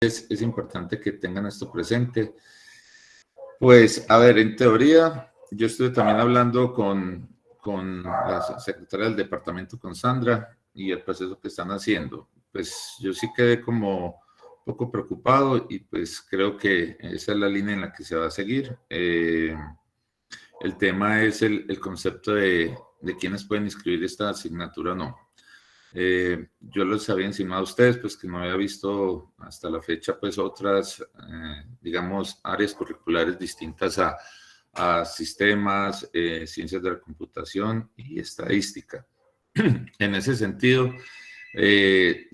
es importante que tengan esto presente. Pues, a ver, en teoría, yo estuve también hablando con la secretaria del departamento, con Sandra, y el proceso que están haciendo. Pues yo sí quedé como un poco preocupado y pues creo que esa es la línea en la que se va a seguir. El tema es el concepto de quiénes pueden inscribir esta asignatura o no. Yo les había insinuado a ustedes pues que no había visto hasta la fecha pues otras, digamos, áreas curriculares distintas a sistemas, ciencias de la computación y estadística. En ese sentido,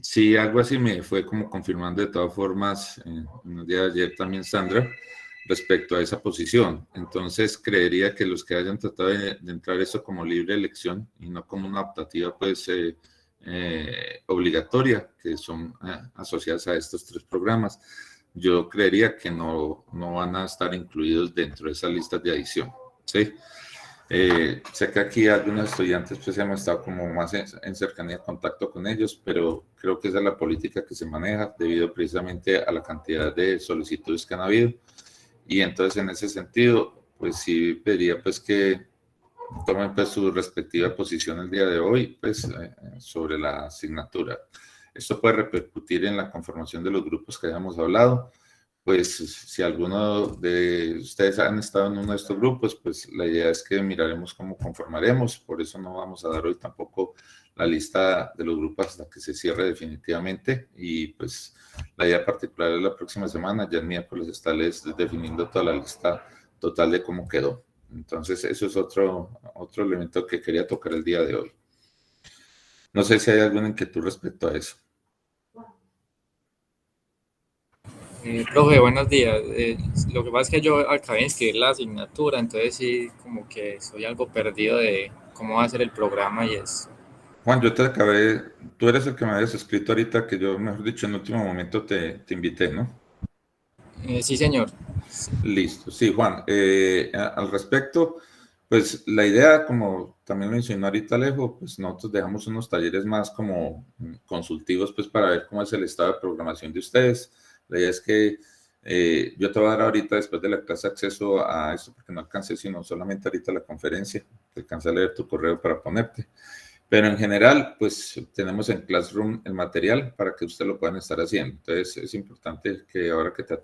sí, algo así me fue como confirmando de todas formas en el día de ayer también Sandra respecto a esa posición. Entonces, creería que los que hayan tratado de entrar eso como libre elección y no como una optativa, pues, obligatoria, que son asociadas a estos tres programas, yo creería que no van a estar incluidos dentro de esas listas de adición, ¿sí? Sé que aquí algunos estudiantes pues hemos estado como más en cercanía de contacto con ellos, pero creo que esa es la política que se maneja debido precisamente a la cantidad de solicitudes que han habido. Y entonces en ese sentido, pues sí pediría pues que tomen pues su respectiva posición el día de hoy pues sobre la asignatura. Esto puede repercutir en la conformación de los grupos que hayamos hablado. Pues si alguno de ustedes han estado en uno de estos grupos, pues la idea es que miraremos cómo conformaremos. Por eso no vamos a dar hoy tampoco la lista de los grupos hasta que se cierre definitivamente. Y pues la idea particular es la próxima semana, ya el miércoles estarles definiendo toda la lista total de cómo quedó. Entonces eso es otro elemento que quería tocar el día de hoy. No sé si hay alguna inquietud respecto a eso. Profe, buenos días. Lo que pasa es que yo acabé de inscribir la asignatura, entonces sí, como que soy algo perdido de cómo va a ser el programa y eso. Juan, tú eres el que me habías escrito ahorita que yo, mejor dicho, en último momento te invité, ¿no? Sí, señor. Listo, sí, Juan. Al respecto, pues la idea, como también lo mencionó ahorita Alejo, pues nosotros dejamos unos talleres más como consultivos, pues para ver cómo es el estado de programación de ustedes. La idea es que yo te voy a dar ahorita, después de la clase, acceso a esto, porque no alcancé, sino solamente ahorita la conferencia. Te alcancé a leer tu correo para ponerte. Pero en general, pues tenemos en Classroom el material para que usted lo puedan estar haciendo. Entonces, es importante que ahora que te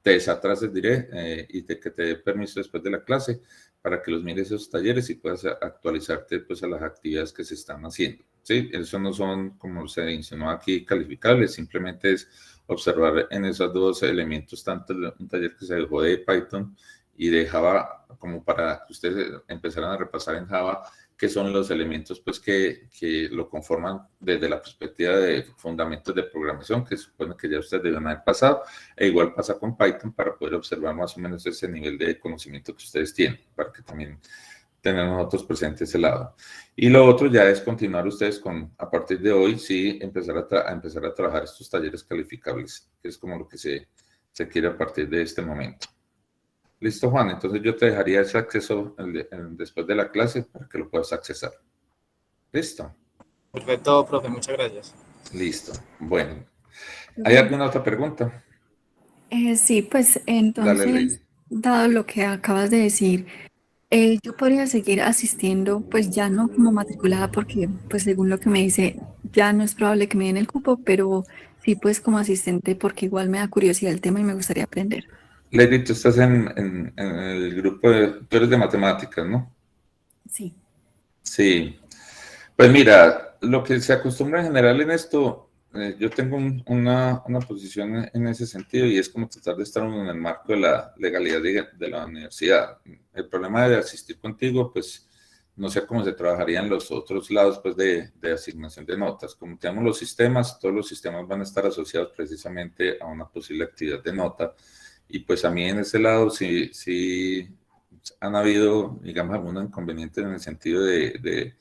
desatrases, diré, y que te dé permiso después de la clase para que los mires esos talleres y puedas actualizarte pues a las actividades que se están haciendo. ¿Sí? Eso no son, como se insinuó aquí, calificables, simplemente es observar en esos dos elementos, tanto un taller que se dejó de Python y de Java, como para que ustedes empezaran a repasar en Java qué son los elementos pues, que lo conforman desde la perspectiva de fundamentos de programación, que supone que ya ustedes deben haber pasado, e igual pasa con Python para poder observar más o menos ese nivel de conocimiento que ustedes tienen, para que también tener nosotros presente ese lado. Y lo otro ya es continuar ustedes con, a partir de hoy, sí, empezar a trabajar estos talleres calificables, que es como lo que se quiere a partir de este momento. Listo, Juan. Entonces yo te dejaría ese acceso después de la clase para que lo puedas accesar. Listo. Perfecto, profe, muchas gracias. Listo. Bueno. ¿Hay Profe. alguna otra pregunta? Sí, pues Dale, entonces, Lady. dado lo que acabas de decir, yo podría seguir asistiendo, pues ya no como matriculada, porque pues según lo que me dice, ya no es probable que me den el cupo, pero sí pues como asistente, porque igual me da curiosidad el tema y me gustaría aprender. Lady, tú estás en el grupo tú eres de matemáticas, ¿no? Sí. Sí. Pues mira, lo que se acostumbra en general en esto, yo tengo una posición en ese sentido y es como tratar de estar en el marco de la legalidad de la universidad. El problema de asistir contigo, pues no sé cómo se trabajaría en los otros lados pues, de asignación de notas. Como tenemos los sistemas, todos los sistemas van a estar asociados precisamente a una posible actividad de nota. Y pues a mí en ese lado sí han habido, digamos, algunos inconvenientes en el sentido de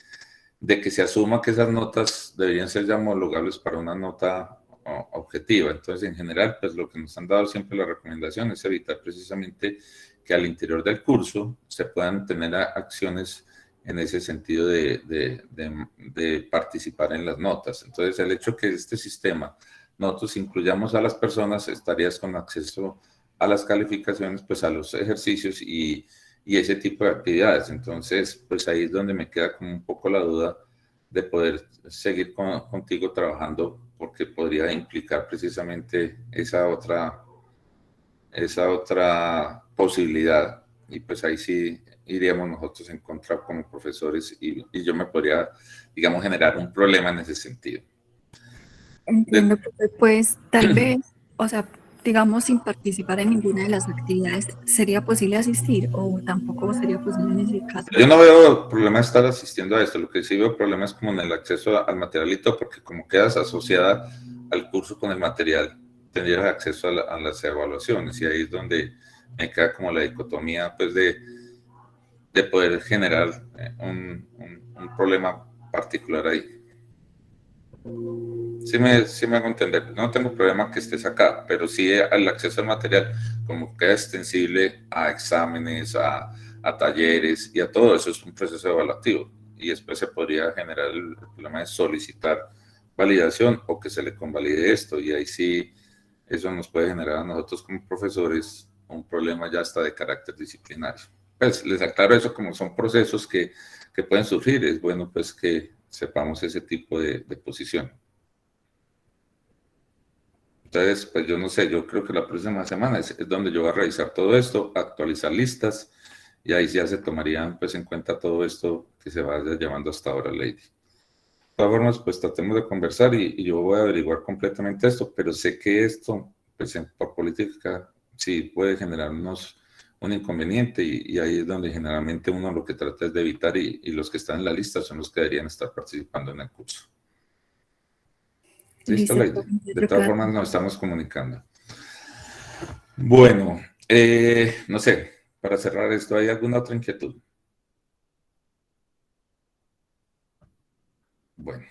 que se asuma que esas notas deberían ser ya homologables para una nota objetiva. Entonces, en general, pues lo que nos han dado siempre la recomendación es evitar precisamente que al interior del curso se puedan tener acciones en ese sentido de participar en las notas. Entonces, el hecho que este sistema nosotros incluyamos a las personas, estarías con acceso a las calificaciones, pues a los ejercicios y ese tipo de actividades. Entonces, pues ahí es donde me queda como un poco la duda de poder seguir contigo trabajando, porque podría implicar precisamente esa otra posibilidad, y pues ahí sí iríamos nosotros en contra como profesores y yo me podría, digamos, generar un problema en ese sentido. Entiendo, profe, pues tal vez, o sea, digamos, sin participar en ninguna de las actividades, ¿sería posible asistir o tampoco sería posible en ese caso? Yo no veo problema estar asistiendo a esto, lo que sí veo problema es como en el acceso al materialito, porque como quedas asociada al curso con el material, tendrías acceso a las evaluaciones, y ahí es donde me queda como la dicotomía, pues, de poder generar un problema particular ahí. Sí me hago entender. No tengo problema que estés acá, pero sí el acceso al material, como queda extensible a exámenes, a talleres y a todo eso, es un proceso evaluativo. Y después se podría generar el problema de solicitar validación o que se le convalide esto. Y ahí sí, eso nos puede generar a nosotros como profesores un problema ya hasta de carácter disciplinario. Pues les aclaro eso, como son procesos que pueden sufrir, es bueno pues que sepamos ese tipo de posición. Entonces, pues yo no sé, yo creo que la próxima semana es donde yo voy a revisar todo esto, actualizar listas, y ahí ya se tomarían pues en cuenta todo esto que se vaya llevando hasta ahora, Lady. De todas formas, pues tratemos de conversar y yo voy a averiguar completamente esto, pero sé que esto, pues por política, sí puede generarnos un inconveniente, y ahí es donde generalmente uno lo que trata es de evitar, y los que están en la lista son los que deberían estar participando en el curso. Listo, Listo, Lady. profe, De yo todas quedo formas, nos estamos comunicando. Bueno, no sé, para cerrar esto, ¿hay alguna otra inquietud? Bueno,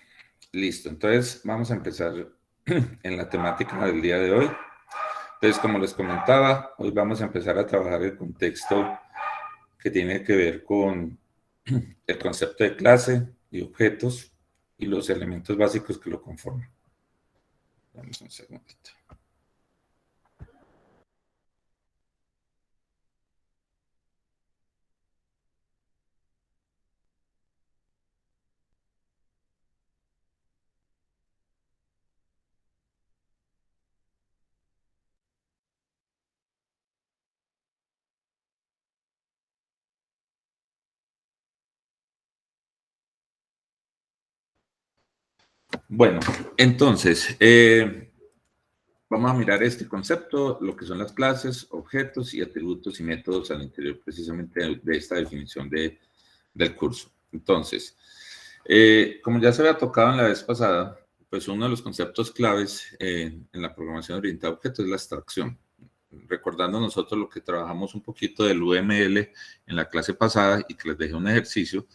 listo. Entonces, vamos a empezar en la temática del día de hoy. Entonces, como les comentaba, hoy vamos a empezar a trabajar el contexto que tiene que ver con el concepto de clase y objetos y los elementos básicos que lo conforman. Vamos un segundito. Bueno, entonces, vamos a mirar este concepto, lo que son las clases, objetos y atributos y métodos al interior precisamente de esta definición del curso. Entonces, como ya se había tocado en la vez pasada, pues uno de los conceptos claves en la programación orientada a objetos es la abstracción. Recordando nosotros lo que trabajamos un poquito del UML en la clase pasada y que les dejé un ejercicio,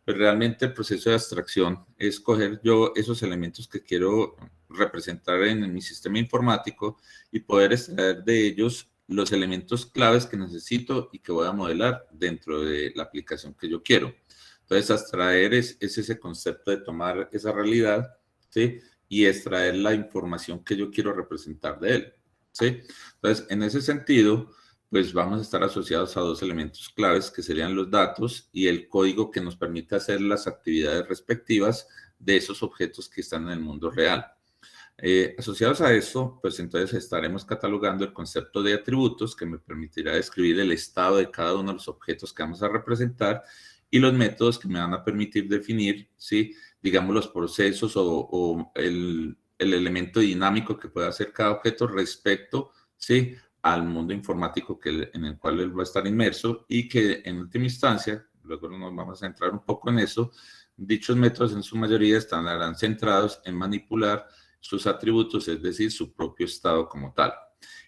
pues realmente el proceso de abstracción es coger yo esos elementos que quiero representar en mi sistema informático y poder extraer de ellos los elementos claves que necesito y que voy a modelar dentro de la aplicación que yo quiero. Entonces, abstraer es ese concepto de tomar esa realidad, ¿sí? Y extraer la información que yo quiero representar de él, ¿sí? Entonces, en ese sentido, pues vamos a estar asociados a dos elementos claves que serían los datos y el código que nos permite hacer las actividades respectivas de esos objetos que están en el mundo real. Asociados a eso, pues entonces estaremos catalogando el concepto de atributos que me permitirá describir el estado de cada uno de los objetos que vamos a representar y los métodos que me van a permitir definir, ¿sí? Digamos, los procesos o el elemento dinámico que pueda hacer cada objeto respecto, ¿sí? Al mundo informático en el cual él va a estar inmerso y que en última instancia, luego nos vamos a entrar un poco en eso, dichos métodos en su mayoría estarán centrados en manipular sus atributos, es decir, su propio estado como tal.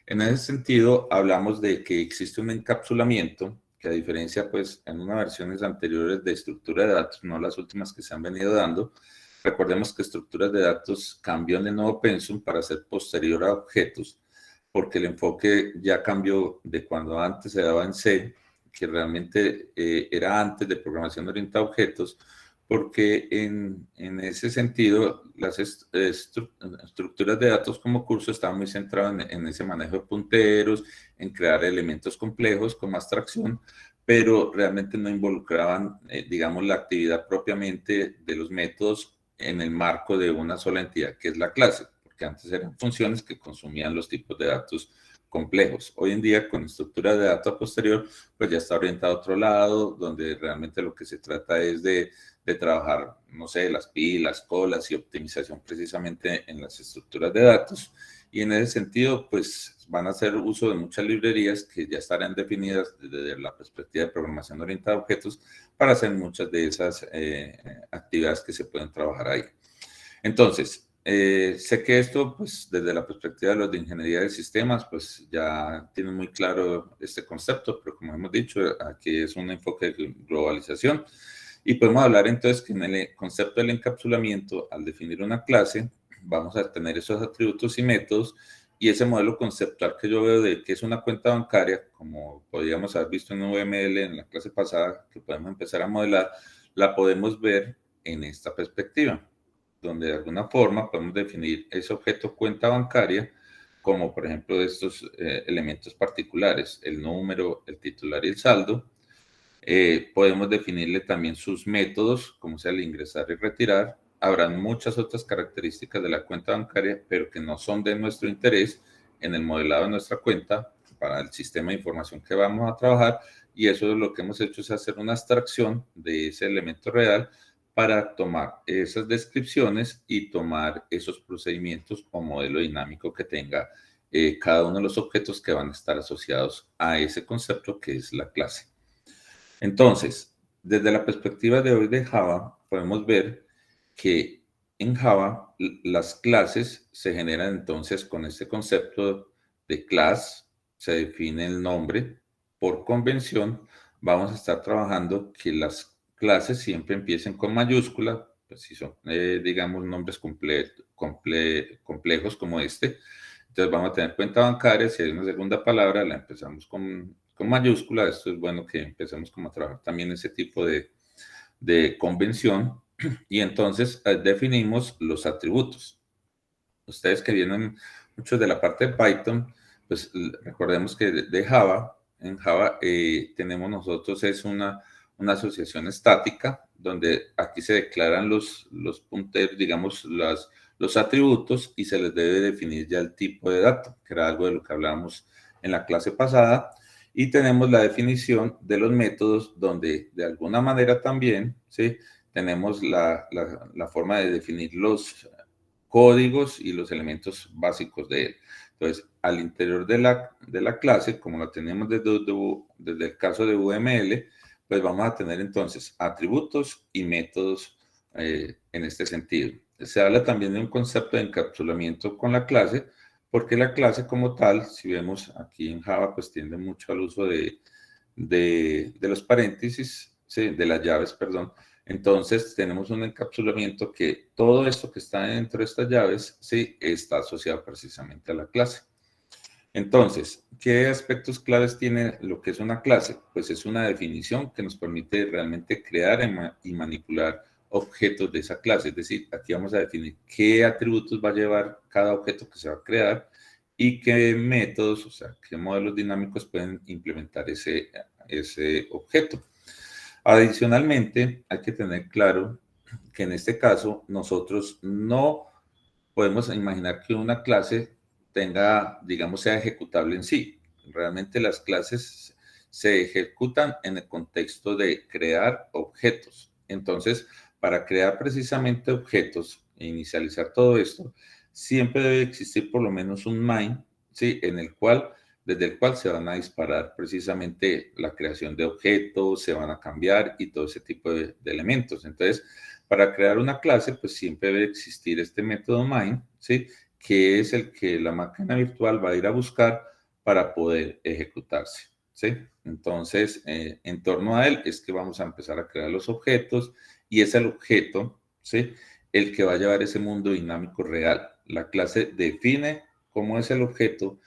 En ese sentido, hablamos de que existe un encapsulamiento, que a diferencia, pues, en unas versiones anteriores de estructura de datos, no las últimas que se han venido dando, recordemos que estructuras de datos cambió en el nuevo pensum para ser posterior a objetos, porque el enfoque ya cambió de cuando antes se daba en C, que realmente era antes de programación orientada a objetos, porque en ese sentido las estructuras de datos como curso estaban muy centradas en ese manejo de punteros, en crear elementos complejos con abstracción, pero realmente no involucraban, digamos, la actividad propiamente de los métodos en el marco de una sola entidad, que es la clase, porque antes eran funciones que consumían los tipos de datos complejos. Hoy en día, con estructura de datos posterior, pues ya está orientado a otro lado, donde realmente lo que se trata es de trabajar, no sé, las pilas, colas y optimización precisamente en las estructuras de datos. Y en ese sentido, pues van a hacer uso de muchas librerías que ya estarán definidas desde la perspectiva de programación orientada a objetos para hacer muchas de esas actividades que se pueden trabajar ahí. Entonces, sé que esto, pues desde la perspectiva de los de ingeniería de sistemas, pues ya tienen muy claro este concepto, pero como hemos dicho, aquí es un enfoque de globalización. Y podemos hablar entonces que en el concepto del encapsulamiento, al definir una clase, vamos a tener esos atributos y métodos, y ese modelo conceptual que yo veo de que es una cuenta bancaria, como podríamos haber visto en UML en la clase pasada, que podemos empezar a modelar, la podemos ver en esta perspectiva, donde de alguna forma podemos definir ese objeto cuenta bancaria como por ejemplo estos elementos particulares, el número, el titular y el saldo. Podemos definirle también sus métodos, como sea el ingresar y retirar. Habrán muchas otras características de la cuenta bancaria, pero que no son de nuestro interés en el modelado de nuestra cuenta para el sistema de información que vamos a trabajar. Y eso es lo que hemos hecho, es hacer una abstracción de ese elemento real para tomar esas descripciones y tomar esos procedimientos o modelo dinámico que tenga cada uno de los objetos que van a estar asociados a ese concepto que es la clase. Entonces, desde la perspectiva de hoy de Java, podemos ver que en Java las clases se generan entonces con este concepto de class, se define el nombre. Por convención, vamos a estar trabajando que las clases siempre empiecen con mayúscula, pues si son, digamos, nombres complejos como este. Entonces vamos a tener cuenta bancaria, si hay una segunda palabra, la empezamos con mayúscula. Esto es bueno que empecemos como a trabajar también ese tipo de convención. Y entonces definimos los atributos. Ustedes que vienen muchos de la parte de Python, pues recordemos que de Java, en Java tenemos nosotros es una asociación estática, donde aquí se declaran los punteros, digamos, los atributos, y se les debe definir ya el tipo de dato, que era algo de lo que hablábamos en la clase pasada. Y tenemos la definición de los métodos, donde de alguna manera también, ¿sí?, tenemos la forma de definir los códigos y los elementos básicos de él. Entonces, al interior de la clase, como lo tenemos desde el caso de UML, pues vamos a tener entonces atributos y métodos en este sentido. Se habla también de un concepto de encapsulamiento con la clase, porque la clase como tal, si vemos aquí en Java, pues tiende mucho al uso de los paréntesis, ¿sí?, de las llaves, perdón. Entonces tenemos un encapsulamiento que todo esto que está dentro de estas llaves, sí, está asociado precisamente a la clase. Entonces, ¿qué aspectos claves tiene lo que es una clase? Pues es una definición que nos permite realmente crear y manipular objetos de esa clase. Es decir, aquí vamos a definir qué atributos va a llevar cada objeto que se va a crear y qué métodos, o sea, qué modelos dinámicos pueden implementar ese objeto. Adicionalmente, hay que tener claro que en este caso nosotros no podemos imaginar que una clase tenga, digamos, sea ejecutable en sí. Realmente las clases se ejecutan en el contexto de crear objetos. Entonces, para crear precisamente objetos e inicializar todo esto, siempre debe existir por lo menos un main, ¿sí?, desde el cual se van a disparar precisamente la creación de objetos, se van a cambiar y todo ese tipo de elementos. Entonces, para crear una clase, pues siempre debe existir este método main, ¿sí?, que es el que la máquina virtual va a ir a buscar para poder ejecutarse, ¿sí? Entonces, en torno a él es que vamos a empezar a crear los objetos, y es el objeto, ¿sí?, el que va a llevar ese mundo dinámico real. La clase define cómo es el objeto,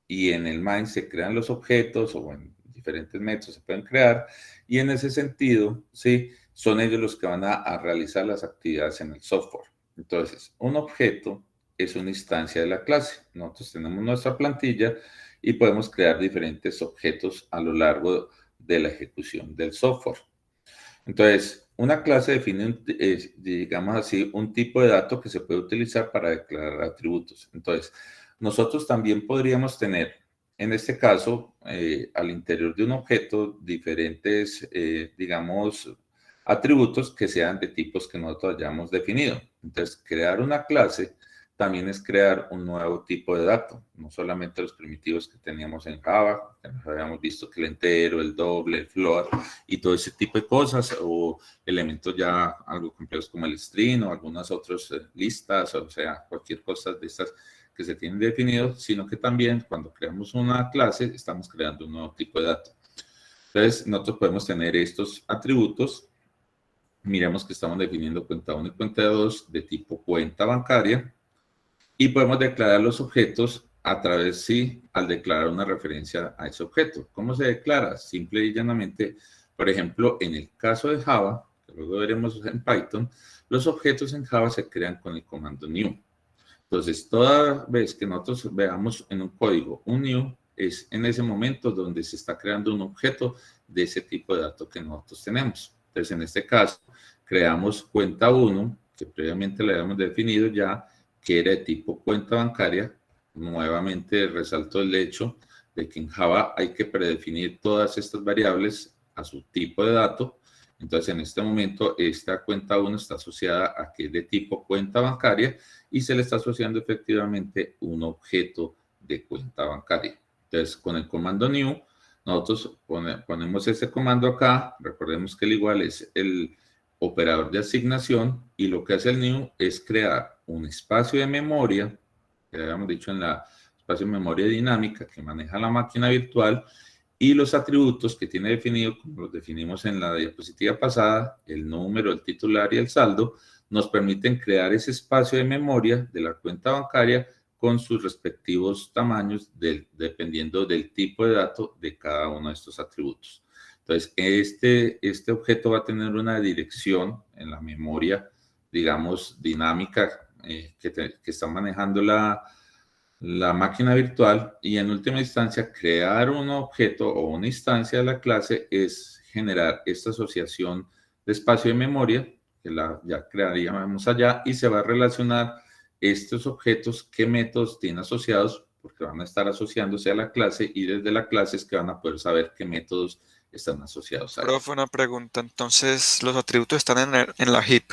y en el main se crean los objetos, o en diferentes métodos se pueden crear, y en ese sentido, ¿sí?, son ellos los que van a realizar las actividades en el software. Entonces, un objeto es una instancia de la clase. Nosotros tenemos nuestra plantilla y podemos crear diferentes objetos a lo largo de la ejecución del software. Entonces, una clase define, digamos así, un tipo de dato que se puede utilizar para declarar atributos. Entonces, nosotros también podríamos tener, en este caso, al interior de un objeto, diferentes, digamos, atributos que sean de tipos que nosotros hayamos definido. Entonces, crear una clase también es crear un nuevo tipo de dato, no solamente los primitivos que teníamos en Java, que nos habíamos visto que el entero, el doble, el float y todo ese tipo de cosas, o elementos ya algo complejos como el string o algunas otras listas, o sea, cualquier cosa de estas que se tienen definidos, sino que también cuando creamos una clase estamos creando un nuevo tipo de dato. Entonces, nosotros podemos tener estos atributos. Miremos que estamos definiendo cuenta 1 y cuenta 2 de tipo cuenta bancaria y podemos declarar los objetos a través, sí, al declarar una referencia a ese objeto. ¿Cómo se declara? Simple y llanamente, por ejemplo, en el caso de Java, que luego veremos en Python, los objetos en Java se crean con el comando new. Entonces, toda vez que nosotros veamos en un código un new, es en ese momento donde se está creando un objeto de ese tipo de datos que nosotros tenemos. Entonces, en este caso, creamos cuenta 1, que previamente le habíamos definido ya, que era de tipo cuenta bancaria. Nuevamente resalto el hecho de que en Java hay que predefinir todas estas variables a su tipo de dato. Entonces, en este momento, esta cuenta 1 está asociada a que es de tipo cuenta bancaria y se le está asociando efectivamente un objeto de cuenta bancaria. Entonces, con el comando new, nosotros ponemos este comando acá. Recordemos que el igual es el operador de asignación y lo que hace el new es crear un espacio de memoria, que habíamos dicho en la espacio de memoria dinámica que maneja la máquina virtual, y los atributos que tiene definido, como los definimos en la diapositiva pasada, el número, el titular y el saldo, nos permiten crear ese espacio de memoria de la cuenta bancaria con sus respectivos tamaños dependiendo del tipo de dato de cada uno de estos atributos. Entonces, este objeto va a tener una dirección en la memoria, digamos, dinámica que está manejando la máquina virtual, y en última instancia crear un objeto o una instancia de la clase es generar esta asociación de espacio de memoria que ya crearíamos allá, y se va a relacionar estos objetos, qué métodos tienen asociados, porque van a estar asociándose a la clase, y desde la clase es que van a poder saber qué métodos están asociados a ella. Profe, una pregunta. Entonces, los atributos están en la heap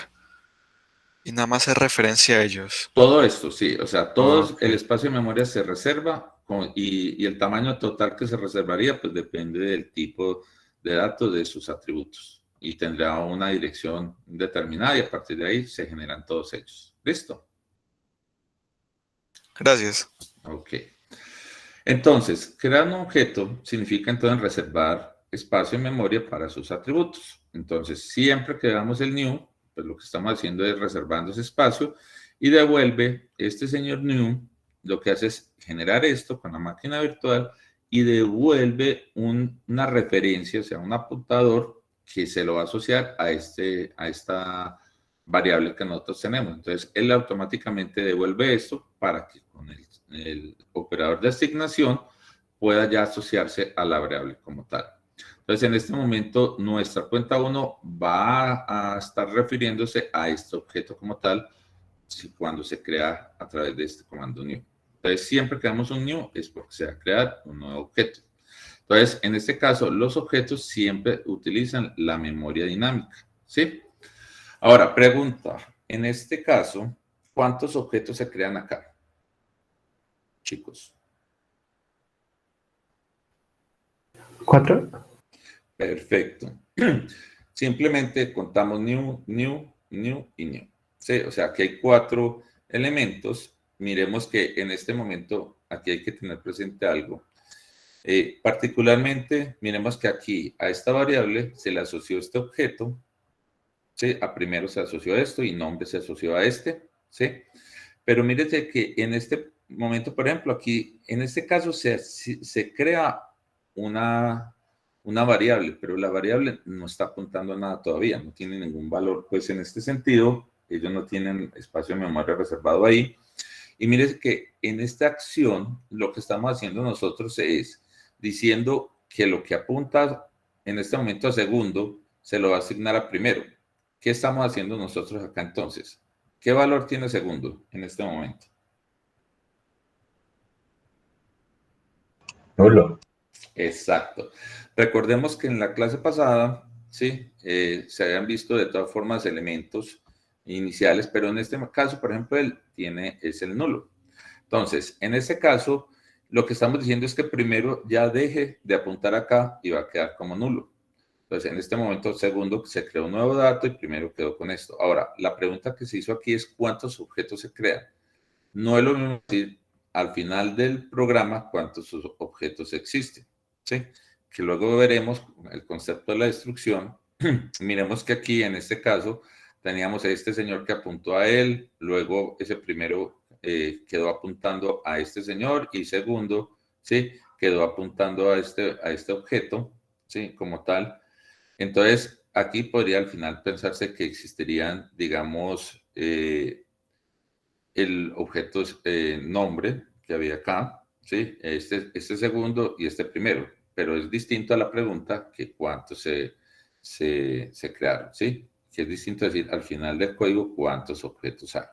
y nada más hace referencia a ellos. Todo esto, sí, o sea, todo Ok. el espacio de memoria se reserva y el tamaño total que se reservaría, pues depende del tipo de datos de sus atributos y tendrá una dirección determinada y a partir de ahí se generan todos ellos. ¿Listo? Gracias. Ok. Entonces, crear un objeto significa entonces reservar espacio en memoria para sus atributos. Entonces, siempre que damos el new, pues lo que estamos haciendo es reservando ese espacio y devuelve este señor new, lo que hace es generar esto con la máquina virtual y devuelve una referencia, o sea, un apuntador que se lo va a asociar a esta variable que nosotros tenemos. Entonces, él automáticamente devuelve esto para que con el operador de asignación pueda ya asociarse a la variable como tal. Entonces, en este momento, nuestra cuenta 1 va a estar refiriéndose a este objeto como tal cuando se crea a través de este comando new. Entonces, siempre que damos un new es porque se va a crear un nuevo objeto. Entonces, en este caso, los objetos siempre utilizan la memoria dinámica, ¿sí? Ahora, pregunta, en este caso, ¿cuántos objetos se crean acá, chicos? 4. Perfecto. Simplemente contamos new, new, new y new. ¿Sí? O sea, que hay 4 elementos. Miremos que en este momento aquí hay que tener presente algo. Particularmente, miremos que aquí a esta variable se le asoció este objeto. ¿Sí? A primero se asoció a esto y nombre se asoció a este. ¿Sí? Pero mírese que en este momento, por ejemplo, aquí, en este caso se crea una una variable, pero la variable no está apuntando a nada todavía, no tiene ningún valor, pues en este sentido, ellos no tienen espacio de memoria reservado ahí. Y mire que en esta acción, lo que estamos haciendo nosotros es diciendo que lo que apunta en este momento a segundo, se lo va a asignar a primero. ¿Qué estamos haciendo nosotros acá entonces? ¿Qué valor tiene segundo en este momento? Nulo. Exacto. Recordemos que en la clase pasada, sí, se habían visto de todas formas elementos iniciales, pero en este caso, por ejemplo, es el nulo. Entonces, en este caso, lo que estamos diciendo es que primero ya deje de apuntar acá y va a quedar como nulo. Entonces, en este momento, segundo, se creó un nuevo dato y primero quedó con esto. Ahora, la pregunta que se hizo aquí es ¿cuántos objetos se crean? No es lo mismo decir al final del programa cuántos objetos existen, ¿sí? Que luego veremos el concepto de la destrucción. Miremos que aquí, en este caso, teníamos a este señor que apuntó a él, luego ese primero quedó apuntando a este señor y segundo, ¿sí? Quedó apuntando a este objeto, ¿sí? Como tal. Entonces, aquí podría al final pensarse que existirían, digamos, el objeto nombre que había acá, ¿sí? Este segundo y este primero, pero es distinto a la pregunta que cuántos se crearon, ¿sí? Que es distinto decir al final del código cuántos objetos hay.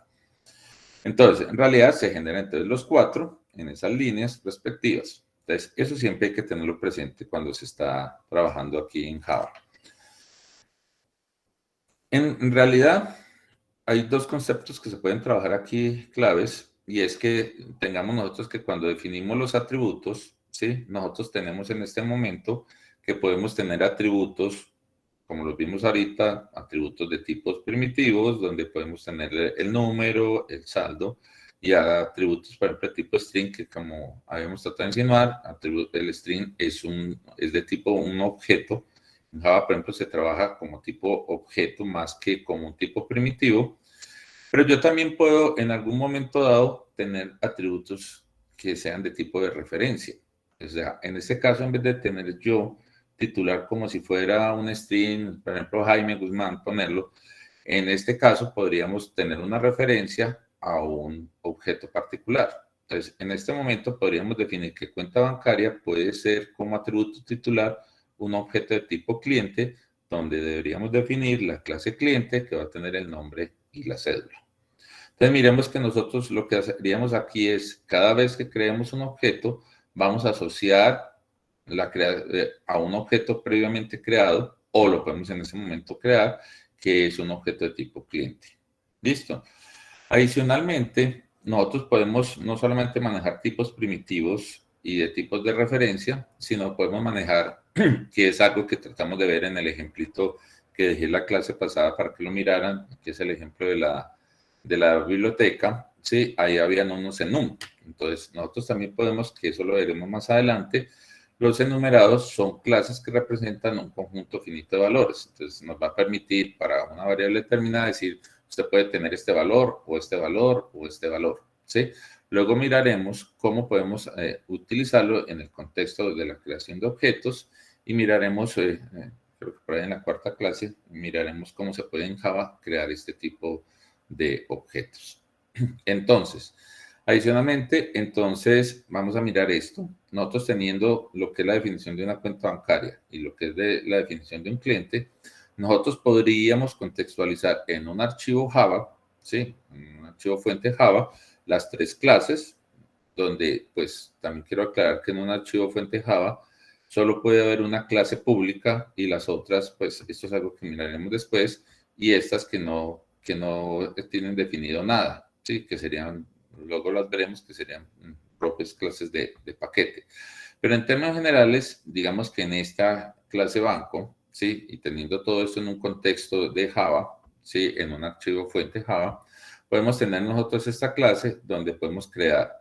Entonces, en realidad se generan entonces los 4 en esas líneas respectivas. Entonces, eso siempre hay que tenerlo presente cuando se está trabajando aquí en Java. En realidad, hay dos conceptos que se pueden trabajar aquí claves, y es que tengamos nosotros que cuando definimos los atributos, ¿sí? Nosotros tenemos en este momento que podemos tener atributos, como los vimos ahorita, atributos de tipos primitivos, donde podemos tener el número, el saldo, y atributos, por ejemplo, de tipo string, que como habíamos tratado de insinuar, el string es de tipo un objeto. En Java, por ejemplo, se trabaja como tipo objeto más que como un tipo primitivo. Pero yo también puedo en algún momento dado tener atributos que sean de tipo de referencia. O sea, en este caso, en vez de tener yo titular como si fuera un string, por ejemplo, Jaime Guzmán, ponerlo, en este caso podríamos tener una referencia a un objeto particular. Entonces, en este momento podríamos definir que cuenta bancaria puede ser como atributo titular un objeto de tipo cliente, donde deberíamos definir la clase cliente que va a tener el nombre y la cédula. Entonces miremos que nosotros lo que haríamos aquí es, cada vez que creemos un objeto, vamos a asociar a un objeto previamente creado, o lo podemos en ese momento crear, que es un objeto de tipo cliente. ¿Listo? Adicionalmente, nosotros podemos no solamente manejar tipos primitivos y de tipos de referencia, sino podemos manejar, que es algo que tratamos de ver en el ejemplito que dejé la clase pasada para que lo miraran, que es el ejemplo de la biblioteca, ¿sí? Ahí habían unos enum. Entonces, nosotros también podemos, que eso lo veremos más adelante, los enumerados son clases que representan un conjunto finito de valores. Entonces, nos va a permitir para una variable determinada decir, usted puede tener este valor, o este valor, o este valor, ¿sí? Luego miraremos cómo podemos utilizarlo en el contexto de la creación de objetos y miraremos, creo que por ahí en la cuarta clase, miraremos cómo se puede en Java crear este tipo de objetos. Entonces, adicionalmente, entonces vamos a mirar esto. Nosotros teniendo lo que es la definición de una cuenta bancaria y lo que es la definición de un cliente, nosotros podríamos contextualizar en un archivo Java, ¿sí? En un archivo fuente Java, las 3 clases, donde pues también quiero aclarar que en un archivo fuente Java solo puede haber una clase pública y las otras, pues esto es algo que miraremos después, y estas que no tienen definido nada, ¿sí? Que serían, luego las veremos, que serían propias clases de paquete. Pero en términos generales, digamos que en esta clase banco, ¿sí? Y teniendo todo esto en un contexto de Java, ¿sí? En un archivo fuente Java, podemos tener nosotros esta clase donde podemos crear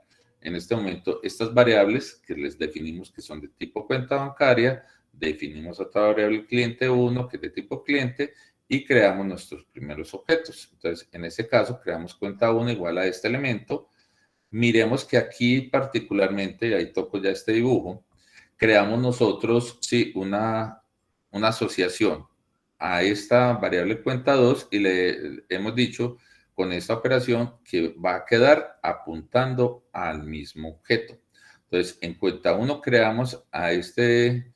en este momento estas variables que les definimos que son de tipo cuenta bancaria, definimos otra variable cliente 1 que es de tipo cliente y creamos nuestros primeros objetos. Entonces, en este caso, creamos cuenta 1 igual a este elemento. Miremos que aquí particularmente, y ahí toco ya este dibujo, creamos nosotros, sí, una asociación a esta variable cuenta 2 y le hemos dicho con esta operación que va a quedar apuntando al mismo objeto. Entonces, en cuenta 1 creamos a este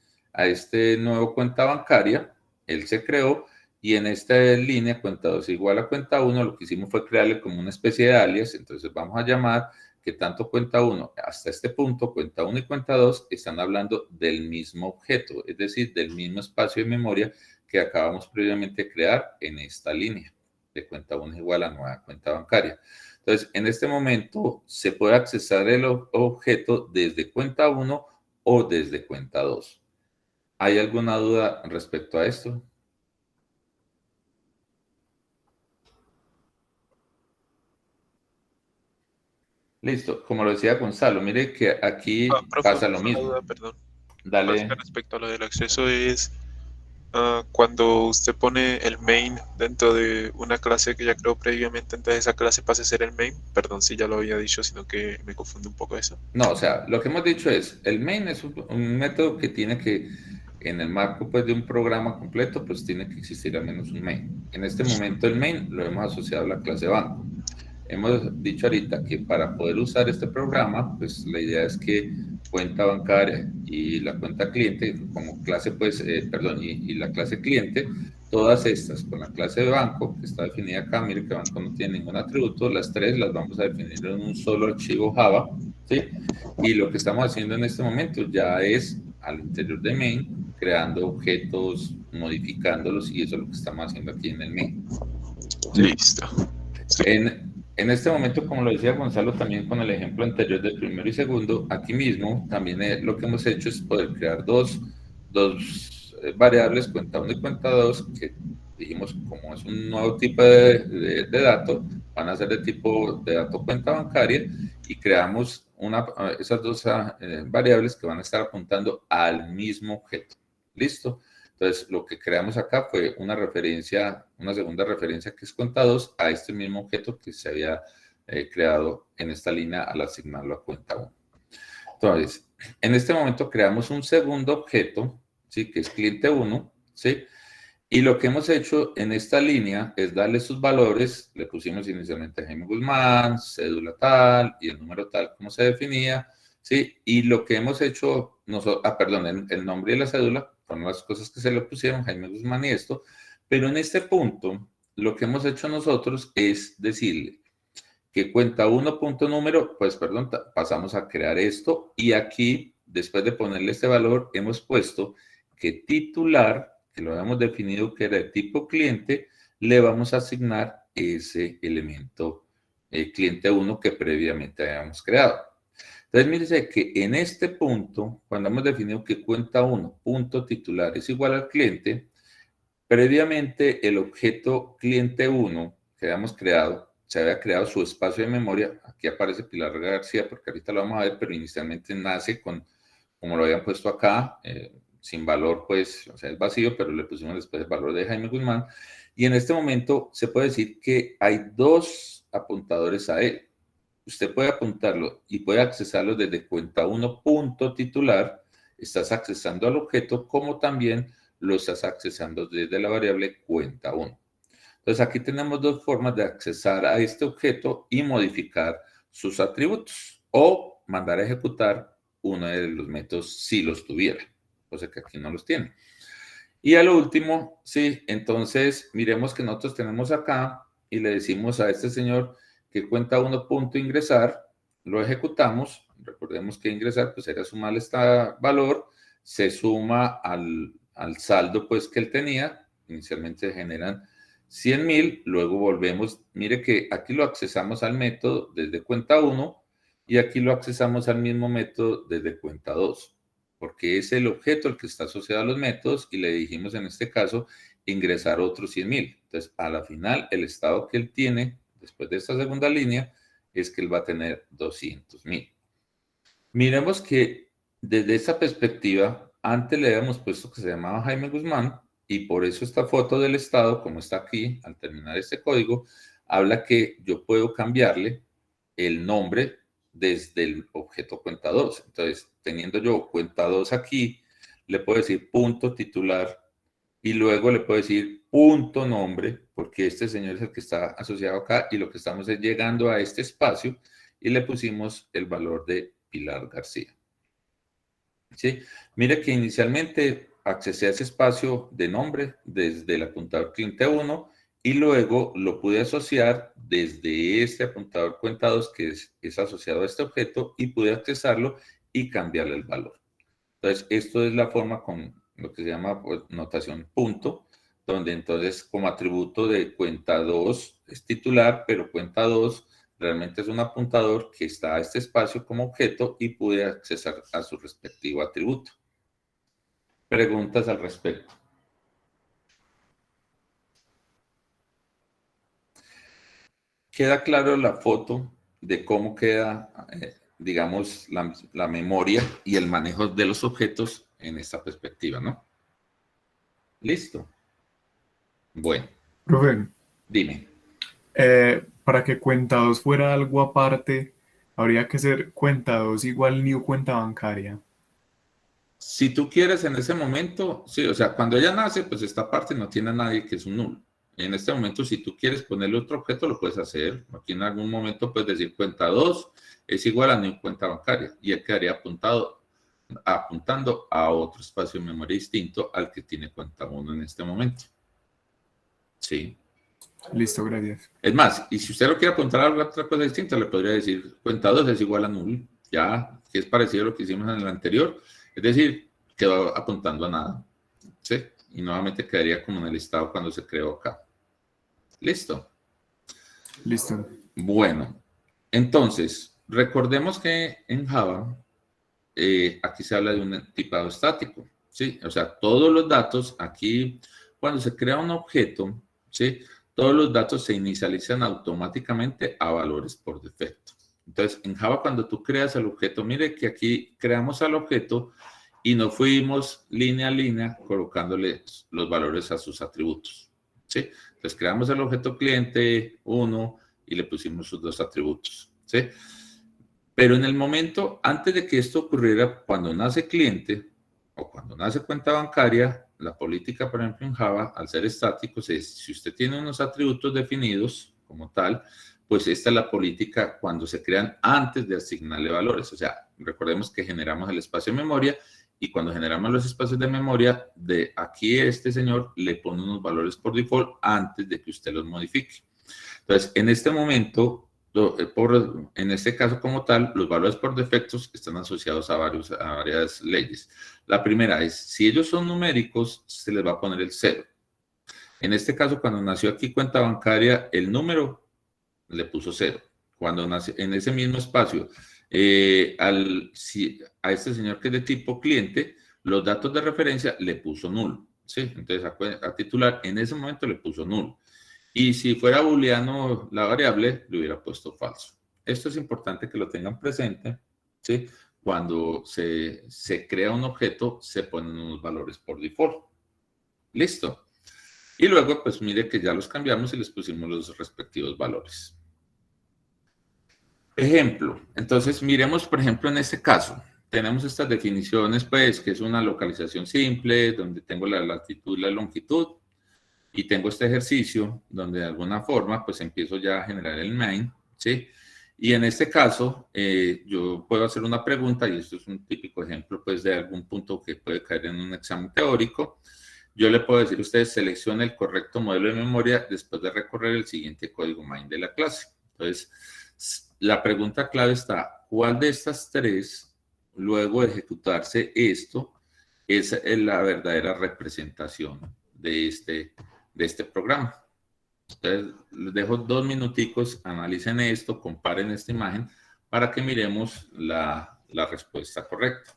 nuevo cuenta bancaria, él se creó, y en esta línea cuenta 2 igual a cuenta 1, lo que hicimos fue crearle como una especie de alias. Entonces vamos a llamar que tanto cuenta 1 hasta este punto, cuenta 1 y cuenta 2 están hablando del mismo objeto, es decir, del mismo espacio de memoria que acabamos previamente de crear en esta línea de cuenta 1 igual a nueva cuenta bancaria. Entonces, en este momento se puede accesar el objeto desde cuenta 1 o desde cuenta 2. ¿Hay alguna duda respecto a esto? Listo, como lo decía Gonzalo, mire que aquí Profe, pasa lo una mismo. duda, perdón. Dale. Respecto a lo del acceso es cuando usted pone el main dentro de una clase que ya creó previamente, entonces esa clase pasa a ser el main. Perdón si ya lo había dicho, sino que me confunde un poco eso. No, o sea, lo que hemos dicho es, el main es un método que tiene que, en el marco pues, de un programa completo, pues tiene que existir al menos un main. En este momento el main lo hemos asociado a la clase banco. Hemos dicho ahorita que para poder usar este programa, pues la idea es que cuenta bancaria y la cuenta cliente, como clase, pues, perdón, y la clase cliente, todas estas con la clase de banco, que está definida acá, mire que banco no tiene ningún atributo, las tres las vamos a definir en un solo archivo Java, ¿sí? Y lo que estamos haciendo en este momento ya es, al interior de main, creando objetos, modificándolos, y eso es lo que estamos haciendo aquí en el main. Listo. En este momento, como lo decía Gonzalo, también con el ejemplo anterior del primero y segundo, aquí mismo también lo que hemos hecho es poder crear dos variables, cuenta 1 y cuenta 2, que dijimos como es un nuevo tipo de dato, van a ser de tipo de dato cuenta bancaria, y creamos esas dos variables que van a estar apuntando al mismo objeto. ¿Listo? Entonces, lo que creamos acá fue una referencia, una segunda referencia que es cuenta 2 a este mismo objeto que se había creado en esta línea al asignarlo a cuenta 1. Entonces, en este momento creamos un segundo objeto, ¿sí? Que es cliente 1, ¿sí? Y lo que hemos hecho en esta línea es darle sus valores, le pusimos inicialmente Jaime Guzmán, cédula tal y el número tal como se definía, ¿sí? Y lo que hemos hecho, perdón, el nombre y la cédula fueron las cosas que se le pusieron, Jaime Guzmán y esto, pero en este punto, lo que hemos hecho nosotros es decirle que cuenta 1 punto número, pues perdón, pasamos a crear esto, y aquí, después de ponerle este valor, hemos puesto que titular, que lo habíamos definido que era de tipo cliente, le vamos a asignar ese elemento cliente 1 que previamente habíamos creado. Entonces, mírense que en este punto, cuando hemos definido que cuenta 1 punto titular es igual al cliente, previamente el objeto cliente 1 que habíamos creado, se había creado su espacio de memoria. Aquí aparece Pilar García porque ahorita lo vamos a ver, pero inicialmente nace con, como lo habían puesto acá, sin valor, pues, o sea, es vacío, pero le pusimos después el valor de Jaime Guzmán. Y en este momento se puede decir que hay dos apuntadores a él. Usted puede apuntarlo y puede accesarlo desde cuenta 1 punto titular, estás accesando al objeto, como también lo estás accesando desde la variable cuenta 1. Entonces aquí tenemos dos formas de accesar a este objeto y modificar sus atributos o mandar a ejecutar uno de los métodos si los tuviera, cosa que aquí no los tiene. Y a lo último, sí, entonces miremos que nosotros tenemos acá y le decimos a este señor que cuenta 1 punto ingresar, lo ejecutamos, recordemos que ingresar pues era sumar este valor, se suma al saldo pues que él tenía, inicialmente se generan 100,000, luego volvemos, mire que aquí lo accesamos al método desde cuenta 1 y aquí lo accesamos al mismo método desde cuenta 2, porque es el objeto el que está asociado a los métodos y le dijimos en este caso ingresar otros 100,000. Entonces, a la final, el estado que él tiene después de esta segunda línea es que él va a tener 200,000. Miremos que desde esta perspectiva, antes le habíamos puesto que se llamaba Jaime Guzmán, y por eso esta foto del estado, como está aquí, al terminar este código, habla que yo puedo cambiarle el nombre desde el objeto cuenta 2. Entonces, teniendo yo cuenta 2 aquí, le puedo decir punto titular y luego le puedo decir punto nombre, porque este señor es el que está asociado acá y lo que estamos es llegando a este espacio y le pusimos el valor de Pilar García. ¿Sí? Mire que inicialmente accesé a ese espacio de nombre desde el apuntador cliente 1 y luego lo pude asociar desde este apuntador cuenta 2 que es asociado a este objeto y pude accesarlo y cambiarle el valor. Entonces, esto es la forma con lo que se llama pues, notación punto, donde entonces como atributo de cuenta 2 es titular, pero cuenta 2 realmente es un apuntador que está a este espacio como objeto y pude accesar a su respectivo atributo. Preguntas al respecto. Queda claro la foto de cómo queda, digamos, la memoria y el manejo de los objetos en esta perspectiva, ¿no? Listo. Bueno, Profe, dime. para que cuenta 2 fuera algo aparte, habría que ser cuenta 2 igual new cuenta bancaria. Si tú quieres en ese momento, sí, o sea, cuando ella nace, pues esta parte no tiene a nadie que es un nulo. En este momento, si tú quieres ponerle otro objeto, lo puedes hacer. Aquí en algún momento puedes decir cuenta 2 es igual a new cuenta bancaria y él quedaría apuntando a otro espacio de memoria distinto al que tiene cuenta 1 en este momento. Sí. Listo, gracias. Es más, y si usted lo quiere apuntar a otra cosa distinta, le podría decir cuenta 2 es igual a null, ya, que es parecido a lo que hicimos en el anterior. Es decir, quedó apuntando a nada. ¿Sí? Y nuevamente quedaría como en el estado cuando se creó acá. ¿Listo? Listo. Bueno, entonces, recordemos que en Java, aquí se habla de un tipado estático. ¿Sí? O sea, todos los datos aquí, cuando se crea un objeto, ¿sí? Todos los datos se inicializan automáticamente a valores por defecto. Entonces, en Java, cuando tú creas el objeto, mire que aquí creamos al objeto y nos fuimos línea a línea colocándole los valores a sus atributos. ¿Sí? Entonces, creamos el objeto cliente 1 y le pusimos sus dos atributos. ¿Sí? Pero en el momento, antes de que esto ocurriera, cuando nace cliente o cuando nace cuenta bancaria, la política, por ejemplo, en Java, al ser estáticos, es si usted tiene unos atributos definidos como tal, pues esta es la política cuando se crean antes de asignarle valores. O sea, recordemos que generamos el espacio de memoria y cuando generamos los espacios de memoria, de aquí este señor le pone unos valores por default antes de que usted los modifique. Entonces, en este momento, en este caso como tal, los valores por defectos están asociados a varias leyes. La primera es, si ellos son numéricos, se les va a poner el 0. En este caso, cuando nació aquí cuenta bancaria, el número le puso 0. Cuando nació en ese mismo espacio, a este señor que es de tipo cliente, los datos de referencia le puso null. ¿Sí? Entonces, a titular, en ese momento le puso null. Y si fuera booleano la variable, le hubiera puesto falso. Esto es importante que lo tengan presente, ¿sí? Cuando se crea un objeto, se ponen unos valores por default. Listo. Y luego, pues mire que ya los cambiamos y les pusimos los respectivos valores. Ejemplo. Entonces, miremos, por ejemplo, en este caso. Tenemos estas definiciones, pues, que es una localización simple, donde tengo la latitud y la longitud. Y tengo este ejercicio donde de alguna forma pues empiezo ya a generar el main, ¿sí? Y en este caso yo puedo hacer una pregunta y esto es un típico ejemplo pues de algún punto que puede caer en un examen teórico. Yo le puedo decir a ustedes seleccione el correcto modelo de memoria después de recorrer el siguiente código main de la clase. Entonces la pregunta clave está, ¿cuál de estas tres luego de ejecutarse esto es la verdadera representación de este programa? Entonces, les dejo 2 minuticos, analicen esto, comparen esta imagen para que miremos la respuesta correcta.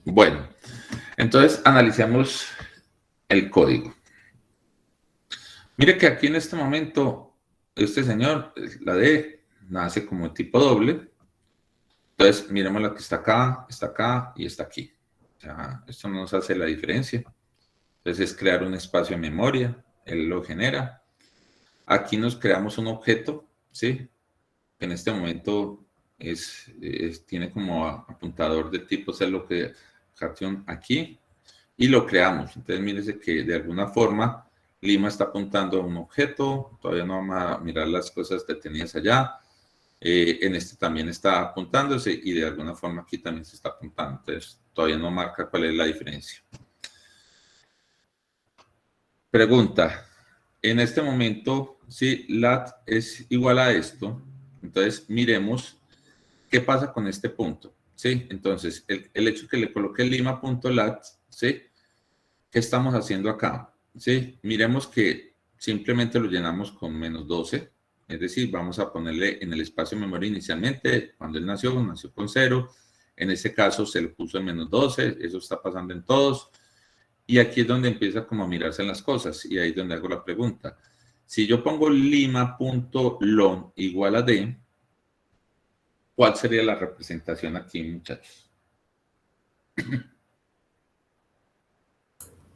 Bueno, entonces analicemos el código. Mire que aquí en este momento, este señor, la D, nace como tipo doble. Entonces, miremos la que está acá y está aquí. O sea, esto no nos hace la diferencia. Entonces, es crear un espacio de memoria. Él lo genera. Aquí nos creamos un objeto, ¿sí? Que en este momento tiene como apuntador de tipo location aquí. Y lo creamos. Entonces, mírese que de alguna forma Lima está apuntando a un objeto. Todavía no vamos a mirar las cosas detenidas allá. En este también está apuntándose y de alguna forma aquí también se está apuntando. Entonces, todavía no marca cuál es la diferencia. Pregunta. En este momento, si lat es igual a esto, entonces miremos qué pasa con este punto. ¿Sí? Entonces, el hecho que le coloque lima.lat, ¿sí? ¿Qué estamos haciendo acá? ¿Sí? Miremos que simplemente lo llenamos con -12. Es decir, vamos a ponerle en el espacio de memoria inicialmente, cuando él nació con 0. En este caso se le puso en -12, eso está pasando en todos. Y aquí es donde empieza como a mirarse las cosas, y ahí es donde hago la pregunta. Si yo pongo lima.lon igual a D, ¿cuál sería la representación aquí, muchachos?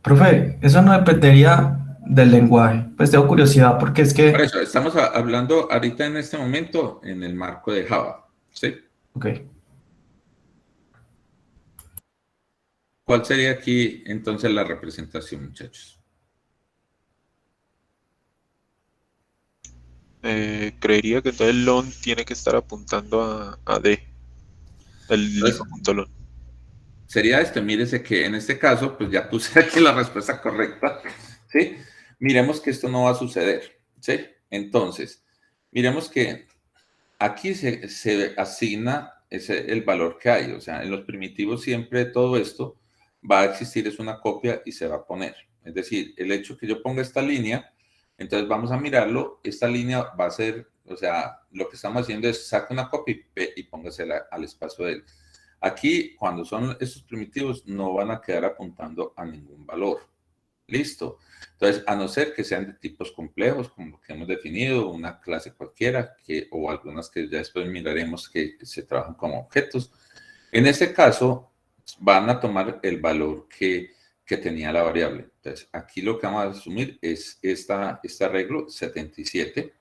Profe, eso no dependería del lenguaje. Pues tengo curiosidad porque es Por que... eso, estamos hablando ahorita en este momento en el marco de Java, ¿sí? Ok. ¿Cuál sería aquí entonces la representación, muchachos? Creería que entonces lon tiene que estar apuntando a D, el Entonces, lima.lon. sería esto. Mírese que en este caso, pues ya puse aquí la respuesta correcta, ¿sí? Miremos que esto no va a suceder, ¿sí? Entonces, miremos que aquí se asigna el valor que hay. O sea, en los primitivos siempre todo esto va a existir, es una copia y se va a poner. Es decir, el hecho que yo ponga esta línea, entonces vamos a mirarlo, esta línea va a ser, o sea, lo que estamos haciendo es saca una copia y póngasela al espacio de él. Aquí, cuando son estos primitivos, no van a quedar apuntando a ningún valor. Listo. Entonces, a no ser que sean de tipos complejos, como lo que hemos definido, una clase cualquiera, o algunas que ya después miraremos que se trabajan como objetos. En este caso, van a tomar el valor que tenía la variable. Entonces, aquí lo que vamos a asumir es este arreglo 77.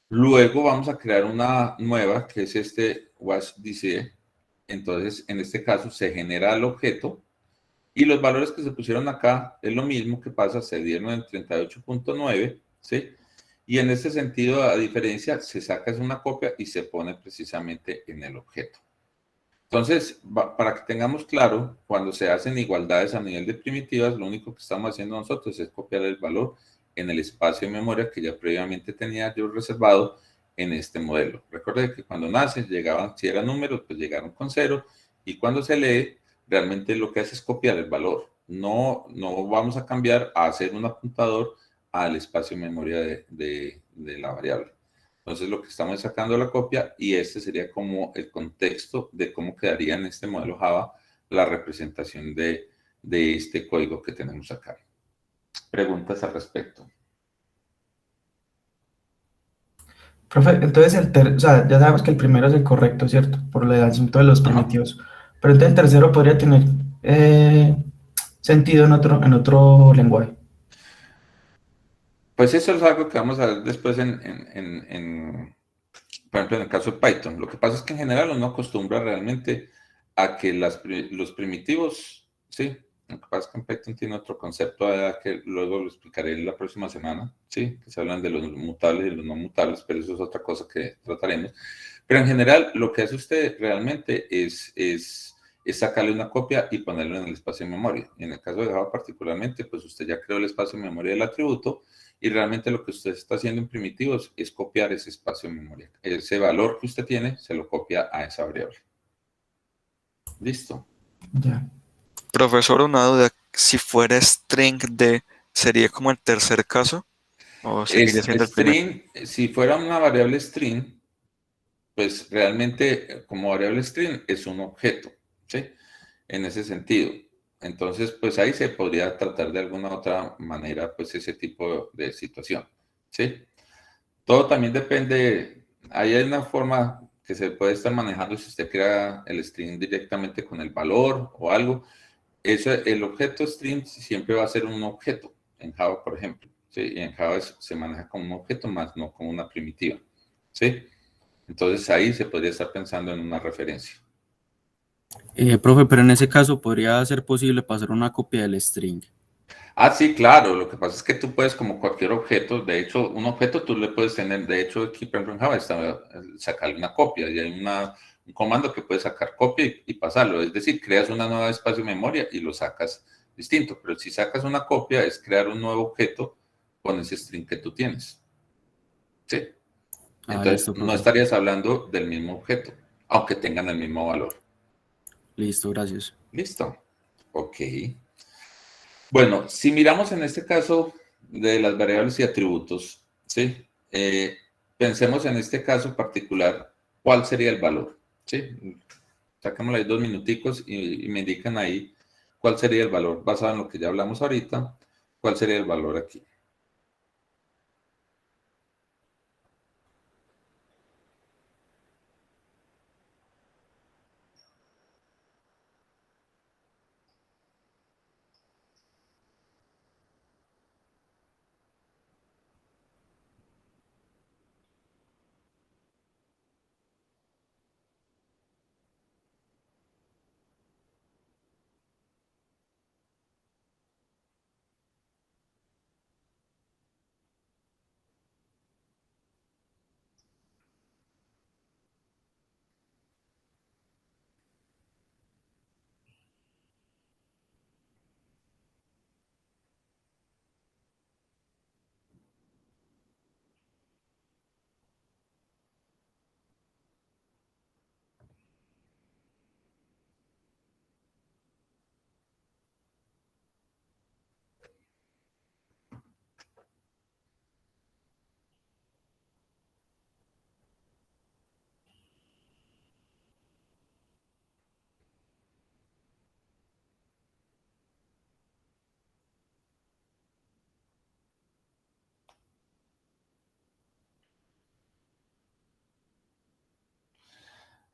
Luego vamos a crear una nueva, que es este wasDC. Entonces, en este caso, se genera el objeto. Y los valores que se pusieron acá es lo mismo que pasa, se dieron en 38.9, ¿sí? Y en este sentido, a diferencia, se saca una copia y se pone precisamente en el objeto. Entonces, para que tengamos claro, cuando se hacen igualdades a nivel de primitivas, lo único que estamos haciendo nosotros es copiar el valor en el espacio de memoria que ya previamente tenía yo reservado en este modelo. Recuerden que cuando nacen, llegaban, si eran números, pues llegaron con 0, y cuando se lee, realmente lo que hace es copiar el valor. No vamos a cambiar a hacer un apuntador al espacio de memoria de la variable. Entonces lo que estamos es sacando la copia, y este sería como el contexto de cómo quedaría en este modelo Java la representación de este código que tenemos acá. Preguntas al respecto. Profe, entonces o sea, ya sabemos que el primero es el correcto, ¿cierto? Por el asunto de los primitivos. Pero entonces el tercero podría tener sentido en otro lenguaje. Pues eso es algo que vamos a ver después por ejemplo, en el caso de Python. Lo que pasa es que en general uno acostumbra realmente a que los primitivos, ¿sí? Lo que pasa es que en Python tiene otro concepto que luego lo explicaré la próxima semana, ¿sí? Que se hablan de los mutables y los no mutables, pero eso es otra cosa que trataremos. Pero en general, lo que hace usted realmente es sacarle una copia y ponerlo en el espacio de memoria. Y en el caso de Java particularmente, pues usted ya creó el espacio de memoria del atributo, y realmente lo que usted está haciendo en primitivos es copiar ese espacio de memoria. Ese valor que usted tiene, se lo copia a esa variable. ¿Listo? Ya. Profesor, una duda. Si fuera string D, ¿sería como el tercer caso? ¿O seguiría siendo el primero? String, si fuera una variable string, pues realmente como variable string es un objeto, ¿sí? en ese sentido. Entonces, pues ahí se podría tratar de alguna otra manera, pues ese tipo de situación, ¿sí? Todo también depende, ahí hay una forma que se puede estar manejando si usted crea el string directamente con el valor o algo. Eso, el objeto string siempre va a ser un objeto, en Java, por ejemplo, ¿sí? Y en Java se maneja como un objeto más, no como una primitiva, ¿sí? Entonces ahí se podría estar pensando en una referencia. Profe, pero en ese caso podría ser posible pasar una copia del string. Ah, sí, claro. Lo que pasa es que tú puedes, como cualquier objeto, de hecho, un objeto tú le puedes tener, de hecho, aquí, por ejemplo, en Java está sacarle una copia y hay un comando que puede sacar copia y pasarlo. Es decir, creas una nueva espacio de memoria y lo sacas distinto. Pero si sacas una copia, es crear un nuevo objeto con ese string que tú tienes. ¿Sí? Entonces, Listo, no profe. estarías hablando del mismo objeto, aunque tengan el mismo valor. Listo, gracias. Listo. Ok. Bueno, si miramos en este caso de las variables y atributos, ¿sí? Pensemos en este caso particular, ¿cuál sería el valor? ¿Sí? Sacámosle ahí 2 minuticos y me indican ahí cuál sería el valor basado en lo que ya hablamos ahorita, cuál sería el valor aquí.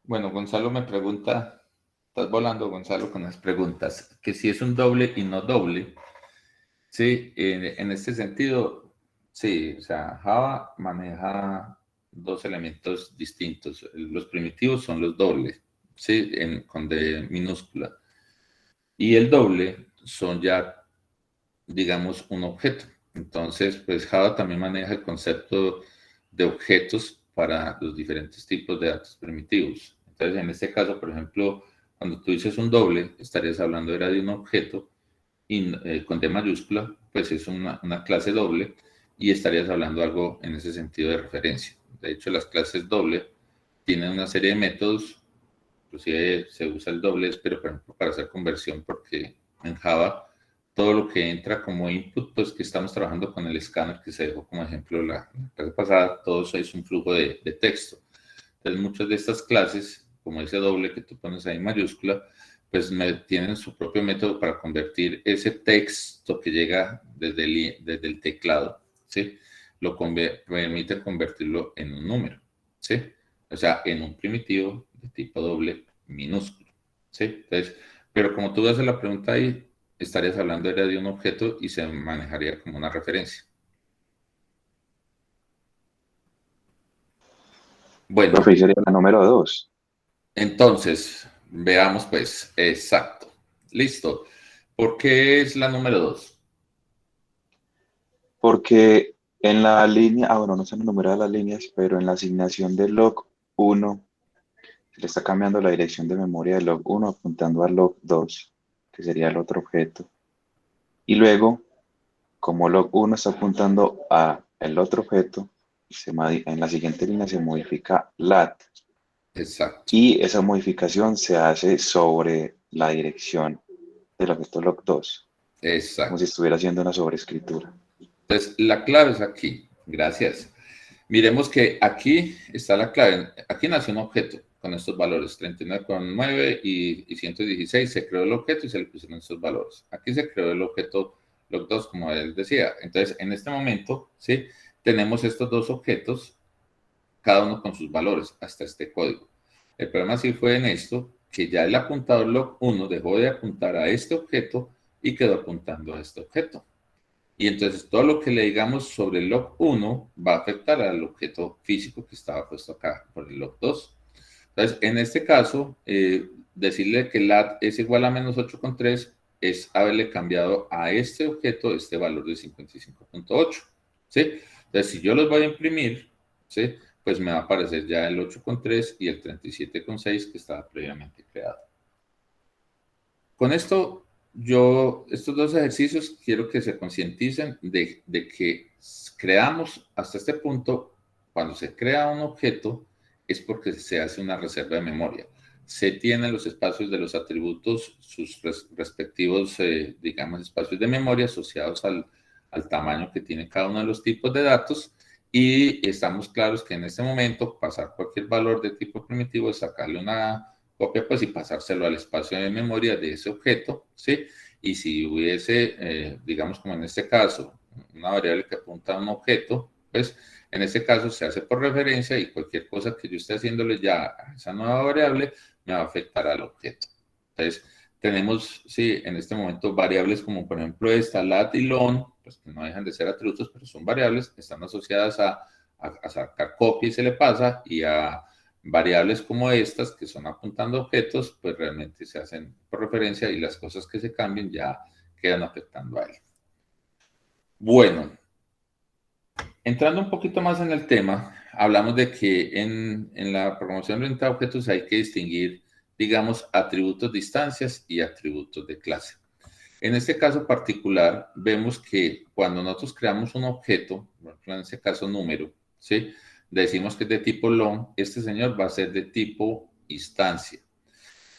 Bueno, Gonzalo me pregunta, estás volando, Gonzalo, con las preguntas, que si es un doble y no doble. Sí, en este sentido, sí, o sea, Java maneja dos elementos distintos. Los primitivos son los dobles, sí, con D minúscula. Y el doble son ya, digamos, un objeto. Entonces, pues Java también maneja el concepto de objetos para los diferentes tipos de datos primitivos. Entonces, en este caso, por ejemplo, cuando tú dices un doble, estarías hablando era de un objeto y, con D mayúscula, pues es una clase doble y estarías hablando algo en ese sentido de referencia. De hecho, las clases doble tienen una serie de métodos, inclusive se usa el doble, pero por ejemplo para hacer conversión, porque en Java todo lo que entra como input, pues que estamos trabajando con el escáner que se dejó como ejemplo la clase pasada, todo eso es un flujo de texto. Entonces muchas de estas clases, como ese doble que tú pones ahí en mayúscula, pues tienen su propio método para convertir ese texto que llega desde el teclado, ¿sí? Permite convertirlo en un número, ¿sí? O sea, en un primitivo de tipo doble minúsculo, ¿sí? Entonces, pero como tú haces la pregunta ahí, estarías hablando era de un objeto y se manejaría como una referencia. Bueno. Profe, sería la número 2. Entonces, veamos pues, exacto. Listo. ¿Por qué es la número 2? Porque en la línea, bueno, no están numeradas las líneas, pero en la asignación del log 1 se le está cambiando la dirección de memoria del log 1 apuntando al log 2, que sería el otro objeto. Y luego, como log 1 está apuntando a el otro objeto, en la siguiente línea se modifica lat. Exacto. Y esa modificación se hace sobre la dirección del objeto log 2. Exacto. Como si estuviera haciendo una sobreescritura. Entonces, la clave es aquí. Gracias. Miremos que aquí está la clave. Aquí nació un objeto. con estos valores, 39,9 y 116, se creó el objeto y se le pusieron estos valores. Aquí se creó el objeto log2, como él decía. Entonces, en este momento, ¿sí? Tenemos estos dos objetos, cada uno con sus valores, hasta este código. El problema sí fue en esto, que ya el apuntador log1 dejó de apuntar a este objeto y quedó apuntando a este objeto. Y entonces todo lo que le digamos sobre el log1 va a afectar al objeto físico que estaba puesto acá por el log2. Entonces, en este caso, decirle que lat es igual a menos 8,3 es haberle cambiado a este objeto este valor de 55,8. ¿Sí? Entonces, si yo los voy a imprimir, ¿sí? Pues me va a aparecer ya el 8,3 y el 37,6 que estaba previamente creado. Con esto, estos dos ejercicios quiero que se concienticen de que creamos hasta este punto, cuando se crea un objeto, es porque se hace una reserva de memoria. Se tienen los espacios de los atributos, sus respectivos, digamos, espacios de memoria asociados al tamaño que tiene cada uno de los tipos de datos, y estamos claros que en este momento pasar cualquier valor de tipo primitivo es sacarle una copia pues y pasárselo al espacio de memoria de ese objeto, ¿sí? Y si hubiese, digamos como en este caso, una variable que apunta a un objeto, pues en este caso se hace por referencia y cualquier cosa que yo esté haciéndole ya a esa nueva variable me va a afectar al objeto. Entonces, tenemos, sí, en este momento variables como por ejemplo esta, lat y lon, pues que no dejan de ser atributos, pero son variables que están asociadas a sacar copia y se le pasa, y a variables como estas, que son apuntando objetos, pues realmente se hacen por referencia y las cosas que se cambien ya quedan afectando a él. Bueno, entrando un poquito más en el tema, hablamos de que en la programación orientada a objetos hay que distinguir, digamos, atributos de instancias y atributos de clase. En este caso particular, vemos que cuando nosotros creamos un objeto, por ejemplo, en este caso número, ¿sí? Decimos que es de tipo long, este señor va a ser de tipo instancia.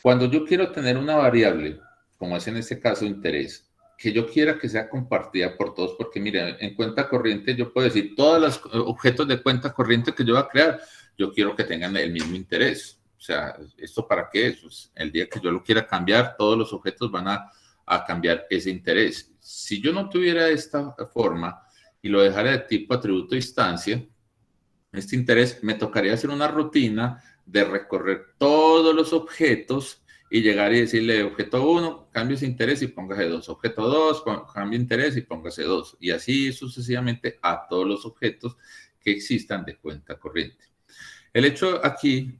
Cuando yo quiero tener una variable, como es en este caso interés, que yo quiera que sea compartida por todos, porque mire, en cuenta corriente yo puedo decir, todos los objetos de cuenta corriente que yo voy a crear, yo quiero que tengan el mismo interés. O sea, ¿esto para qué es? Pues el día que yo lo quiera cambiar, todos los objetos van a cambiar ese interés. Si yo no tuviera esta forma y lo dejara de tipo atributo instancia, este interés me tocaría hacer una rutina de recorrer todos los objetos y llegar y decirle objeto 1, cambie ese interés y póngase 2, objeto 2, cambie interés y póngase 2, y así sucesivamente a todos los objetos que existan de cuenta corriente. El hecho aquí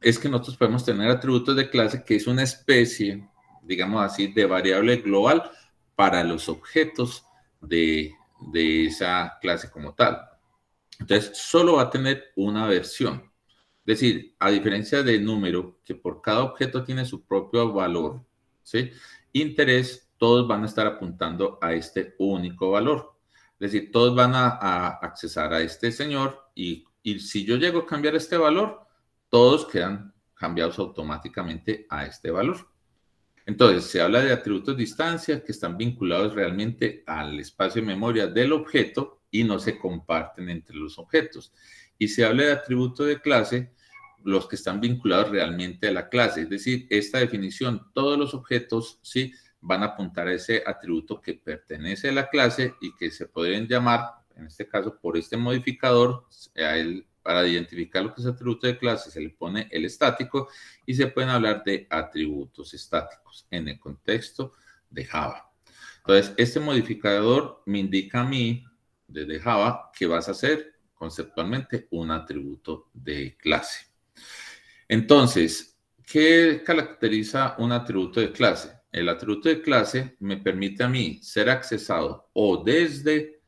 es que nosotros podemos tener atributos de clase que es una especie, digamos así, de variable global para los objetos de esa clase como tal. Entonces, solo va a tener una versión. Es decir, a diferencia de número, que por cada objeto tiene su propio valor, ¿sí? Interés, todos van a estar apuntando a este único valor. Es decir, todos van a accesar a este señor y si yo llego a cambiar este valor, todos quedan cambiados automáticamente a este valor. Entonces, se habla de atributos de instancia que están vinculados realmente al espacio de memoria del objeto y no se comparten entre los objetos. Y se habla de atributos de clase, los que están vinculados realmente a la clase. Es decir, esta definición, todos los objetos, sí, van a apuntar a ese atributo que pertenece a la clase y que se pueden llamar, en este caso, por este modificador, a él, para identificar lo que es atributo de clase, se le pone el estático y se pueden hablar de atributos estáticos en el contexto de Java. Entonces, este modificador me indica a mí, desde Java, que vas a hacer conceptualmente un atributo de clase. Entonces, ¿qué caracteriza un atributo de clase? El atributo de clase me permite a mí ser accesado o desde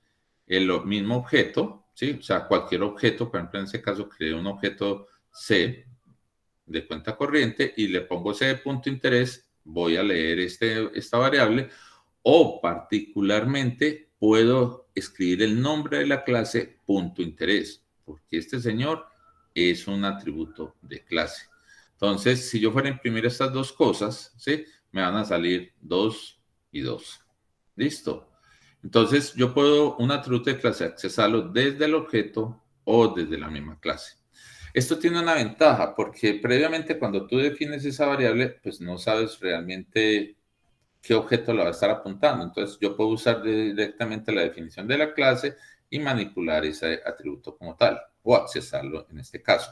el mismo objeto, ¿sí? O sea, cualquier objeto, por ejemplo, en este caso creo un objeto C de cuenta corriente y le pongo C de punto interés, voy a leer esta variable, o particularmente puedo escribir el nombre de la clase punto interés, porque este señor es un atributo de clase. Entonces, si yo fuera a imprimir estas dos cosas, ¿sí? Me van a salir 2 y 2. ¿Listo? Entonces, yo puedo un atributo de clase accesarlo desde el objeto o desde la misma clase. Esto tiene una ventaja porque previamente cuando tú defines esa variable, pues no sabes realmente qué objeto la va a estar apuntando. Entonces yo puedo usar directamente la definición de la clase y manipular ese atributo como tal o accesarlo en este caso.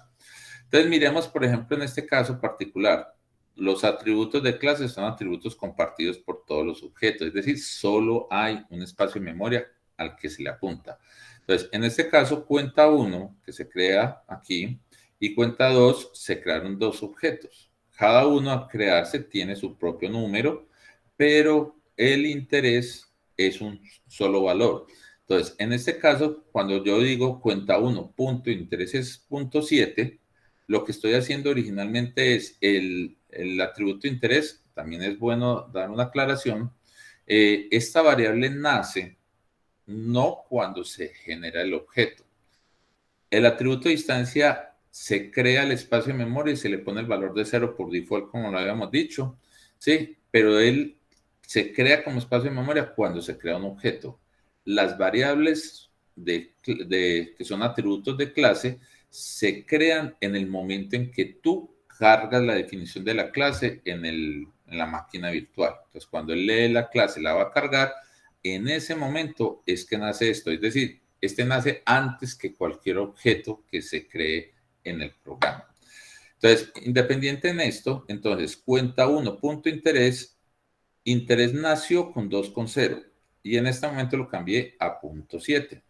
Entonces miremos, por ejemplo, en este caso particular, los atributos de clase son atributos compartidos por todos los objetos, es decir, solo hay un espacio de memoria al que se le apunta. Entonces, en este caso, cuenta 1, que se crea aquí, y cuenta 2, se crearon dos objetos. Cada uno al crearse tiene su propio número, pero el interés es un solo valor. Entonces, en este caso, cuando yo digo cuenta 1, punto interés es punto 7, lo que estoy haciendo originalmente es el atributo interés, también es bueno dar una aclaración, esta variable nace no cuando se genera el objeto. El atributo de distancia se crea el espacio de memoria y se le pone el valor de 0 por default, como lo habíamos dicho, ¿sí? Pero él se crea como espacio de memoria cuando se crea un objeto. Las variables que son atributos de clase se crean en el momento en que tú cargas la definición de la clase en la máquina virtual. Entonces, cuando él lee la clase, la va a cargar, en ese momento es que nace esto. Es decir, este nace antes que cualquier objeto que se cree en el programa. Entonces, independiente en esto, entonces, cuenta 1, punto interés, interés nació con 2,0 y en este momento lo cambié a punto 7.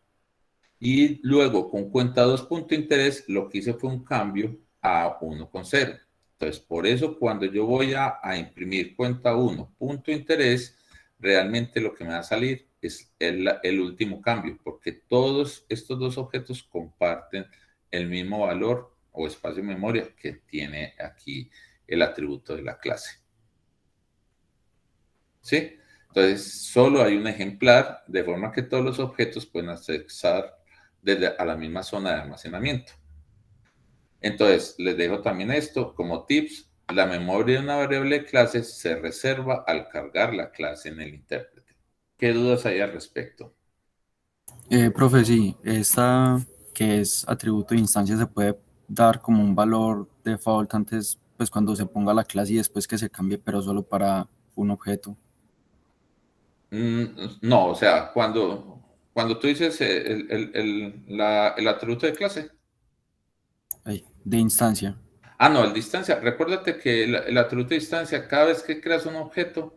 Y luego con cuenta 2 punto interés lo que hice fue un cambio a 1,0. Entonces, por eso cuando yo voy a imprimir cuenta 1 punto interés, realmente lo que me va a salir es el último cambio, porque todos estos dos objetos comparten el mismo valor o espacio de memoria que tiene aquí el atributo de la clase. ¿Sí? Entonces, solo hay un ejemplar, de forma que todos los objetos pueden accesar a la misma zona de almacenamiento. Entonces, les dejo también esto como tips. La memoria de una variable de clase se reserva al cargar la clase en el intérprete. ¿Qué dudas hay al respecto? Profe, sí, esta que es atributo de instancia se puede dar como un valor default antes, pues cuando se ponga la clase y después que se cambie, pero solo para un objeto. No, o sea, cuando tú dices el atributo de clase. De instancia. No, el distancia. Recuérdate que el atributo de distancia, cada vez que creas un objeto,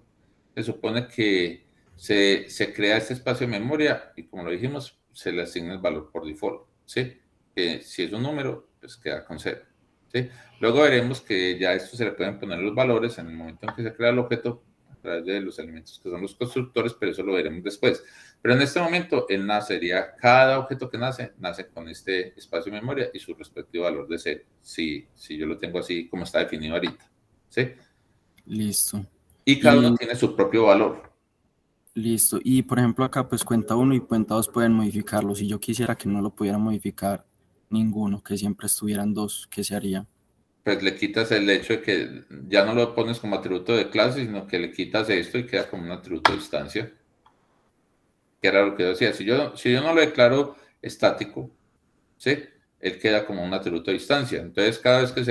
se supone que se crea este espacio de memoria y como lo dijimos, se le asigna el valor por default, ¿sí? Si es un número, pues queda con 0, ¿sí? Luego veremos que ya esto se le pueden poner los valores en el momento en que se crea el objeto a través de los elementos que son los constructores, pero eso lo veremos después. Pero en este momento, cada objeto que nace con este espacio de memoria y su respectivo valor de 0, si yo lo tengo así como está definido ahorita, ¿sí? Listo. Y cada uno tiene su propio valor. Listo. Y por ejemplo acá pues cuenta 1 y cuenta 2 pueden modificarlo. Si yo quisiera que no lo pudiera modificar ninguno, que siempre estuvieran 2, ¿qué se haría? Pues le quitas el hecho de que ya no lo pones como atributo de clase, sino que le quitas esto y queda como un atributo de instancia. Que era lo que yo decía. Si yo no lo declaro estático, ¿sí? Él queda como un atributo de instancia. Entonces, cada vez que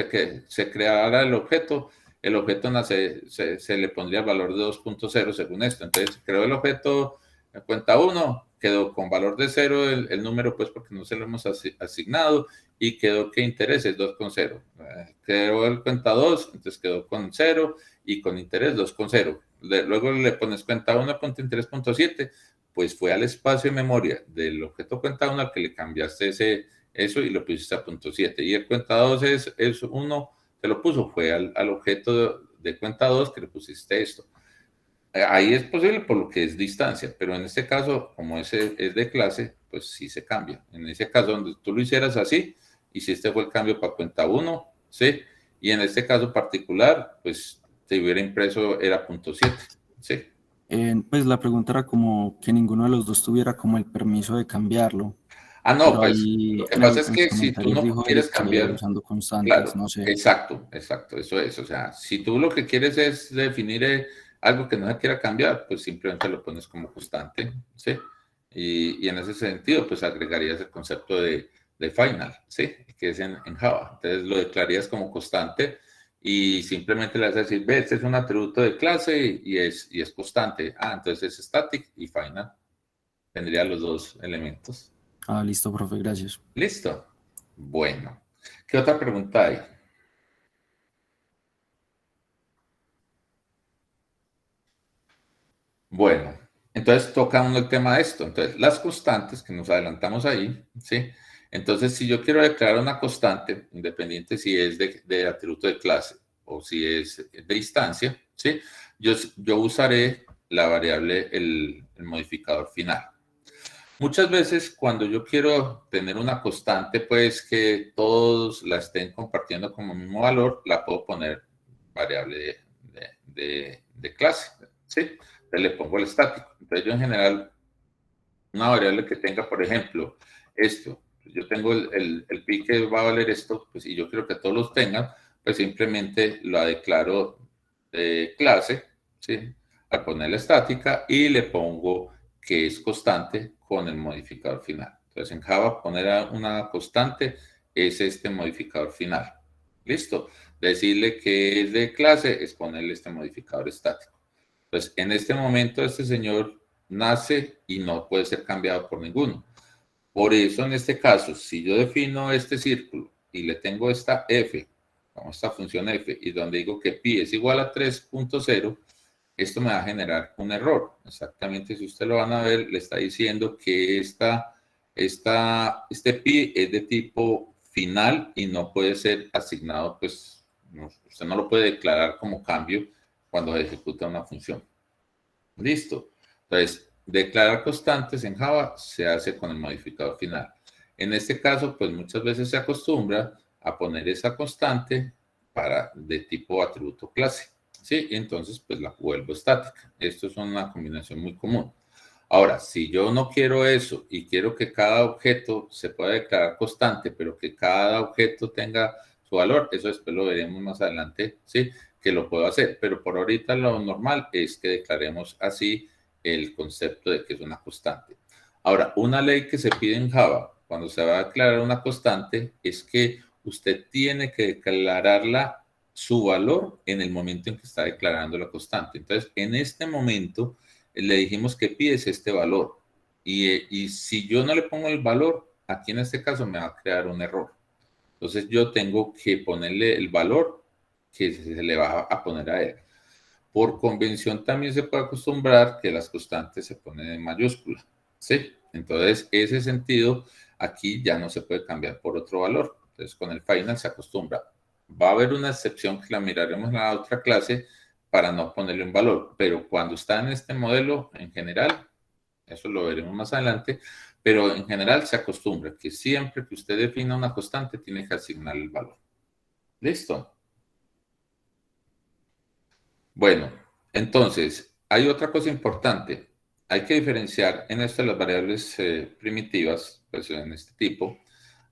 se creara el objeto se le pondría el valor de 2.0 según esto. Entonces, creó el objeto en cuenta 1, quedó con valor de 0 el número, pues porque no se lo hemos asignado, y quedó que interés es 2.0. Creó el cuenta 2, entonces quedó con 0 y con interés 2.0. Luego le pones cuenta 1.interés.7, pues fue al espacio de memoria del objeto cuenta 1 al que le cambiaste eso y lo pusiste a punto 7. Y el cuenta 2 es 1, te lo puso, fue al objeto de cuenta 2 que le pusiste esto. Ahí es posible por lo que es distancia, pero en este caso, como ese es de clase, pues sí se cambia. En ese caso, donde tú lo hicieras así, hiciste fue el cambio para cuenta 1, ¿sí? Y en este caso particular, pues te hubiera impreso, era punto 7, ¿sí? Pues la pregunta era como que ninguno de los dos tuviera como el permiso de cambiarlo. No, Pero pues ahí lo que pasa es en que los si tú comentarios no dijo quieres Eric que cambiar, usando constantes, claro, no sé. exacto, eso es. O sea, si tú lo que quieres es definir algo que no se quiera cambiar, pues simplemente lo pones como constante, ¿sí? Y en ese sentido, pues agregarías el concepto de de final, ¿sí? Que es en Java. Entonces lo declararías como constante y simplemente le vas a decir, ve, este es un atributo de clase y es constante. Ah, entonces es static y final. Tendría los dos elementos. Ah, listo, profe, gracias. ¿Listo? Bueno. ¿Qué otra pregunta hay? Bueno, entonces toca uno el tema de esto. Entonces, las constantes que nos adelantamos ahí, ¿sí? Entonces, si yo quiero declarar una constante, independiente si es de atributo de clase o si es de instancia, ¿sí? Yo usaré la variable, el modificador final. Muchas veces cuando yo quiero tener una constante, pues que todos la estén compartiendo como mismo valor, la puedo poner variable de clase, ¿sí? Entonces le pongo el estático. Entonces yo en general, una variable que tenga, por ejemplo, esto, yo tengo el pi que va a valer esto, pues y yo quiero que todos los tengan, pues simplemente la declaro de clase, ¿sí? Al poner la estática y le pongo que es constante con el modificador final. Entonces en Java poner una constante es este modificador final. ¿Listo? Decirle que es de clase es ponerle este modificador estático. Entonces en este momento este señor nace y no puede ser cambiado por ninguno. Por eso, en este caso, si yo defino este círculo y le tengo esta f, como esta función f, y donde digo que pi es igual a 3.0, esto me va a generar un error. Exactamente, si ustedes lo van a ver, le está diciendo que este pi es de tipo final y no puede ser asignado, pues, usted no lo puede declarar como cambio cuando ejecuta una función. Listo. Entonces, declarar constantes en Java se hace con el modificador final. En este caso, pues muchas veces se acostumbra a poner esa constante de tipo atributo clase. ¿Sí? Y entonces, pues la vuelvo estática. Esto es una combinación muy común. Ahora, si yo no quiero eso y quiero que cada objeto se pueda declarar constante, pero que cada objeto tenga su valor, eso después lo veremos más adelante, ¿sí? Que lo puedo hacer. Pero por ahorita lo normal es que declaremos así el concepto de que es una constante. Ahora, una ley que se pide en Java cuando se va a declarar una constante es que usted tiene que declararla su valor en el momento en que está declarando la constante. Entonces, en este momento le dijimos que pides este valor y si yo no le pongo el valor, aquí en este caso me va a crear un error. Entonces, yo tengo que ponerle el valor que se le va a poner a él. Por convención también se puede acostumbrar que las constantes se ponen en mayúscula, ¿sí? Entonces, ese sentido, aquí ya no se puede cambiar por otro valor. Entonces, con el final se acostumbra. Va a haber una excepción que la miraremos en la otra clase para no ponerle un valor, pero cuando está en este modelo, en general, eso lo veremos más adelante, pero en general se acostumbra que siempre que usted defina una constante, tiene que asignar el valor. ¿Listo? Bueno, entonces, hay otra cosa importante. Hay que diferenciar en esto de las variables primitivas, pues en este tipo,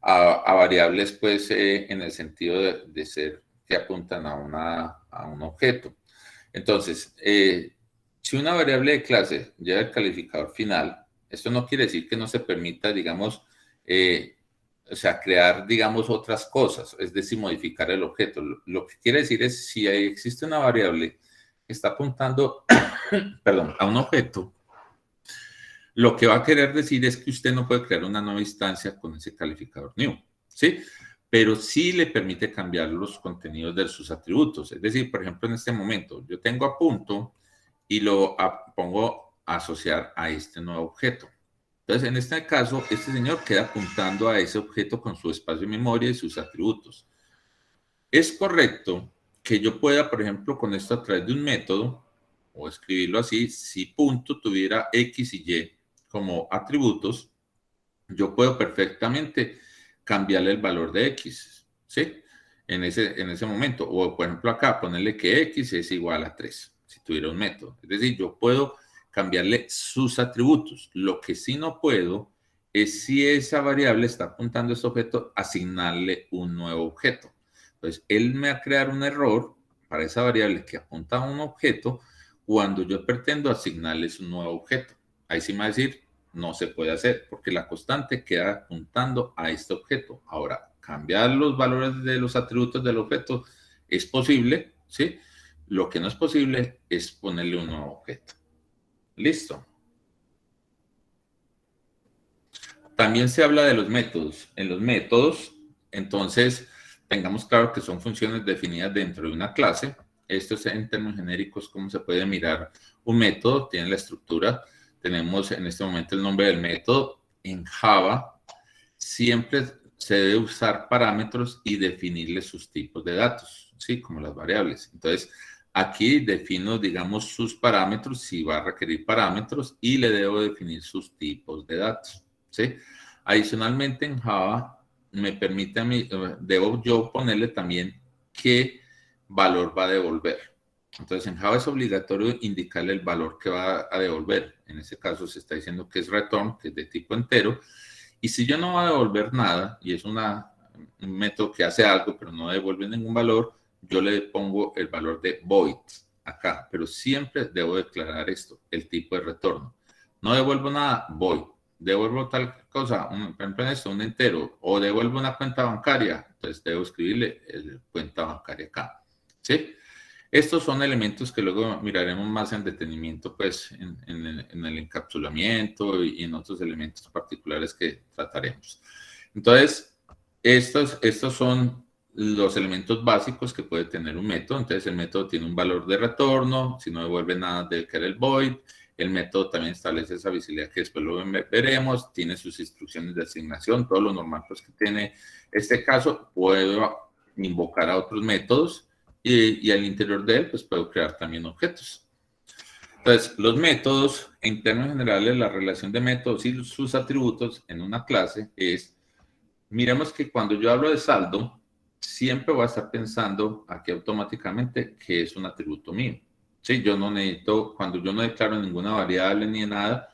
a variables, pues, en el sentido de ser que apuntan a un objeto. Entonces, si una variable de clase lleva el calificador final, esto no quiere decir que no se permita, digamos, o sea, crear, digamos, otras cosas, es decir, modificar el objeto. Lo que quiere decir es si existe una variable que está apuntando, perdón, a un objeto, lo que va a querer decir es que usted no puede crear una nueva instancia con ese calificador new, ¿sí? Pero sí le permite cambiar los contenidos de sus atributos. Es decir, por ejemplo, en este momento, yo tengo a punto y lo pongo a asociar a este nuevo objeto. Entonces, en este caso, este señor queda apuntando a ese objeto con su espacio de memoria y sus atributos. Es correcto que yo pueda, por ejemplo, con esto a través de un método, o escribirlo así, si punto tuviera X y Y como atributos, yo puedo perfectamente cambiarle el valor de X, ¿sí? En ese momento. O, por ejemplo, acá ponerle que X es igual a 3, si tuviera un método. Es decir, yo puedo cambiarle sus atributos. Lo que sí no puedo es si esa variable está apuntando a este objeto, asignarle un nuevo objeto. Entonces, él me va a crear un error para esa variable que apunta a un objeto cuando yo pretendo asignarles un nuevo objeto. Ahí sí me va a decir, no se puede hacer porque la constante queda apuntando a este objeto. Ahora, cambiar los valores de los atributos del objeto es posible, ¿sí? Lo que no es posible es ponerle un nuevo objeto. Listo. También se habla de los métodos. En los métodos, entonces, tengamos claro que son funciones definidas dentro de una clase. Esto es en términos genéricos cómo se puede mirar un método. Tiene la estructura. Tenemos en este momento el nombre del método. En Java siempre se debe usar parámetros y definirle sus tipos de datos, ¿sí? Como las variables. Entonces, aquí defino, digamos, sus parámetros, si va a requerir parámetros, y le debo definir sus tipos de datos, ¿sí? Adicionalmente, en Java, me permite a mí, debo yo ponerle también qué valor va a devolver. Entonces, en Java es obligatorio indicarle el valor que va a devolver. En este caso, se está diciendo que es return, que es de tipo entero. Y si yo no va a devolver nada, y es un método que hace algo, pero no devuelve ningún valor, yo le pongo el valor de void acá. Pero siempre debo declarar esto, el tipo de retorno. No devuelvo nada, void. Devuelvo tal cosa, por ejemplo en esto, un entero, o devuelvo una cuenta bancaria, entonces debo escribirle el cuenta bancaria acá, ¿sí? Estos son elementos que luego miraremos más en detenimiento, pues, en el encapsulamiento y en otros elementos particulares que trataremos. Entonces, estos son los elementos básicos que puede tener un método. Entonces, el método tiene un valor de retorno, si no devuelve nada debe quedar el void. El método también establece esa visibilidad que después lo veremos, tiene sus instrucciones de asignación, todo lo normal pues, que tiene este caso. Puedo invocar a otros métodos y al interior de él pues, puedo crear también objetos. Entonces, los métodos, en términos generales, la relación de métodos y sus atributos en una clase es, miremos que cuando yo hablo de saldo, siempre voy a estar pensando aquí automáticamente que es un atributo mío. Sí, yo no necesito, cuando yo no declaro ninguna variable ni nada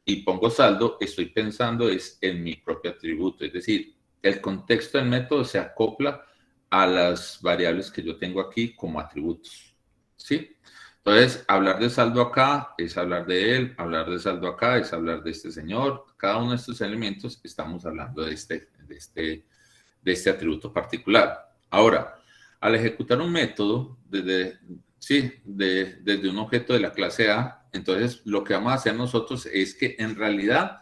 y pongo saldo, estoy pensando es en mi propio atributo. Es decir, el contexto del método se acopla a las variables que yo tengo aquí como atributos. ¿Sí? Entonces, hablar de saldo acá es hablar de él, hablar de saldo acá es hablar de este señor. Cada uno de estos elementos estamos hablando de este atributo particular. Ahora, al ejecutar un método desde un objeto de la clase A, entonces lo que vamos a hacer nosotros es que en realidad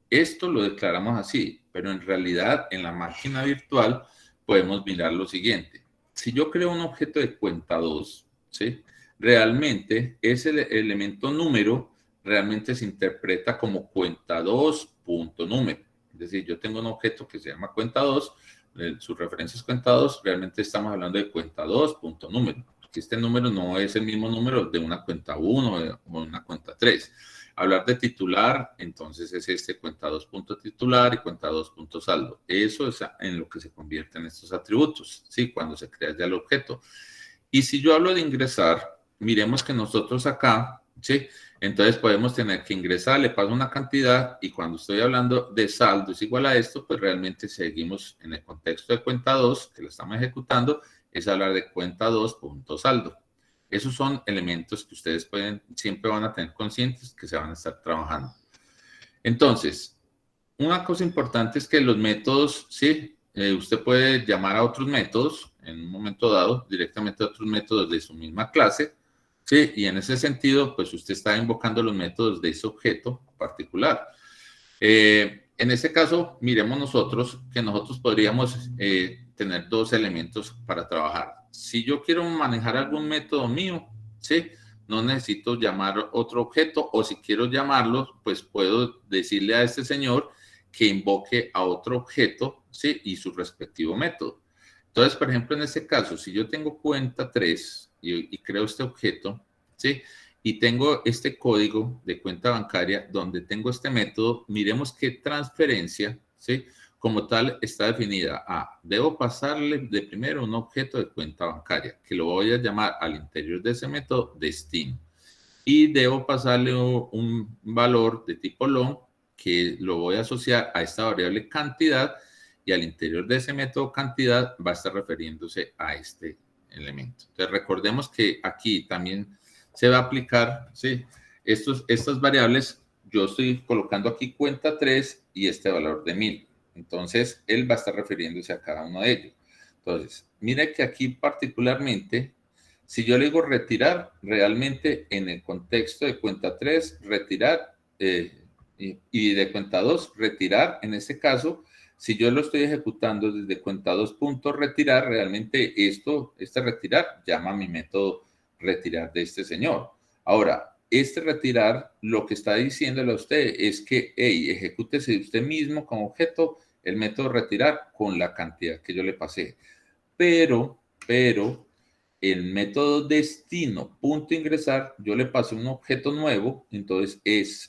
esto lo declaramos así, pero en realidad en la máquina virtual podemos mirar lo siguiente. Si yo creo un objeto de cuenta 2, ¿sí? Realmente ese elemento número realmente se interpreta como cuenta 2.número. Es decir, yo tengo un objeto que se llama cuenta 2, su referencia es cuenta 2, realmente estamos hablando de cuenta 2.número. Que este número no es el mismo número de una cuenta 1 o una cuenta 3. Hablar de titular, entonces es este cuenta 2.titular y cuenta 2.saldo. Eso es en lo que se convierten estos atributos, ¿sí? Cuando se crea ya el objeto. Y si yo hablo de ingresar, miremos que nosotros acá, ¿sí? Entonces podemos tener que ingresar, le paso una cantidad y cuando estoy hablando de saldo es igual a esto, pues realmente seguimos en el contexto de cuenta 2, que lo estamos ejecutando, es hablar de cuenta 2.saldo. Esos son elementos que ustedes siempre van a tener conscientes que se van a estar trabajando. Entonces, una cosa importante es que los métodos, sí, usted puede llamar a otros métodos en un momento dado, directamente a otros métodos de su misma clase, sí, y en ese sentido, pues usted está invocando los métodos de ese objeto particular. En este caso, miremos nosotros que nosotros podríamos tener dos elementos para trabajar. Si yo quiero manejar algún método mío, ¿sí? No necesito llamar otro objeto, o si quiero llamarlo, pues puedo decirle a este señor que invoque a otro objeto, ¿sí? Y su respectivo método. Entonces, por ejemplo, en este caso, si yo tengo cuenta 3 y creo este objeto, ¿sí? Y tengo este código de cuenta bancaria donde tengo este método, miremos qué transferencia, ¿sí? Como tal está definida. Debo pasarle de primero un objeto de cuenta bancaria, que lo voy a llamar al interior de ese método destino. Y debo pasarle un valor de tipo long, que lo voy a asociar a esta variable cantidad, y al interior de ese método cantidad va a estar refiriéndose a este elemento. Entonces recordemos que aquí también se va a aplicar, ¿sí? Estas variables yo estoy colocando aquí cuenta 3 y este valor de 1000. Entonces, él va a estar refiriéndose a cada uno de ellos. Entonces, mire que aquí particularmente, si yo le digo retirar, realmente en el contexto de cuenta 3, retirar, y de cuenta 2, retirar, en este caso, si yo lo estoy ejecutando desde cuenta 2 punto retirar, realmente este retirar llama a mi método retirar de este señor. Ahora, este retirar lo que está diciéndole a usted es que, hey, ejecútese usted mismo como objeto el método retirar con la cantidad que yo le pasé. Pero el método destino punto ingresar, yo le pasé un objeto nuevo, entonces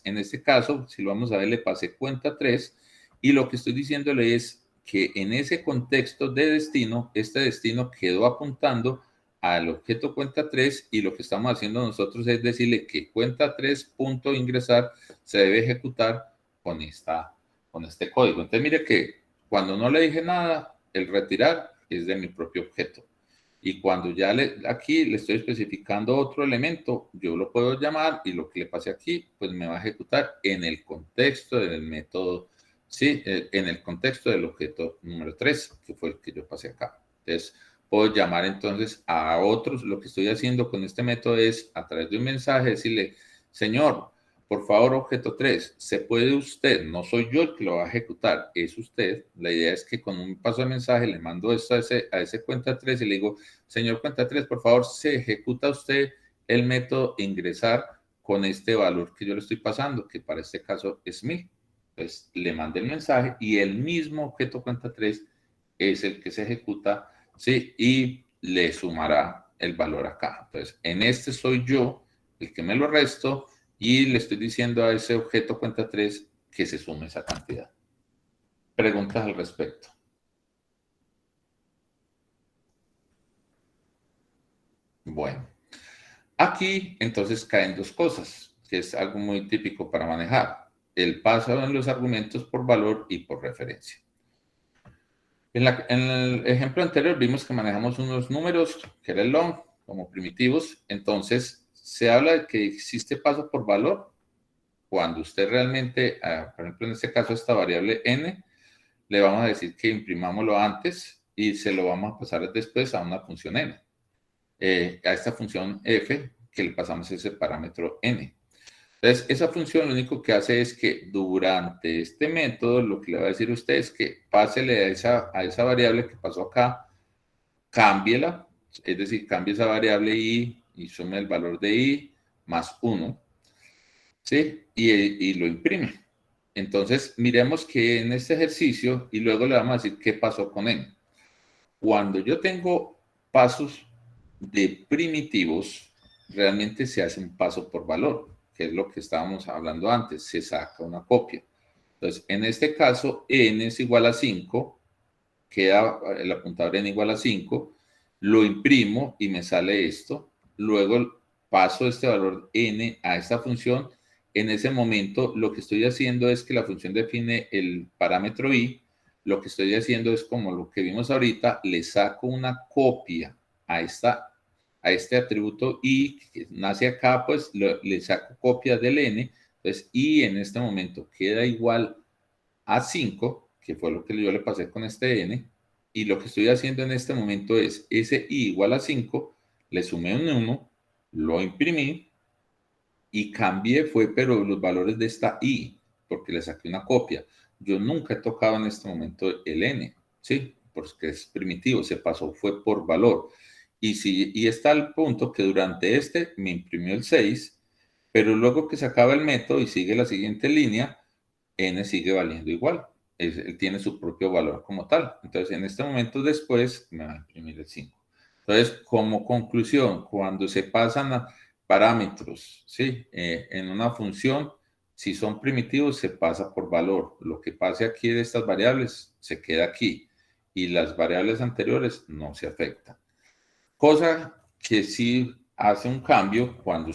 en este caso, si lo vamos a ver, le pasé cuenta 3 y lo que estoy diciéndole es que en ese contexto de destino, este destino quedó apuntando al objeto cuenta 3 y lo que estamos haciendo nosotros es decirle que cuenta 3 punto ingresar se debe ejecutar con este código. Entonces mire que cuando no le dije nada, el retirar es de mi propio objeto. Y cuando ya aquí le estoy especificando otro elemento, yo lo puedo llamar y lo que le pase aquí, pues me va a ejecutar en el contexto del método, sí, en el contexto del objeto número 3, que fue el que yo pasé acá. Entonces, puedo llamar entonces a otros. Lo que estoy haciendo con este método es, a través de un mensaje, decirle, señor, por favor, objeto 3, ¿se puede usted? No soy yo el que lo va a ejecutar, es usted. La idea es que con un paso de mensaje le mando esto a ese cuenta 3 y le digo, señor cuenta 3, por favor, ¿se ejecuta usted el método ingresar con este valor que yo le estoy pasando, que para este caso es 1000? Entonces, le mandé el mensaje y el mismo objeto cuenta 3 es el que se ejecuta, ¿sí? Y le sumará el valor acá. Entonces, en este soy yo el que me lo resto y le estoy diciendo a ese objeto cuenta 3 que se sume esa cantidad. Preguntas al respecto. Bueno, aquí entonces caen dos cosas, que es algo muy típico para manejar. El paso en los argumentos por valor y por referencia. En el ejemplo anterior vimos que manejamos unos números, que era el long, como primitivos. Entonces, se habla de que existe paso por valor cuando usted realmente, por ejemplo, en este caso, esta variable n, le vamos a decir que imprimámoslo antes y se lo vamos a pasar después a una función n. A esta función f, que le pasamos ese parámetro n. Entonces, esa función lo único que hace es que durante este método, lo que le va a decir a usted es que pásele a esa variable que pasó acá, cámbiela, es decir, cambie esa variable i y sume el valor de i más 1, ¿sí? Y lo imprime. Entonces, miremos que en este ejercicio, y luego le vamos a decir qué pasó con n. Cuando yo tengo pasos de primitivos, realmente se hace un paso por valor, que es lo que estábamos hablando antes, se saca una copia. Entonces, en este caso, n es igual a 5, queda el apuntador n igual a 5, lo imprimo y me sale esto, luego paso este valor n a esta función. En ese momento, lo que estoy haciendo es que la función define el parámetro i, lo que estoy haciendo es como lo que vimos ahorita, le saco una copia a este atributo i que nace acá, pues le saco copia del n, entonces i en este momento queda igual a 5, que fue lo que yo le pasé con este n, y lo que estoy haciendo en este momento es ese i igual a 5, le sumé un 1, lo imprimí y cambié pero los valores de esta i, porque le saqué una copia. Yo nunca he tocado en este momento el n, ¿sí? Porque es primitivo, se pasó, fue por valor. Y está al punto que durante me imprimió el 6, pero luego que se acaba el método y sigue la siguiente línea, n sigue valiendo igual. Él tiene su propio valor como tal. Entonces, en este momento después me va a imprimir el 5. Entonces, como conclusión, cuando se pasan a parámetros, ¿sí? En una función, si son primitivos, se pasa por valor. Lo que pase aquí de estas variables se queda aquí. Y las variables anteriores no se afectan. Cosa que sí hace un cambio cuando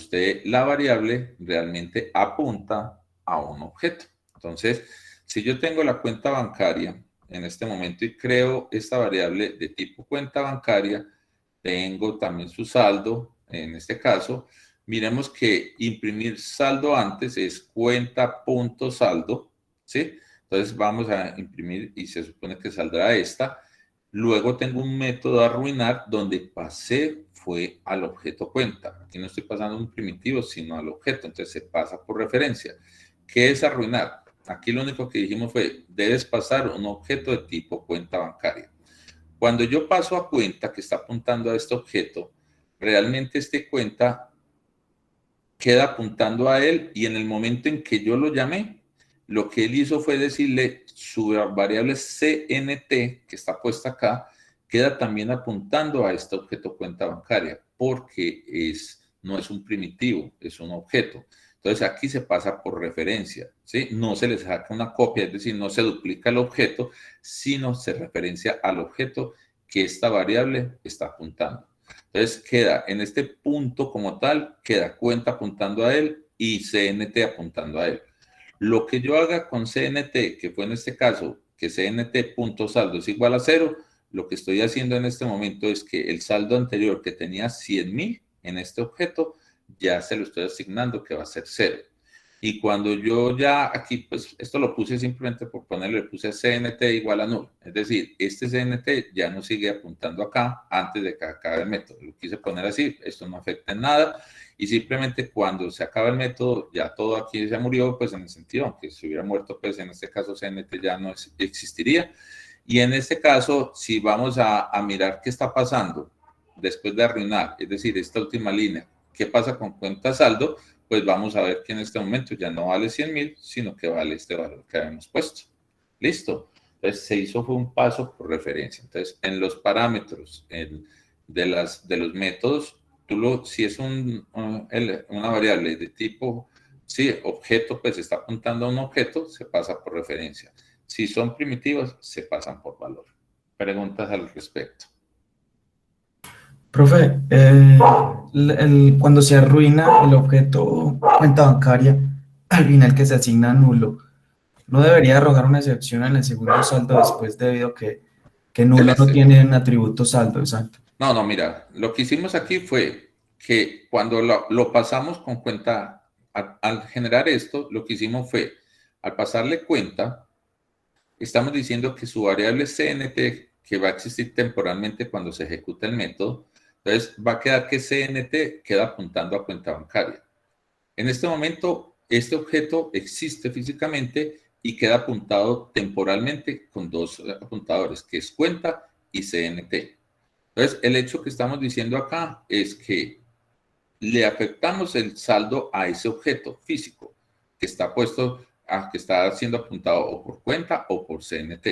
la variable realmente apunta a un objeto. Entonces, si yo tengo la cuenta bancaria en este momento y creo esta variable de tipo cuenta bancaria, tengo también su saldo, en este caso, miremos que imprimir saldo antes es cuenta.saldo, ¿sí? Entonces vamos a imprimir y se supone que saldrá esta. Luego tengo un método arruinar donde pasé fue al objeto cuenta. Aquí no estoy pasando un primitivo, sino al objeto. Entonces se pasa por referencia. ¿Qué es arruinar? Aquí lo único que dijimos fue, debes pasar un objeto de tipo cuenta bancaria. Cuando yo paso a cuenta, que está apuntando a este objeto, realmente este cuenta queda apuntando a él y en el momento en que yo lo llamé, lo que él hizo fue decirle su variable CNT, que está puesta acá, queda también apuntando a este objeto cuenta bancaria, porque no es un primitivo, es un objeto. Entonces aquí se pasa por referencia, ¿sí? No se le saca una copia, es decir, no se duplica el objeto, sino se referencia al objeto que esta variable está apuntando. Entonces queda en este punto como tal, queda cuenta apuntando a él y CNT apuntando a él. Lo que yo haga con CNT, que fue en este caso, que CNT.saldo es igual a 0, lo que estoy haciendo en este momento es que el saldo anterior que tenía 100.000 en este objeto, ya se lo estoy asignando que va a ser 0. Y cuando yo ya aquí, pues esto lo puse simplemente por ponerle, le puse CNT igual a null. Es decir, este CNT ya no sigue apuntando acá antes de que acabe el método. Lo quise poner así, esto no afecta en nada. Y simplemente cuando se acaba el método, ya todo aquí se murió, pues en el sentido, aunque se hubiera muerto, pues en este caso CNT ya no existiría. Y en este caso, si vamos a mirar qué está pasando después de arruinar, es decir, esta última línea, ¿qué pasa con cuenta saldo? Pues vamos a ver que en este momento ya no vale 100.000, sino que vale este valor que habíamos puesto. ¿Listo? Entonces se hizo fue un paso por referencia. Entonces, en los parámetros de los métodos, si es una variable de tipo, sí, objeto, pues está apuntando a un objeto, se pasa por referencia. Si son primitivos, se pasan por valor. Preguntas al respecto. Profe, cuando se arruina el objeto cuenta bancaria, al final que se asigna nulo, ¿no debería arrojar una excepción en el segundo saldo después debido a que nulo no tiene un atributo saldo, exacto? No, mira, lo que hicimos aquí fue que cuando lo pasamos con cuenta, al generar esto, lo que hicimos fue, al pasarle cuenta, estamos diciendo que su variable CNT, que va a existir temporalmente cuando se ejecuta el método, entonces va a quedar que CNT queda apuntando a cuenta bancaria. En este momento, este objeto existe físicamente y queda apuntado temporalmente con dos apuntadores, que es cuenta y CNT. Entonces, el hecho que estamos diciendo acá es que le afectamos el saldo a ese objeto físico que está puesto, que está siendo apuntado o por cuenta o por CNT.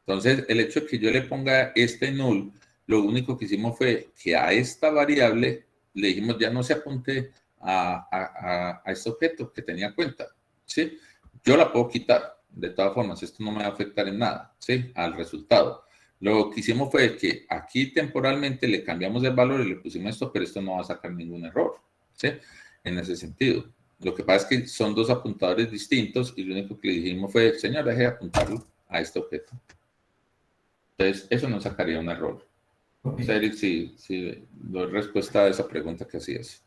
Entonces, el hecho de que yo le ponga este null, lo único que hicimos fue que a esta variable le dijimos ya no se apunte a este objeto que tenía cuenta, ¿sí? Yo la puedo quitar, de todas formas, esto no me va a afectar en nada, ¿sí? Al resultado. Lo que hicimos fue que aquí temporalmente le cambiamos el valor y le pusimos esto, pero esto no va a sacar ningún error, ¿sí? En ese sentido. Lo que pasa es que son dos apuntadores distintos y lo único que le dijimos fue, señor, deje de apuntarlo a este objeto. Entonces, eso no sacaría un error. Okay. O sea, Eric, si doy respuesta a esa pregunta que hacías.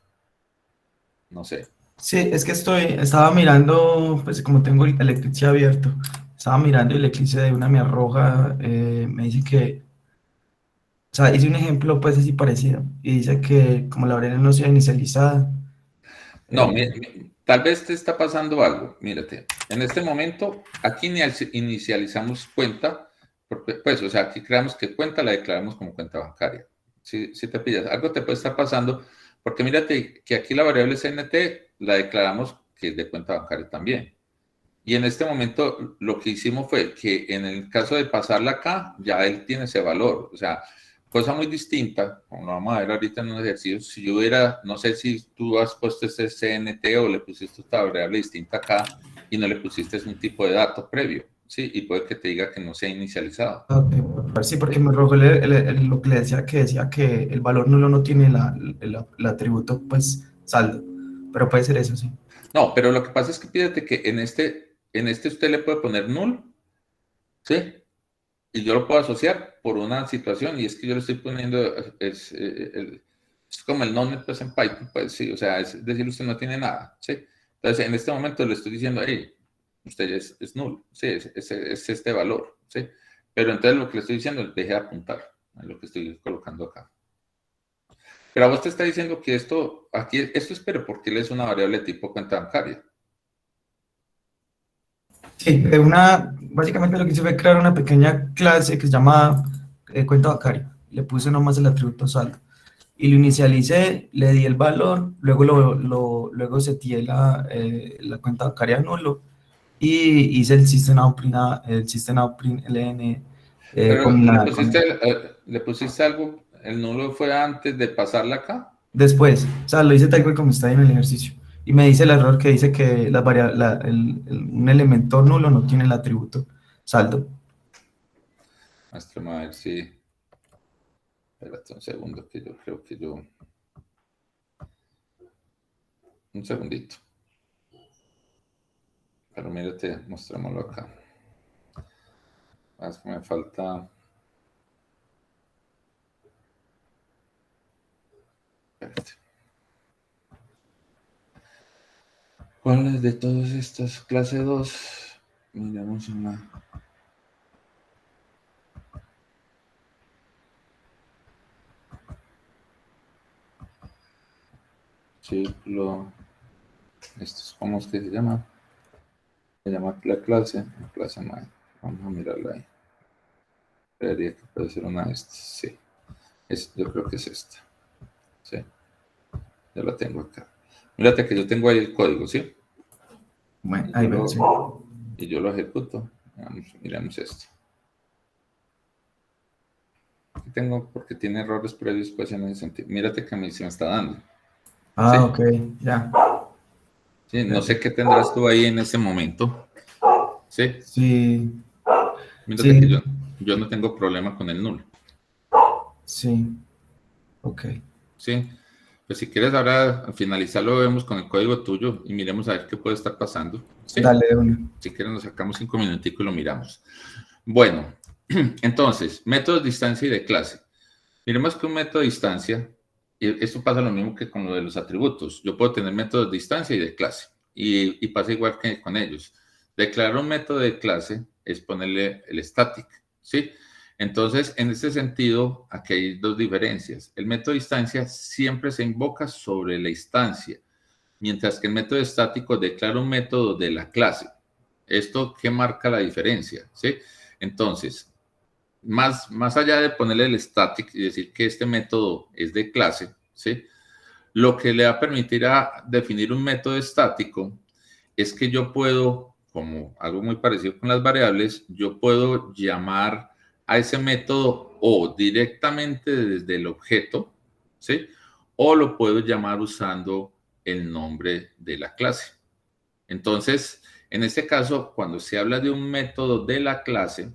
No sé. Sí, es que estaba mirando, pues como tengo el Eclipse abierto, estaba mirando el Eclipse de una me arroja, me dice que, o sea, hice un ejemplo pues así parecido, y dice que como la variable no sea inicializada. No, tal vez te está pasando algo, mírate, en este momento, aquí inicializamos cuenta, porque, pues, o sea, aquí creamos que cuenta la declaramos como cuenta bancaria. Si te pillas, algo te puede estar pasando, porque mírate que aquí la variable CNT la declaramos que es de cuenta bancaria también. Y en este momento lo que hicimos fue que en el caso de pasarla acá, ya él tiene ese valor. O sea, cosa muy distinta, como lo vamos a ver ahorita en un ejercicio, si yo hubiera, no sé si tú has puesto este CNT o le pusiste esta variable distinta acá y no le pusiste un tipo de dato previo, ¿sí? Y puede que te diga que no sea inicializado. Okay, sí, porque me arrojó lo que le decía que el valor nulo no tiene el atributo, pues, saldo, pero puede ser eso, sí. No, pero lo que pasa es que fíjate que en este usted le puede poner null, ¿sí? Y yo lo puedo asociar por una situación, y es que yo le estoy poniendo Es como el none pues en Python, pues sí, o sea, es decir, usted no tiene nada, ¿sí? Entonces, en este momento le estoy diciendo, hey, usted es nulo, sí, es este valor, ¿sí? Pero entonces lo que le estoy diciendo es deje de apuntar a lo que estoy colocando acá. Pero a vos te está diciendo que esto es pero porque él es una variable tipo cuenta bancaria. Sí, básicamente lo que hice fue crear una pequeña clase que se llama cuenta bancaria. Le puse nomás el atributo saldo. Y lo inicialicé, le di el valor, luego seteé la cuenta bancaria nulo y hice el system out print ln Pero con le pusiste algo, el nulo fue antes de pasarla acá. después, o sea, lo hice tal cual como está ahí en el ejercicio. Y me dice el error que dice que un elemento nulo no tiene el atributo saldo. Muéstrame a ver si... Espérate un segundo, que yo creo que yo... Un segundito. Pero mírate, mostrémoslo acá. Es que me falta... Espérate. ¿Cuáles de todas estas clase 2? Miramos una... Círculo... Esto es como es que se llama. Se llama la clase main. Vamos a mirarla ahí. Creería que puede ser una de estas. Sí. Yo creo que es esta. Sí. Ya la tengo acá. Mírate que yo tengo ahí el código, ¿sí? Bueno, ahí veo, sí. Y yo lo ejecuto. Miremos esto. Aquí tengo porque tiene errores previos pues en ese sentido. Mírate que a mí se me está dando. Ah, ¿sí? ok, ya. Sí, no sé qué tendrás tú ahí en ese momento. ¿Sí? Sí. Mírate Sí. que yo no tengo problema con el nulo. Sí. Ok. Sí. Pues si quieres ahora al finalizarlo vemos con el código tuyo y miremos a ver qué puede estar pasando. ¿sí? Dale de una. Si quieres nos sacamos 5 minuticos y lo miramos. Bueno, entonces, métodos de distancia y de clase. Miremos que un método de distancia, y esto pasa lo mismo que con lo de los atributos. Yo puedo tener métodos de distancia y de clase, y pasa igual que con ellos. Declarar un método de clase es ponerle el static, ¿sí? Entonces, en este sentido, aquí hay dos diferencias. El método de instancia siempre se invoca sobre la instancia, mientras que el método estático declara un método de la clase. ¿Esto qué marca la diferencia? ¿Sí? Entonces, más allá de ponerle el static y decir que este método es de clase, ¿sí? Lo que le va a permitir a definir un método estático es que yo puedo, como algo muy parecido con las variables, yo puedo llamar a ese método o directamente desde el objeto, ¿sí? O lo puedo llamar usando el nombre de la clase. Entonces, en este caso, cuando se habla de un método de la clase,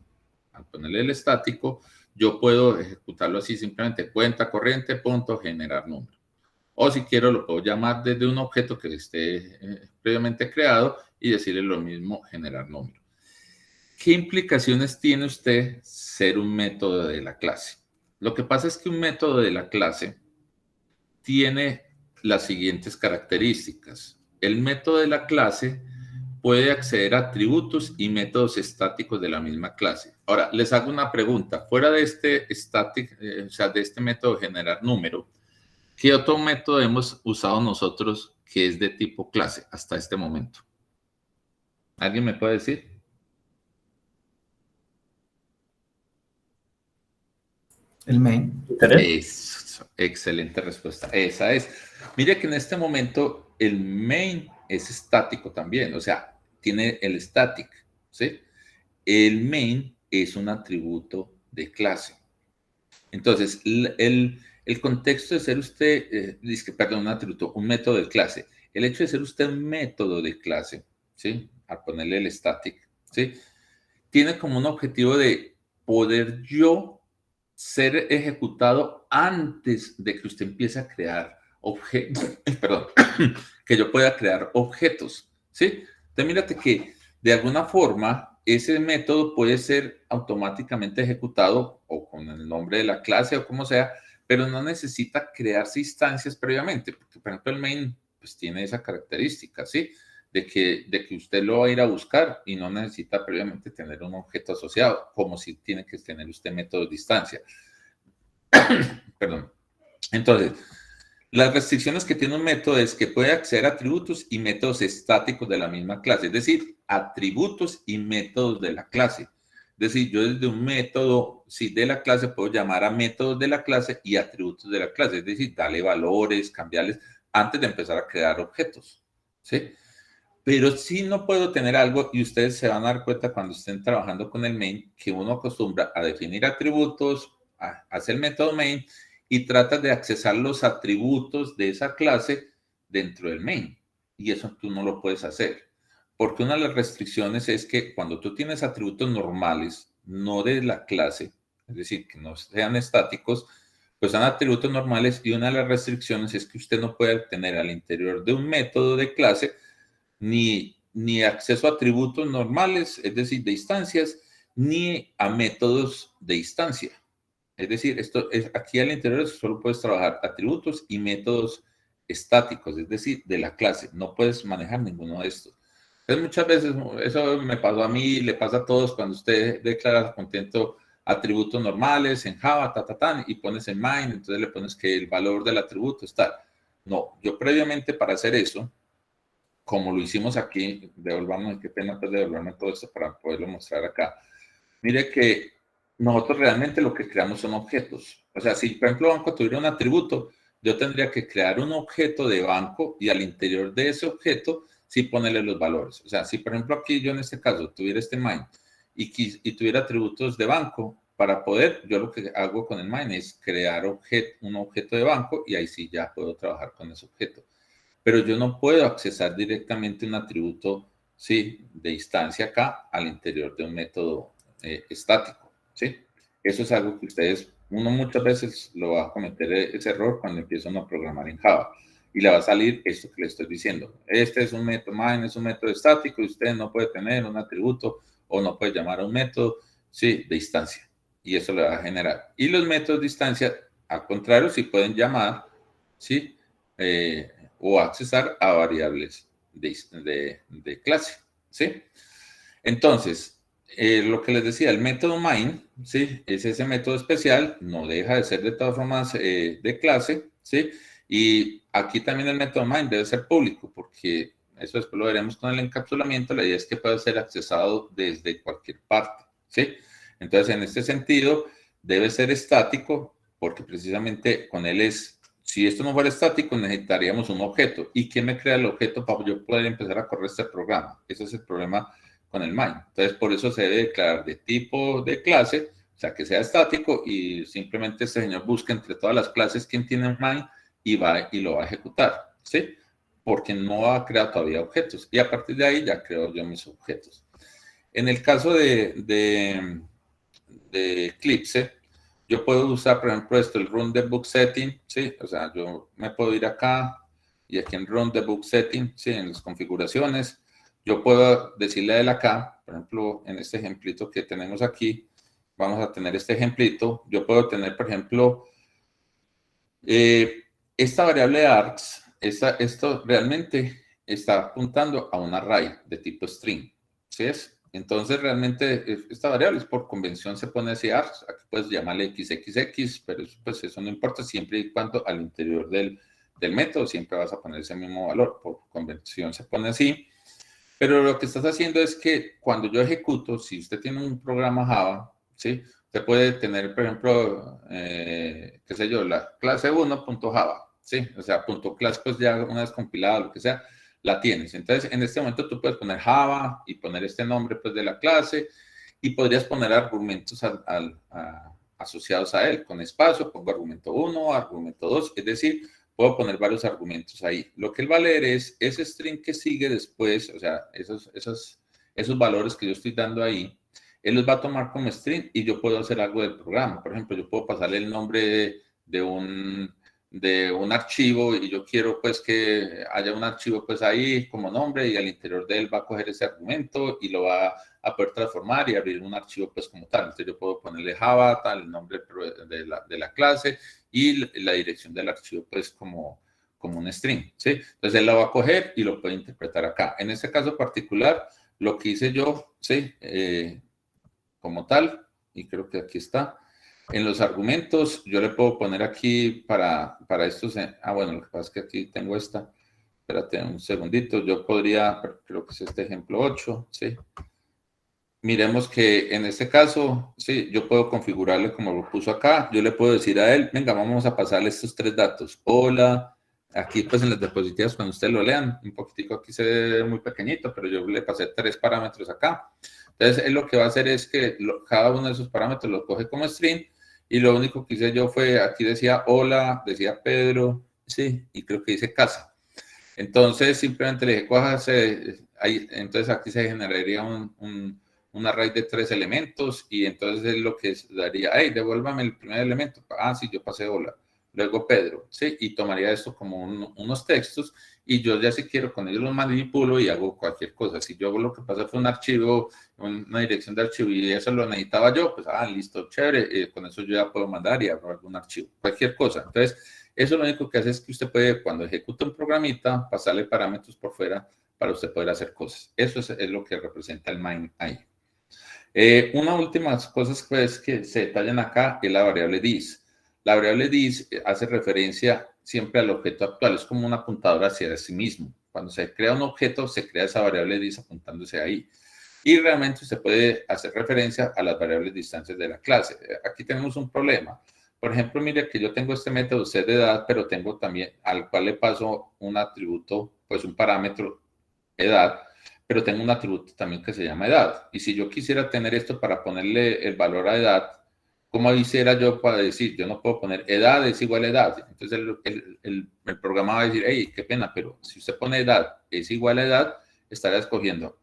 al ponerle el estático, yo puedo ejecutarlo así, simplemente cuenta corriente, punto, generar número. O si quiero, lo puedo llamar desde un objeto que esté previamente creado y decirle lo mismo, generar número. ¿Qué implicaciones tiene usted ser un método de la clase? Lo que pasa es que un método de la clase tiene las siguientes características. El método de la clase puede acceder a atributos y métodos estáticos de la misma clase. Ahora, les hago una pregunta. Fuera de este static, o sea, de este método de generar número, ¿qué otro método hemos usado nosotros que es de tipo clase hasta este momento? ¿Alguien me puede decir? El main. Eso, excelente respuesta. Esa es. Mire que en este momento el main es estático también, o sea, tiene el static, ¿sí? El main es un atributo de clase. Entonces, el contexto de ser usted, perdón, un atributo, un método de clase. El hecho de ser usted un método de clase, ¿sí? Al ponerle el static, ¿sí? Tiene como un objetivo de poder yo ser ejecutado antes de que usted empiece a crear objetos, perdón, que yo pueda crear objetos, ¿sí? Entonces, mírate que de alguna forma ese método puede ser automáticamente ejecutado o con el nombre de la clase o como sea, pero no necesita crearse instancias previamente, porque por ejemplo el main pues tiene esa característica, ¿sí? De que usted lo va a ir a buscar y no necesita previamente tener un objeto asociado, como si tiene que tener usted métodos de instancia. Perdón. Entonces, las restricciones que tiene un método es que puede acceder a atributos y métodos estáticos de la misma clase, es decir, atributos y métodos de la clase. Es decir, yo desde un método, sí, de la clase puedo llamar a métodos de la clase y atributos de la clase, es decir, darle valores, cambiarles antes de empezar a crear objetos, ¿sí? Pero sí no puedo tener algo, y ustedes se van a dar cuenta cuando estén trabajando con el main, que uno acostumbra a definir atributos, a hacer el método main, y trata de accesar los atributos de esa clase dentro del main. Y eso tú no lo puedes hacer. Porque una de las restricciones es que cuando tú tienes atributos normales, no de la clase, es decir, que no sean estáticos, pues son atributos normales, y una de las restricciones es que usted no puede tener al interior de un método de clase ni acceso a atributos normales, es decir, de instancias, ni a métodos de instancia. Es decir, aquí al interior solo puedes trabajar atributos y métodos estáticos, es decir, de la clase. No puedes manejar ninguno de estos. Entonces, muchas veces, eso me pasó a mí, le pasa a todos cuando usted declara contento atributos normales en Java, y pones en main, entonces le pones que el valor del atributo es tal. No, yo previamente para hacer eso, como lo hicimos aquí, devolvamos, qué pena pues devolverme todo esto para poderlo mostrar acá. Mire que nosotros realmente lo que creamos son objetos. O sea, si por ejemplo banco tuviera un atributo, yo tendría que crear un objeto de banco y al interior de ese objeto sí ponerle los valores. O sea, si por ejemplo aquí yo en este caso tuviera este main y tuviera atributos de banco, para poder, yo lo que hago con el main es crear un objeto de banco y ahí sí ya puedo trabajar con ese objeto. Pero yo no puedo accesar directamente un atributo, ¿sí?, de instancia acá al interior de un método estático, ¿sí? Eso es algo que uno muchas veces lo va a cometer ese error cuando empieza uno a programar en Java. Y le va a salir esto que le estoy diciendo. Este es un método main, es un método estático y usted no puede tener un atributo o no puede llamar a un método, sí, de instancia. Y eso le va a generar. Y los métodos de instancia, al contrario, sí pueden llamar, ¿sí?, o accesar a variables de clase, ¿sí? Entonces, lo que les decía, el método main, ¿sí?, es ese método especial, no deja de ser de todas formas de clase, ¿sí? Y aquí también el método main debe ser público, porque eso después lo veremos con el encapsulamiento. La idea es que pueda ser accesado desde cualquier parte, ¿sí? Entonces, en este sentido, debe ser estático, porque precisamente con él si esto no fuera estático, necesitaríamos un objeto. ¿Y quién me crea el objeto para yo poder empezar a correr este programa? Ese es el problema con el main. Entonces, por eso se debe declarar de tipo de clase, o sea, que sea estático, y simplemente este señor busca entre todas las clases quién tiene un main y lo va a ejecutar, ¿sí? Porque no ha creado todavía objetos. Y a partir de ahí ya creo yo mis objetos. En el caso de Eclipse, yo puedo usar, por ejemplo, el run debug setting, ¿sí? O sea, yo me puedo ir acá y aquí en run debug setting, ¿sí?, en las configuraciones, yo puedo decirle a él acá, por ejemplo, en este ejemplito que tenemos aquí, vamos a tener este ejemplito, yo puedo tener, por ejemplo, esta variable args, esto realmente está apuntando a un array de tipo string, ¿sí es? Entonces, realmente, esta variable es por convención se pone así args, aquí puedes llamarle xxx, pero pues eso no importa siempre y cuando al interior del método siempre vas a poner ese mismo valor, por convención se pone así. Pero lo que estás haciendo es que cuando yo ejecuto, si usted tiene un programa Java, ¿sí?, usted puede tener, por ejemplo, qué sé yo, la clase 1.java, ¿sí? O sea, .class, pues ya una vez compilada, lo que sea, la tienes. Entonces, en este momento tú puedes poner Java y poner este nombre, pues, de la clase, y podrías poner argumentos asociados a él. Con espacio, pongo argumento 1, argumento 2, es decir, puedo poner varios argumentos ahí. Lo que él va a leer es ese string que sigue después, o sea, esos valores que yo estoy dando ahí, él los va a tomar como string y yo puedo hacer algo del programa. Por ejemplo, yo puedo pasarle el nombre de un de un archivo y yo quiero pues que haya un archivo pues ahí como nombre y al interior de él va a coger ese argumento y lo va a poder transformar y abrir un archivo pues como tal. Entonces yo puedo ponerle Java, tal, el nombre de la clase y la dirección del archivo pues como un string, ¿sí? Entonces él lo va a coger y lo puede interpretar acá. En este caso particular, lo que hice yo, ¿sí? Como tal, y creo que aquí está. En los argumentos, yo le puedo poner aquí para estos... bueno, lo que pasa es que aquí tengo esta. Espérate un segundito. Yo podría, creo que es este ejemplo 8, ¿sí? Miremos que en este caso, sí, yo puedo configurarle como lo puso acá. Yo le puedo decir a él, venga, vamos a pasarle estos 3 datos. Hola. Aquí, pues, en las diapositivas, cuando ustedes lo lean, un poquitico aquí se ve muy pequeñito, pero yo le pasé 3 parámetros acá. Entonces, él lo que va a hacer es que cada uno de esos parámetros los coge como string y lo único que hice yo fue, aquí decía hola, decía Pedro, sí, y creo que dice casa. Entonces, simplemente le dije, cójase, entonces aquí se generaría un array de 3 elementos y entonces él lo que daría, hey, devuélvame el primer elemento. Ah, sí, yo pasé hola. Luego Pedro, ¿sí? Y tomaría esto como unos textos y yo ya si quiero con ellos los manipulo y hago cualquier cosa. Si yo lo que pasa fue un archivo, una dirección de archivo y eso lo necesitaba yo, pues, listo, chévere, con eso yo ya puedo mandar y abro algún archivo, cualquier cosa. Entonces, eso lo único que hace es que usted puede, cuando ejecuta un programita, pasarle parámetros por fuera para usted poder hacer cosas. Eso es lo que representa el main ahí. Una última cosa pues, que se detallan acá es la variable dis. La variable dis hace referencia siempre al objeto actual, es como un apuntador hacia sí mismo. Cuando se crea un objeto, se crea esa variable dis apuntándose ahí. Y realmente usted puede hacer referencia a las variables distancias de la clase. Aquí tenemos un problema. Por ejemplo, mire que yo tengo este método setEdad, pero tengo también al cual le paso un atributo, pues un parámetro edad, pero tengo un atributo también que se llama edad. Y si yo quisiera tener esto para ponerle el valor a edad, ¿cómo hiciera yo para decir? Yo no puedo poner edad es igual a edad. Entonces el programa va a decir, hey, qué pena, pero si usted pone edad es igual a edad, estará escogiendo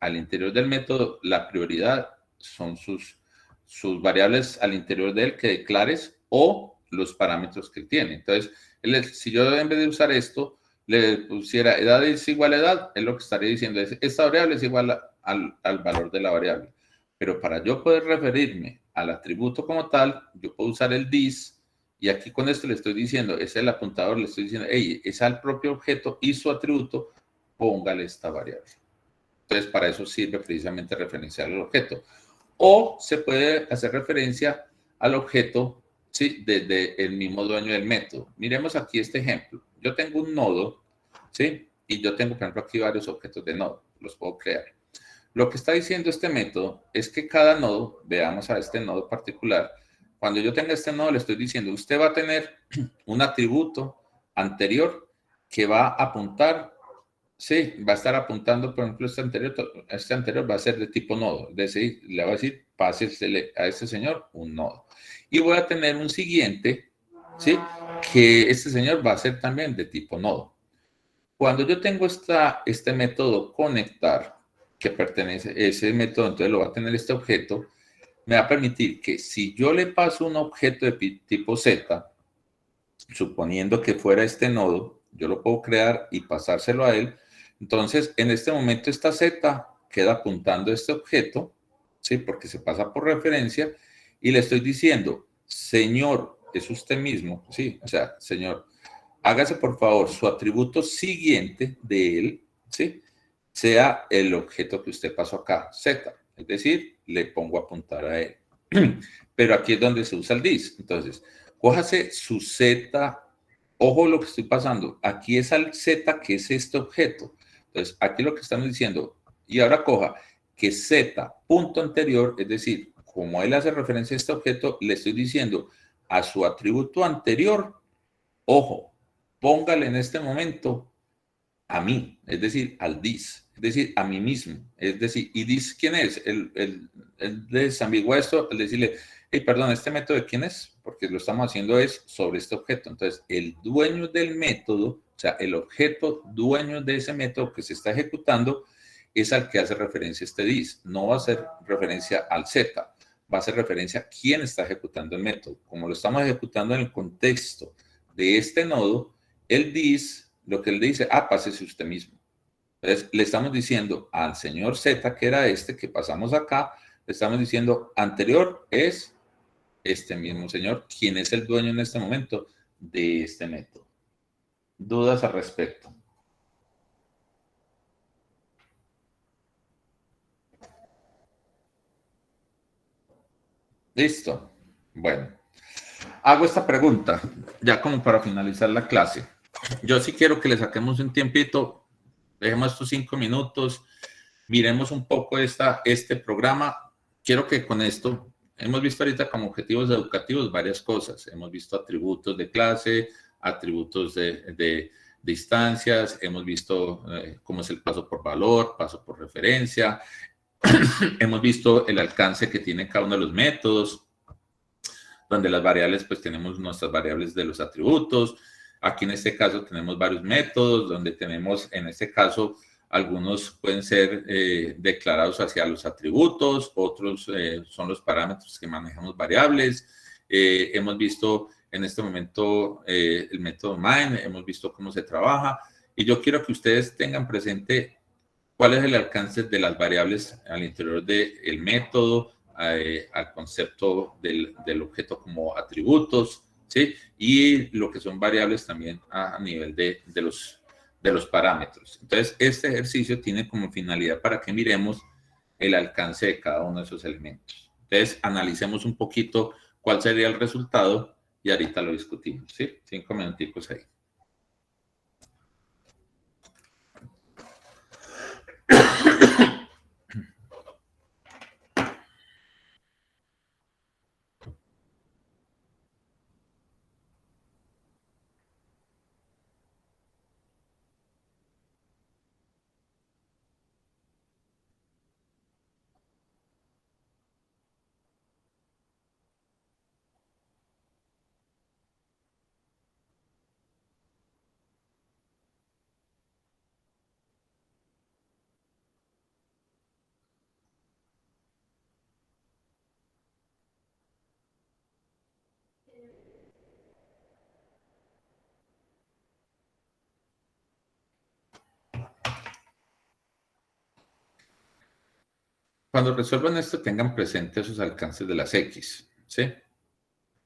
al interior del método la prioridad son sus variables al interior de él que declares o los parámetros que él tiene. Entonces, si yo en vez de usar esto, le pusiera edad es igual a edad, él lo que estaría diciendo es, esta variable es igual al valor de la variable. Pero para yo poder referirme al atributo como tal, yo puedo usar el dis, y aquí con esto le estoy diciendo, es el apuntador, le estoy diciendo, hey, es al propio objeto y su atributo, póngale esta variable. Entonces, para eso sirve precisamente referenciar al objeto. O se puede hacer referencia al objeto, ¿sí? Desde el mismo dueño del método. Miremos aquí este ejemplo. Yo tengo un nodo, ¿sí? Y yo tengo, por ejemplo, aquí varios objetos de nodo. Los puedo crear. Lo que está diciendo este método es que cada nodo, veamos a este nodo particular, cuando yo tenga este nodo le estoy diciendo, usted va a tener un atributo anterior que va a apuntar, sí, va a estar apuntando, por ejemplo, este anterior va a ser de tipo nodo, es decir, le va a decir, pásesele a este señor un nodo. Y voy a tener un siguiente, sí, que este señor va a ser también de tipo nodo. Cuando yo tengo este método conectar, que pertenece a ese método, entonces lo va a tener este objeto, me va a permitir que si yo le paso un objeto de tipo Z, suponiendo que fuera este nodo, yo lo puedo crear y pasárselo a él. Entonces, en este momento esta Z queda apuntando a este objeto, ¿sí? Porque se pasa por referencia, y le estoy diciendo, señor, es usted mismo, ¿sí? O sea, señor, hágase por favor su atributo siguiente de él, ¿sí? Sea el objeto que usted pasó acá, Z. Es decir, le pongo a apuntar a él. Pero aquí es donde se usa el dis. Entonces, cójase su Z. Ojo lo que estoy pasando. Aquí es al Z, que es este objeto. Entonces, aquí lo que estamos diciendo, y ahora coja que Z, punto anterior, es decir, como él hace referencia a este objeto, le estoy diciendo a su atributo anterior, ojo, póngale en este momento a mí, es decir, al dis, es decir, a mí mismo, es decir, ¿y dis quién es? El desambigua esto, al decirle, hey, perdón, ¿este método de quién es? Porque lo estamos haciendo es sobre este objeto. Entonces, el dueño del método, o sea, el objeto dueño de ese método que se está ejecutando, es al que hace referencia este dis. No va a hacer referencia al Z, va a hacer referencia a quién está ejecutando el método. Como lo estamos ejecutando en el contexto de este nodo, el dis, lo que él dice, pásese usted mismo. Entonces, le estamos diciendo al señor Z, que era este que pasamos acá, le estamos diciendo, anterior es este mismo señor, quien es el dueño en este momento de este método. ¿Dudas al respecto? Listo. Bueno, hago esta pregunta, ya como para finalizar la clase. Yo sí quiero que le saquemos un tiempito, dejemos estos 5 minutos, miremos un poco este programa. Quiero que con esto, hemos visto ahorita como objetivos educativos varias cosas. Hemos visto atributos de clase, atributos de instancias, hemos visto cómo es el paso por valor, paso por referencia, hemos visto el alcance que tiene cada uno de los métodos, donde las variables, pues tenemos nuestras variables de los atributos. Aquí en este caso tenemos varios métodos, donde tenemos, en este caso, algunos pueden ser declarados hacia los atributos, otros son los parámetros que manejamos variables. Hemos visto en este momento el método main, hemos visto cómo se trabaja, y yo quiero que ustedes tengan presente cuál es el alcance de las variables al interior del método, al concepto del objeto como atributos, ¿sí? Y lo que son variables también a nivel de los parámetros. Entonces, este ejercicio tiene como finalidad para que miremos el alcance de cada uno de esos elementos. Entonces, analicemos un poquito cuál sería el resultado y ahorita lo discutimos, ¿sí? 5 minuticos ahí. Cuando resuelvan esto, tengan presente esos alcances de las X, ¿sí?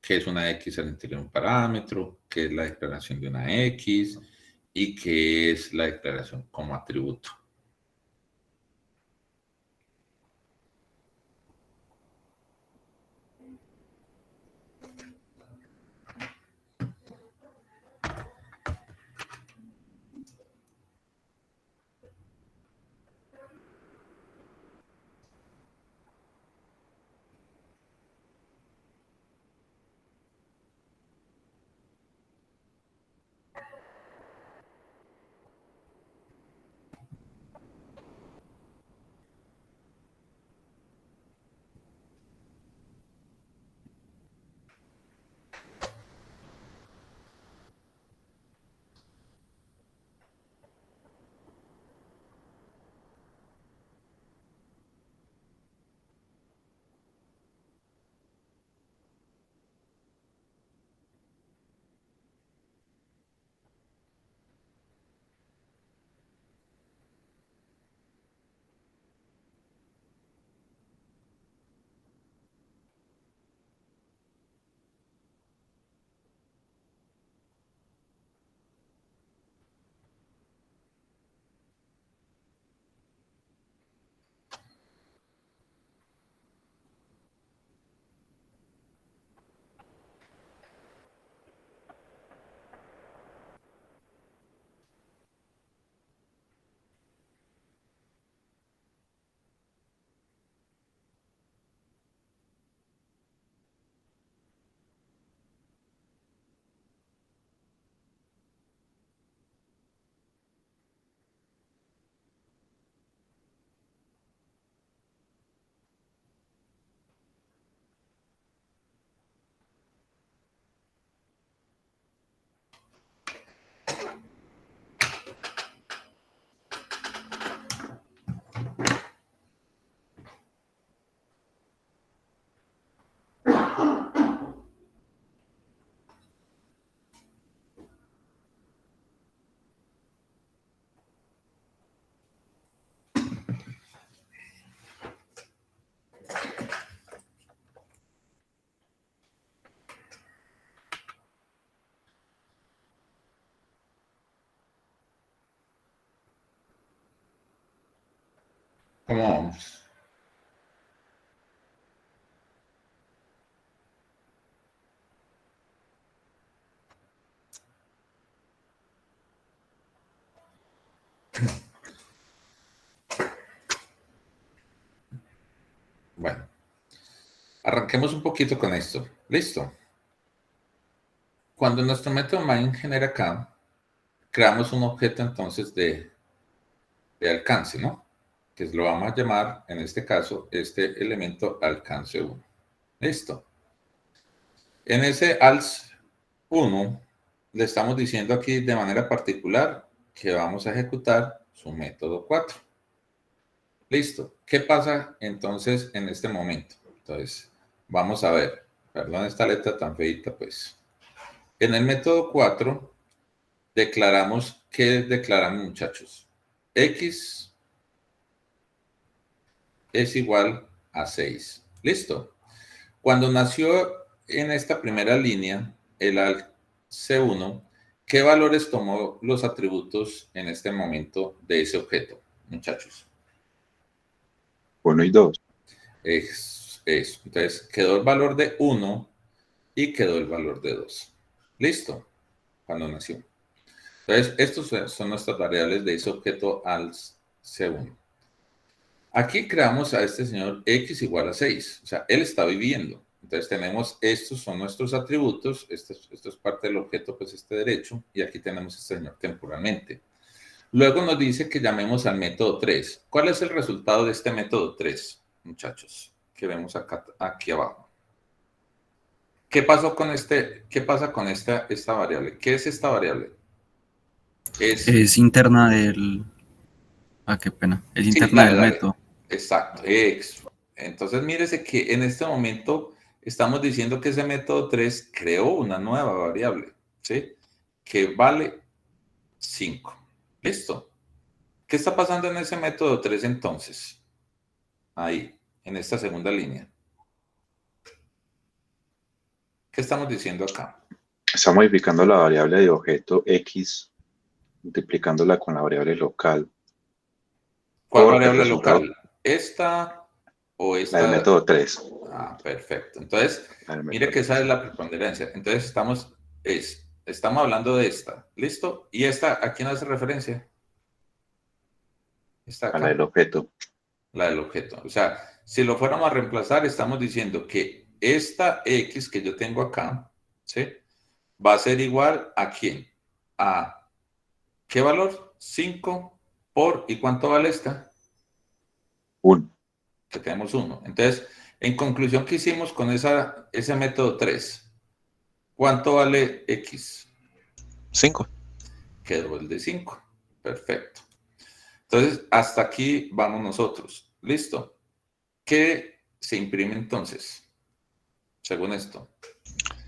¿Qué es una X al interior de un parámetro? ¿Qué es la declaración de una X? ¿Y qué es la declaración como atributo? ¿Cómo vamos? Bueno, arranquemos un poquito con esto. Listo. Cuando nuestro método main genera acá, creamos un objeto entonces de alcance, ¿no? Que lo vamos a llamar, en este caso, este elemento alcance 1. Listo. En ese alc 1 le estamos diciendo aquí de manera particular que vamos a ejecutar su método 4. Listo. ¿Qué pasa entonces en este momento? Entonces, vamos a ver. Perdón esta letra tan feita, pues. En el método 4 declaramos, ¿qué declaramos, muchachos? X es igual a 6. Listo. Cuando nació en esta primera línea el alc C1, ¿qué valores tomó los atributos en este momento de ese objeto, muchachos? 1 y 2. Eso. Entonces, quedó el valor de 1 y quedó el valor de 2. Listo. Cuando nació. Entonces, estos son nuestras variables de ese objeto alc C1. Aquí creamos a este señor X igual a 6. O sea, él está viviendo. Entonces tenemos, estos son nuestros atributos. Esto es parte del objeto, pues este derecho. Y aquí tenemos este señor temporalmente. Luego nos dice que llamemos al método 3. ¿Cuál es el resultado de este método 3, muchachos? Que vemos acá, aquí abajo. ¿Qué pasó con qué pasa con esta variable? ¿Qué es esta variable? Es interna del... Ah, qué pena. Es interna del método. Exacto. Entonces, mírese que en este momento estamos diciendo que ese método 3 creó una nueva variable, ¿sí? Que vale 5. ¿Listo? ¿Qué está pasando en ese método 3 entonces? Ahí, en esta segunda línea. ¿Qué estamos diciendo acá? Está modificando la variable de objeto X, multiplicándola con la variable local. ¿Cuál variable local? ¿Esta o esta? La del método 3. Ah, perfecto. Entonces, mire que esa es la preponderancia. Entonces, estamos hablando de esta. ¿Listo? ¿Y esta a quién hace referencia? Esta acá. A la del objeto. La del objeto. O sea, si lo fuéramos a reemplazar, estamos diciendo que esta X que yo tengo acá, ¿sí? Va a ser igual a ¿quién? A ¿qué valor? 5 por, ¿y cuánto vale esta? 1. Que tenemos 1. Entonces, en conclusión, ¿qué hicimos con ese método 3? ¿Cuánto vale X? 5. Quedó el de 5. Perfecto. Entonces, hasta aquí vamos nosotros. ¿Listo? ¿Qué se imprime entonces? Según esto.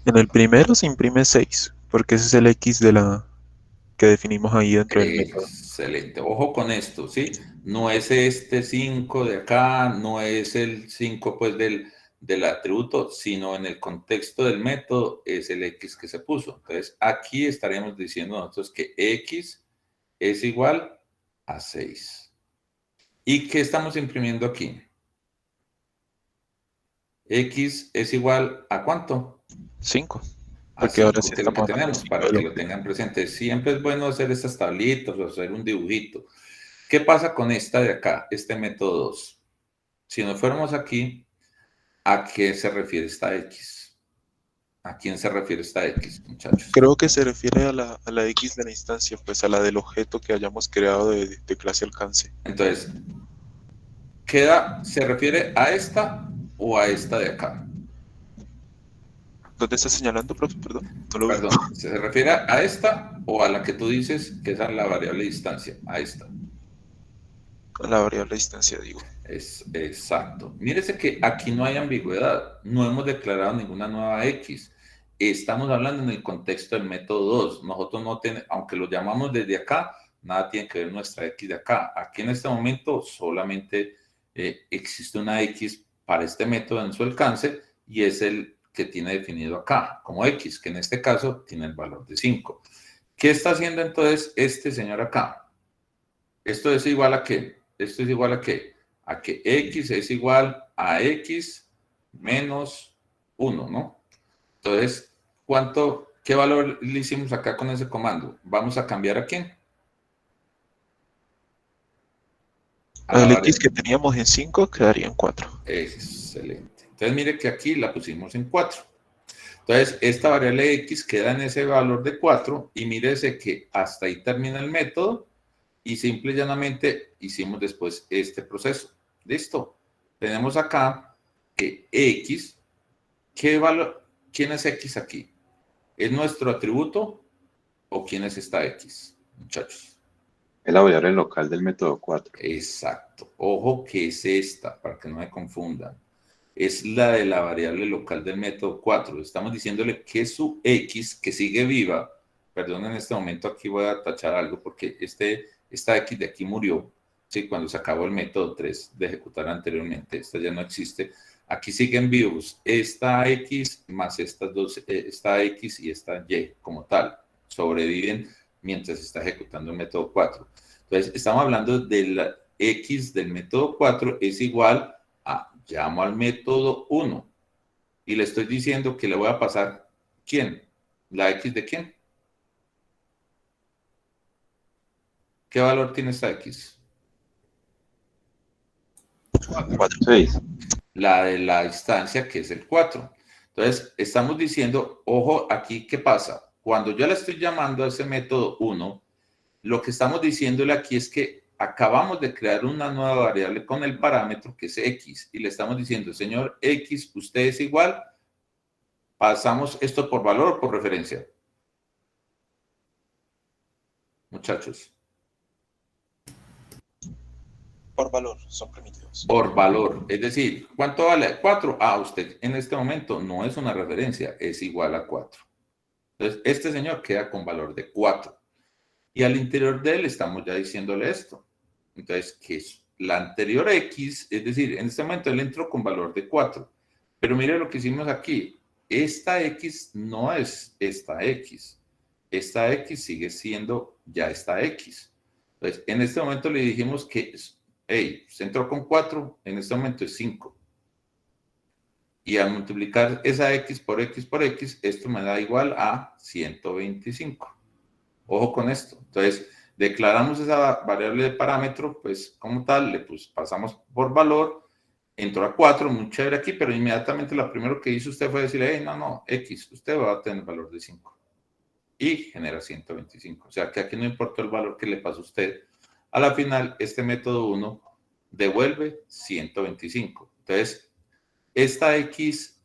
En el primero se imprime 6, porque ese es el X de la que definimos ahí dentro del método. Excelente. Ojo con esto, ¿sí? No es este 5 de acá, no es el 5 pues del atributo, sino en el contexto del método es el X que se puso. Entonces, aquí estaremos diciendo nosotros que X es igual a 6. ¿Y qué estamos imprimiendo aquí? X es igual a ¿cuánto? 5. Porque ahora sí estamos que tenemos, para que lo tengan presente. Siempre es bueno hacer estas tablitas o hacer un dibujito. ¿Qué pasa con esta de acá, este método 2? Si nos fuéramos aquí, ¿a qué se refiere esta X? ¿A quién se refiere esta X, muchachos? Creo que se refiere a la X de la instancia, pues a la del objeto que hayamos creado de clase alcance. Entonces, ¿se refiere a esta o a esta de acá? ¿Dónde está señalando, profe? Perdón. No lo Perdón, ¿se refiere a esta o a la que tú dices que es la variable distancia? A esta. A la variable distancia, digo. Exacto. Mírese que aquí no hay ambigüedad. No hemos declarado ninguna nueva X. Estamos hablando en el contexto del método 2. Nosotros no tenemos, aunque lo llamamos desde acá, nada tiene que ver nuestra X de acá. Aquí en este momento solamente existe una X para este método en su alcance y es el que tiene definido acá como X, que en este caso tiene el valor de 5. ¿Qué está haciendo entonces este señor acá? ¿Esto es igual a qué? Esto es igual a qué? a que X es igual a X menos 1, ¿no? Entonces, ¿qué valor le hicimos acá con ese comando? ¿Vamos a cambiar a quién? A la El X variable. que teníamos en 5 quedaría en 4. Excelente. Entonces, mire que aquí la pusimos en 4. Entonces, esta variable X queda en ese valor de 4 y mírese que hasta ahí termina el método y simple y llanamente hicimos después este proceso. ¿Listo? Tenemos acá que X, ¿qué valor? ¿Quién es X aquí? ¿Es nuestro atributo o quién es esta X, muchachos? Es la variable local del método 4. Exacto. Ojo que es esta, para que no me confundan. Es la de la variable local del método 4. Estamos diciéndole que su X, que sigue viva, perdón, en este momento aquí voy a tachar algo porque esta X de aquí murió, ¿sí? Cuando se acabó el método 3 de ejecutar anteriormente, esta ya no existe. Aquí siguen vivos esta X más estas dos, esta X y esta Y como tal, sobreviven mientras se está ejecutando el método 4. Entonces, estamos hablando de la X del método 4 es igual a, llamo al método 1 y le estoy diciendo que le voy a pasar, ¿quién? ¿La X de quién? ¿Qué valor tiene esta X? 6. La de la instancia, que es el 4. Entonces, estamos diciendo, ojo, aquí, ¿qué pasa? Cuando yo le estoy llamando a ese método 1, lo que estamos diciéndole aquí es que acabamos de crear una nueva variable con el parámetro que es X y le estamos diciendo, señor X, usted es igual, pasamos esto por valor o por referencia. Muchachos. Por valor, son primitivos. Por valor, es decir, ¿cuánto vale? 4. Ah, usted en este momento no es una referencia, es igual a 4. Entonces, este señor queda con valor de 4. Y al interior de él estamos ya diciéndole esto. Entonces, que es la anterior X, es decir, en este momento él entró con valor de 4. Pero mire lo que hicimos aquí. Esta X no es esta X. Esta X sigue siendo ya esta X. Entonces, en este momento le dijimos que, hey, se entró con 4, en este momento es 5. Y al multiplicar esa X por X, esto me da igual a 125. Ojo con esto. Entonces, declaramos esa variable de parámetro, pues como tal, le pasamos por valor, entró a 4, muy chévere aquí, pero inmediatamente lo primero que hizo usted fue decirle, hey, no, X, usted va a tener valor de 5. Y genera 125. O sea, que aquí no importa el valor que le pase a usted. A la final, este método 1 devuelve 125. Entonces, esta X,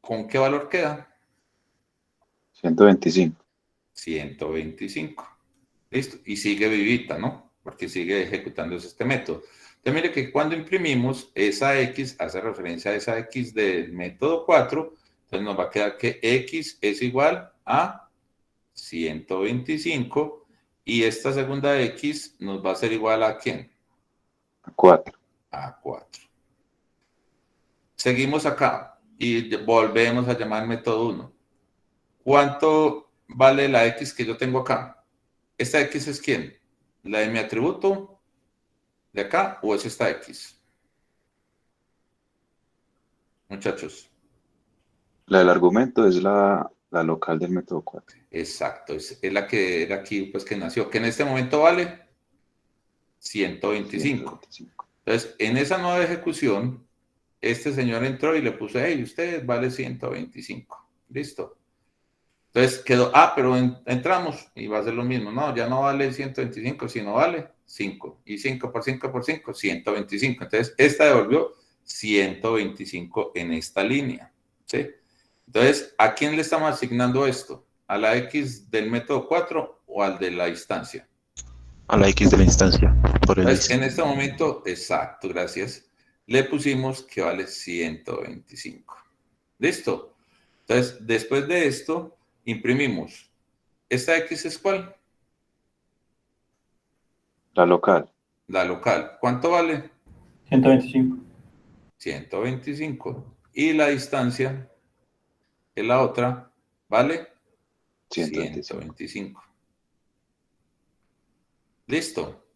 ¿con qué valor queda? 125. 125. Listo. Y sigue vivita, ¿no? Porque sigue ejecutándose este método. Entonces, mire que cuando imprimimos esa X, hace referencia a esa X del método 4, entonces nos va a quedar que X es igual a 125 y esta segunda X nos va a ser igual a ¿quién? A 4. A 4. Seguimos acá y volvemos a llamar método 1. ¿Cuánto vale la X que yo tengo acá? ¿Esta X es quién? ¿La de mi atributo de acá o es esta X? Muchachos. La del argumento es la local del método 4. Exacto, es la que era aquí, pues que nació, que en este momento vale 125. 125. Entonces, en esa nueva ejecución, este señor entró y le puso, hey, usted vale 125. Listo. Entonces quedó, pero entramos y va a ser lo mismo. No, ya no vale 125, sino vale 5. Y 5 por 5 por 5, 125. Entonces, esta devolvió 125 en esta línea. ¿Sí? Entonces, ¿a quién le estamos asignando esto? ¿A la X del método 4 o al de la instancia? A la X de la instancia. Por el Entonces, X. en este momento, exacto, gracias, le pusimos que vale 125. ¿Listo? Entonces, después de esto, imprimimos. ¿Esta X es cuál? La local. La local. ¿Cuánto vale? 125. 125. Y la distancia, que es la otra, ¿vale? 125. 125. Listo.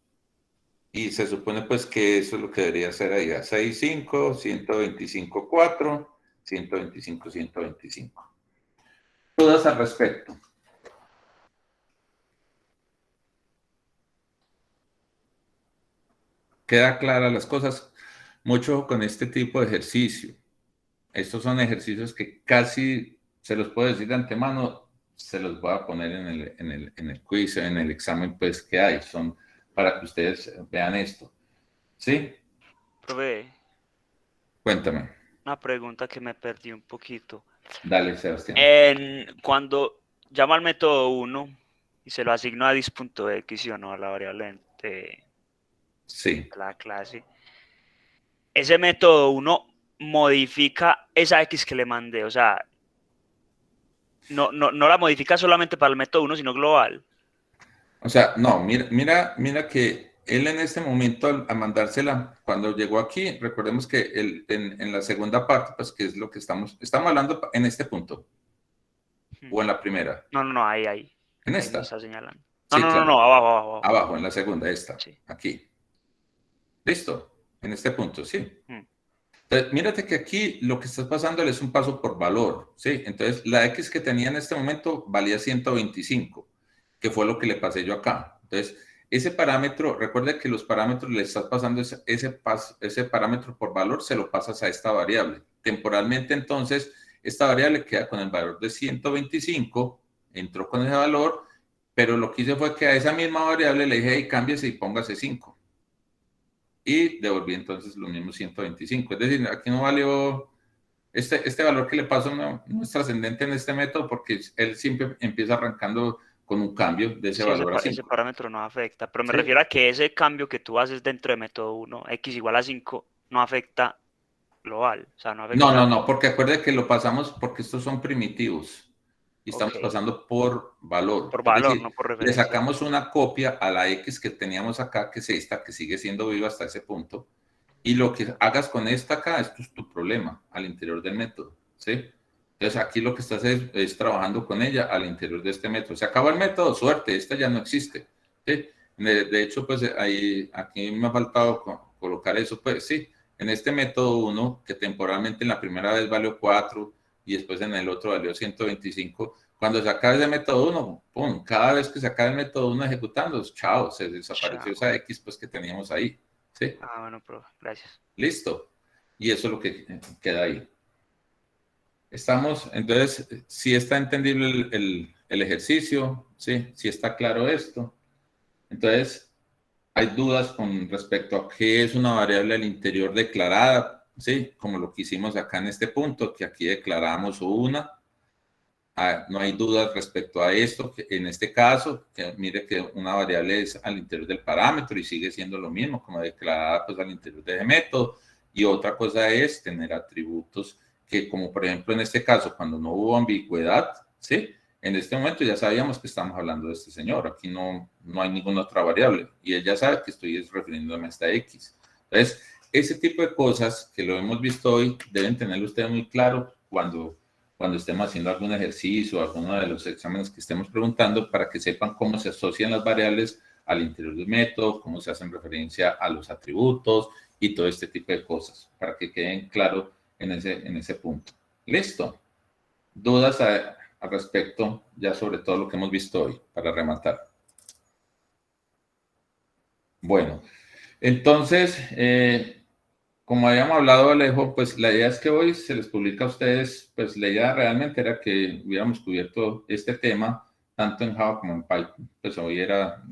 Y se supone pues que eso es lo que debería ser ahí, a 6.5, 125.4, 125, 125. Dudas al respecto. Queda claras las cosas. Mucho con este tipo de ejercicio. Estos son ejercicios que casi, se los puedo decir de antemano, se los voy a poner en el quiz, en el examen pues que hay. Son para que ustedes vean esto. ¿Sí? Profe, Cuéntame. una pregunta que me perdí un poquito. Dale, Sebastián. Cuando llamo al método 1 y se lo asigno a dis.x, ¿sí o no? A la variable de Sí. la clase. Ese método 1 modifica esa x que le mandé, o sea, no la modifica solamente para el método 1, sino global. O sea, no, mira que él en este momento, al mandársela, cuando llegó aquí, recordemos que él, en la segunda parte, pues que es lo que estamos hablando en este punto, o en la primera. No, ahí. En Ahí esta. me está señalando. Sí, claro. No, abajo. Abajo, en la segunda, esta. Sí. Aquí. ¿Listo? En este punto, sí. Entonces, mírate que aquí lo que estás pasando es un paso por valor, ¿sí? Entonces, la X que tenía en este momento valía 125, que fue lo que le pasé yo acá. Entonces, ese parámetro, recuerda que los parámetros le estás pasando ese parámetro por valor, se lo pasas a esta variable. Temporalmente, entonces, esta variable queda con el valor de 125, entró con ese valor, pero lo que hice fue que a esa misma variable le dije, hey, cámbiese y póngase 5. Y devolví entonces los mismos 125. Es decir, aquí no valió, este valor que le pasó no es trascendente en este método porque él siempre empieza arrancando con un cambio de ese valor a 5. Ese parámetro no afecta, pero me ¿Sí? refiero a que ese cambio que tú haces dentro de método 1, x igual a 5, no afecta global. O sea, no afecta... No, porque acuerde que lo pasamos porque estos son primitivos y estamos pasando por valor. Por valor, decir, no por referencia. Le sacamos una copia a la X que teníamos acá, que es esta, que sigue siendo viva hasta ese punto. Y lo que hagas con esta acá, esto es tu problema al interior del método, ¿sí? Entonces aquí lo que estás es trabajando con ella al interior de este método. Se acaba el método, suerte, esta ya no existe, ¿sí? De hecho, pues aquí me ha faltado colocar eso, pues sí, en este método 1, que temporalmente en la primera vez valió 4 y después en el otro valió 125, cuando se acaba ese método 1, ¡pum! Cada vez que se acaba el método 1 ejecutando, chao, se desapareció esa X pues que teníamos ahí, ¿sí? Bueno, profe, gracias. Listo. Y eso es lo que queda ahí. Estamos, entonces, si está entendible el ejercicio, ¿sí? Si está claro esto. Entonces, hay dudas con respecto a qué es una variable al interior declarada, ¿sí? Como lo que hicimos acá en este punto, que aquí declaramos una. No hay dudas respecto a esto, que en este caso, que mire que una variable es al interior del parámetro y sigue siendo lo mismo, como declarada pues al interior de ese método. Y otra cosa es tener atributos que, como por ejemplo en este caso, cuando no hubo ambigüedad, ¿sí? En este momento ya sabíamos que estamos hablando de este señor, aquí no hay ninguna otra variable, y él ya sabe que estoy refiriéndome a esta X. Entonces, ese tipo de cosas que lo hemos visto hoy, deben tenerlo ustedes muy claro cuando estemos haciendo algún ejercicio o alguno de los exámenes que estemos preguntando, para que sepan cómo se asocian las variables al interior del método, cómo se hacen referencia a los atributos y todo este tipo de cosas, para que queden claros en ese punto. ¿Listo? ¿Dudas al respecto ya sobre todo lo que hemos visto hoy, para rematar? Bueno, entonces, como habíamos hablado, Alejo, pues la idea es que hoy se les publica a ustedes, pues la idea realmente era que hubiéramos cubierto este tema, tanto en Java como en Python. Pues hoy era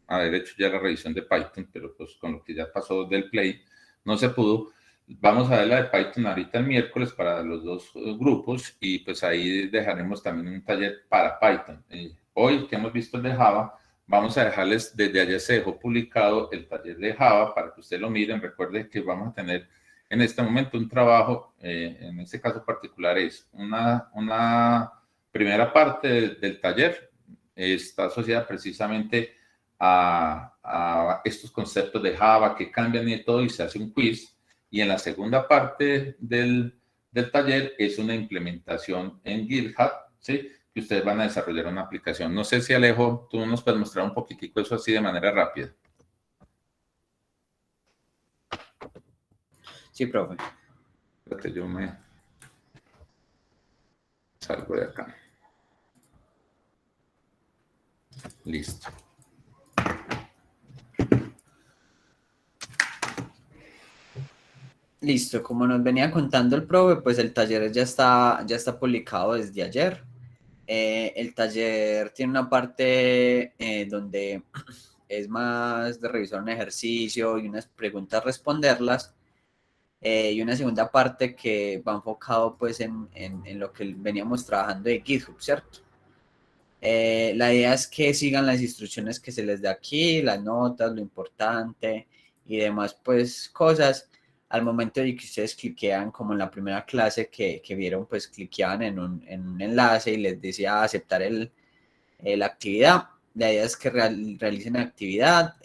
haber hecho ya la revisión de Python, pero pues con lo que ya pasó del Play, no se pudo. Vamos a ver la de Python ahorita el miércoles para los dos grupos y pues ahí dejaremos también un taller para Python. Hoy que hemos visto el de Java, vamos a dejarles, desde ayer se dejó publicado el taller de Java para que ustedes lo miren. Recuerden que vamos a tener en este momento un trabajo, en este caso particular es una primera parte del taller, está asociada precisamente a estos conceptos de Java que cambian y todo y se hace un quiz. Y en la segunda parte del taller es una implementación en GitHub, ¿sí? Que ustedes van a desarrollar una aplicación. No sé si, Alejo, tú nos puedes mostrar un poquitico eso así de manera rápida. Sí, profe. Espérate, yo me salgo de acá. Listo. Listo, como nos venía contando el profe, pues el taller ya está publicado desde ayer. El taller tiene una parte donde es más de revisar un ejercicio y unas preguntas responderlas, y una segunda parte que va enfocado pues en lo que veníamos trabajando de GitHub, ¿cierto? La idea es que sigan las instrucciones que se les da aquí, las notas, lo importante y demás pues cosas. Al momento de que ustedes cliquean, como en la primera clase que vieron, pues cliqueaban en un enlace y les decía aceptar la actividad. La idea es que realicen la actividad,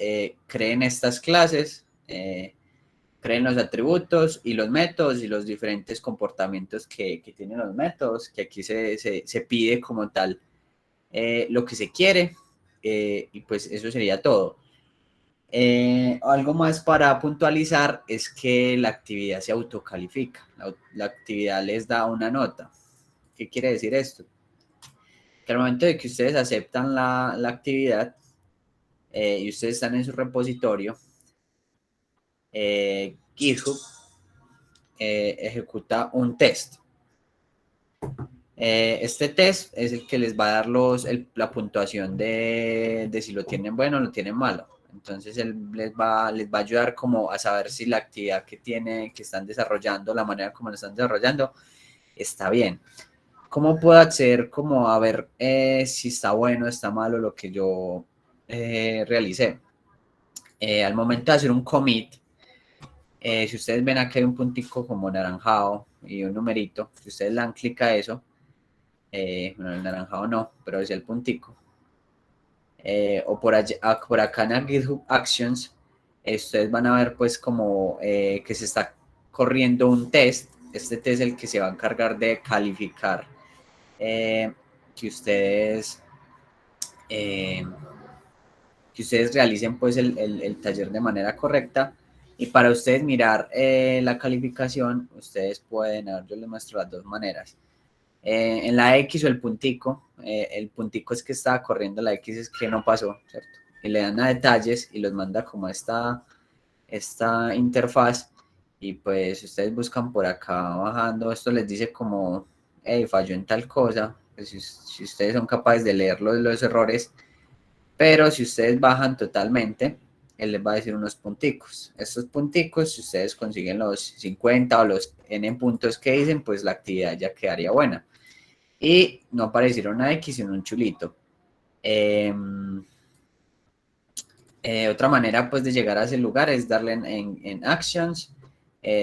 creen estas clases, creen los atributos y los métodos y los diferentes comportamientos que tienen los métodos, que aquí se pide como tal lo que se quiere, y pues eso sería todo. Algo más para puntualizar es que la actividad se autocalifica, la actividad les da una nota. ¿Qué quiere decir esto? Que al momento de que ustedes aceptan la actividad y ustedes están en su repositorio, GitHub ejecuta un test. Este test es el que les va a dar la puntuación de si lo tienen bueno o lo tienen malo. Entonces él les va a ayudar como a saber si la actividad que están desarrollando, la manera como lo están desarrollando, está bien. ¿Cómo puedo acceder como a ver si está bueno o está malo lo que yo realicé? Al momento de hacer un commit, si ustedes ven aquí hay un puntico como naranjado y un numerito, si ustedes le dan clic a eso, bueno, el naranjado no, pero es el puntico. O por acá en el GitHub Actions, ustedes van a ver pues como que se está corriendo un test. Este test es el que se va a encargar de calificar que ustedes realicen pues el taller de manera correcta. Y para ustedes mirar la calificación, ustedes pueden, a ver, yo les muestro las dos maneras. En la X o el puntico es que estaba corriendo, la X es que no pasó, ¿cierto? Y le dan a detalles y los manda como a esta interfaz, y pues ustedes buscan por acá bajando, esto les dice como, hey, falló en tal cosa, pues si ustedes son capaces de leer los errores, pero si ustedes bajan totalmente, él les va a decir unos punticos. Estos punticos, si ustedes consiguen los 50 o los N puntos que dicen, pues la actividad ya quedaría buena. Y no apareciera una X, sino un chulito. Otra manera pues de llegar a ese lugar es darle en Actions,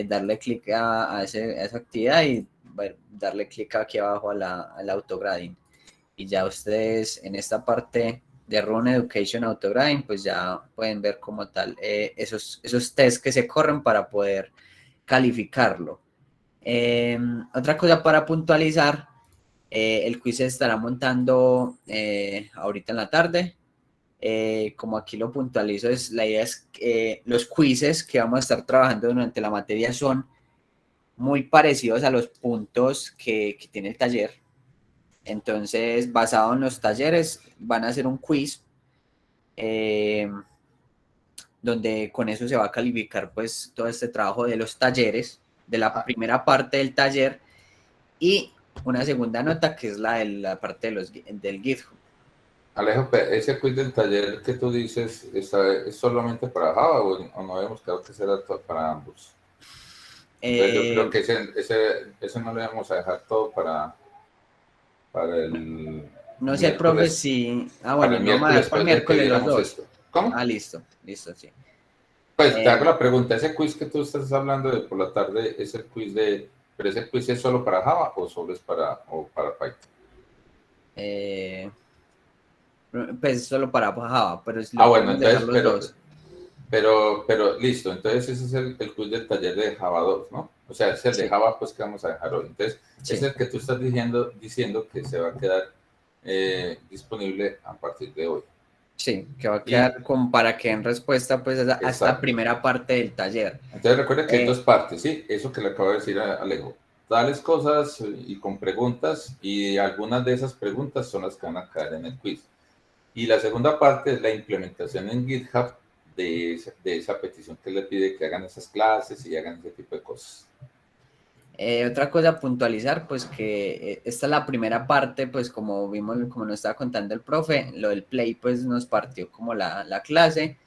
darle clic a esa actividad y darle clic aquí abajo al autograding. Y ya ustedes en esta parte de Run Education Autograding, pues ya pueden ver como tal esos tests que se corren para poder calificarlo. Otra cosa para puntualizar, el quiz se estará montando ahorita en la tarde. Como aquí lo puntualizo, la idea es que los quizzes que vamos a estar trabajando durante la materia son muy parecidos a los puntos que tiene el taller. Entonces, basado en los talleres, van a hacer un quiz donde con eso se va a calificar pues todo este trabajo de los talleres, de la primera parte del taller, y una segunda nota que es la parte del GitHub. Alejo, ese quiz del taller que tú dices, ¿es solamente para Java o no habíamos quedado que será para ambos? Entonces, yo creo que ese no le vamos a dejar todo para el... No sé, profe, si... Ah, bueno, no más, para el miércoles los dos. Esto. ¿Cómo? Ah, listo, sí. Pues te hago la pregunta, ese quiz que tú estás hablando de por la tarde, ¿es el quiz pero ese quiz es solo para Java o solo es para Python? Pues solo para Java, pero es bueno, entonces, pero listo, entonces ese es el quiz del taller de Java 2, ¿no? O sea, es el de Java pues que vamos a dejar hoy. Entonces, es el que tú estás diciendo que se va a quedar disponible a partir de hoy. Sí, que va a quedar como para que en respuesta pues a esta Exacto. primera parte del taller. Entonces recuerda que hay dos partes, ¿sí? Eso que le acabo de decir a Alejo. Tales cosas y con preguntas, y algunas de esas preguntas son las que van a caer en el quiz. Y la segunda parte es la implementación en GitHub de esa petición que le pide que hagan esas clases y hagan ese tipo de cosas. Otra cosa a puntualizar, pues que esta es la primera parte, pues como vimos, como nos estaba contando el profe, lo del Play pues nos partió como la clase.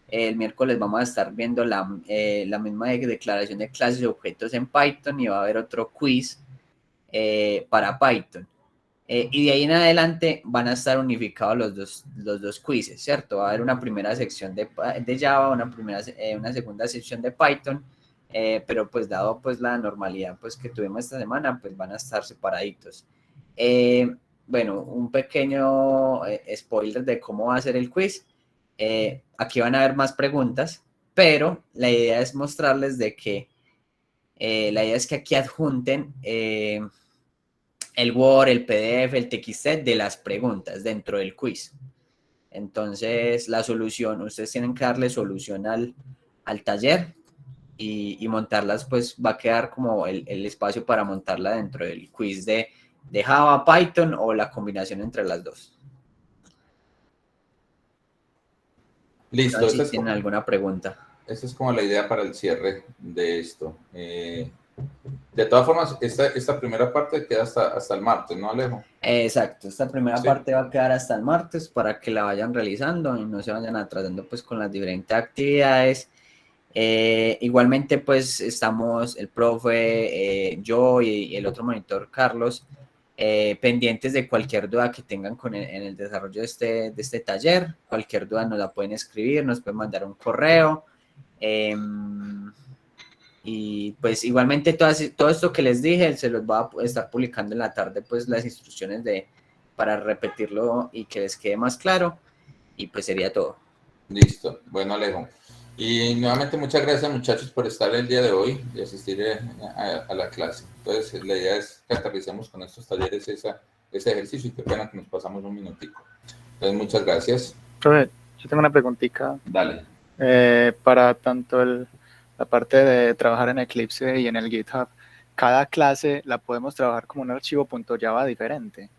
El miércoles vamos a estar viendo la misma declaración de clases y objetos en Python y va a haber otro quiz para Python. Y de ahí en adelante van a estar unificados los dos quizzes, ¿cierto? Va a haber una primera sección de Java, una segunda sección de Python, pero pues dado pues la normalidad pues que tuvimos esta semana, pues van a estar separaditos. Bueno, un pequeño spoiler de cómo va a ser el quiz. Aquí van a haber más preguntas, pero la idea es mostrarles de que la idea es que aquí adjunten el Word, el PDF, el TXT de las preguntas dentro del quiz. Entonces, la solución, ustedes tienen que darle solución al taller y montarlas, pues va a quedar como el espacio para montarla dentro del quiz de Java, Python o la combinación entre las dos. Listo. Si tienen alguna pregunta. Esa es como la idea para el cierre de esto. De todas formas, esta primera parte queda hasta el martes, ¿no, Alejo? Exacto, esta primera parte va a quedar hasta el martes para que la vayan realizando y no se vayan atrasando pues con las diferentes actividades. Igualmente pues estamos el profe, yo y el otro monitor Carlos pendientes de cualquier duda que tengan en el desarrollo de este taller. Cualquier duda nos la pueden escribir, nos pueden mandar un correo. Y pues igualmente todo esto que les dije se los va a estar publicando en la tarde pues las instrucciones para repetirlo y que les quede más claro, y pues sería todo. Listo, bueno, Alejo, y nuevamente muchas gracias, muchachos, por estar el día de hoy y asistir a la clase. Entonces la idea es que aterricemos con estos talleres ese ejercicio, y qué pena que nos pasamos un minutico. Entonces muchas gracias. Profe, yo tengo una preguntita. Dale. Para tanto la parte de trabajar en Eclipse y en el GitHub, cada clase la podemos trabajar como un archivo .java diferente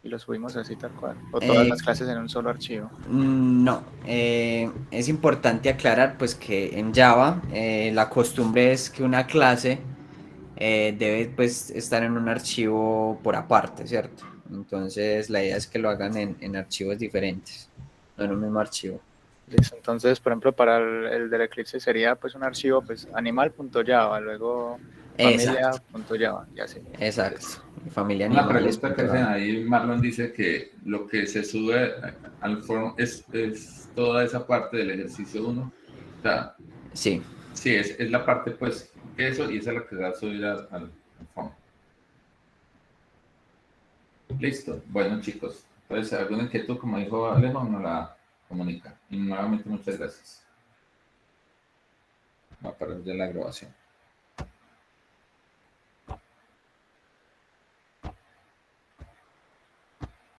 y lo subimos así tal cual, o todas las clases en un solo archivo. No, es importante aclarar pues que en Java la costumbre es que una clase debe pues estar en un archivo por aparte, ¿cierto? Entonces la idea es que lo hagan en archivos diferentes, no en un mismo archivo. Listo, entonces, por ejemplo, para el del Eclipse sería pues un archivo pues animal.java, luego familia.java y así. Exacto. Familia Una pregunta que hacen ahí, Marlon dice que lo que se sube al foro es toda esa parte del ejercicio 1. O sea, sí. Sí, es la parte pues eso, y esa es la que va a subir al foro. Listo. Bueno, chicos, pues alguna inquietud, como dijo Alejo, nos la comunica. Y nuevamente muchas gracias. Va a parar ya la grabación.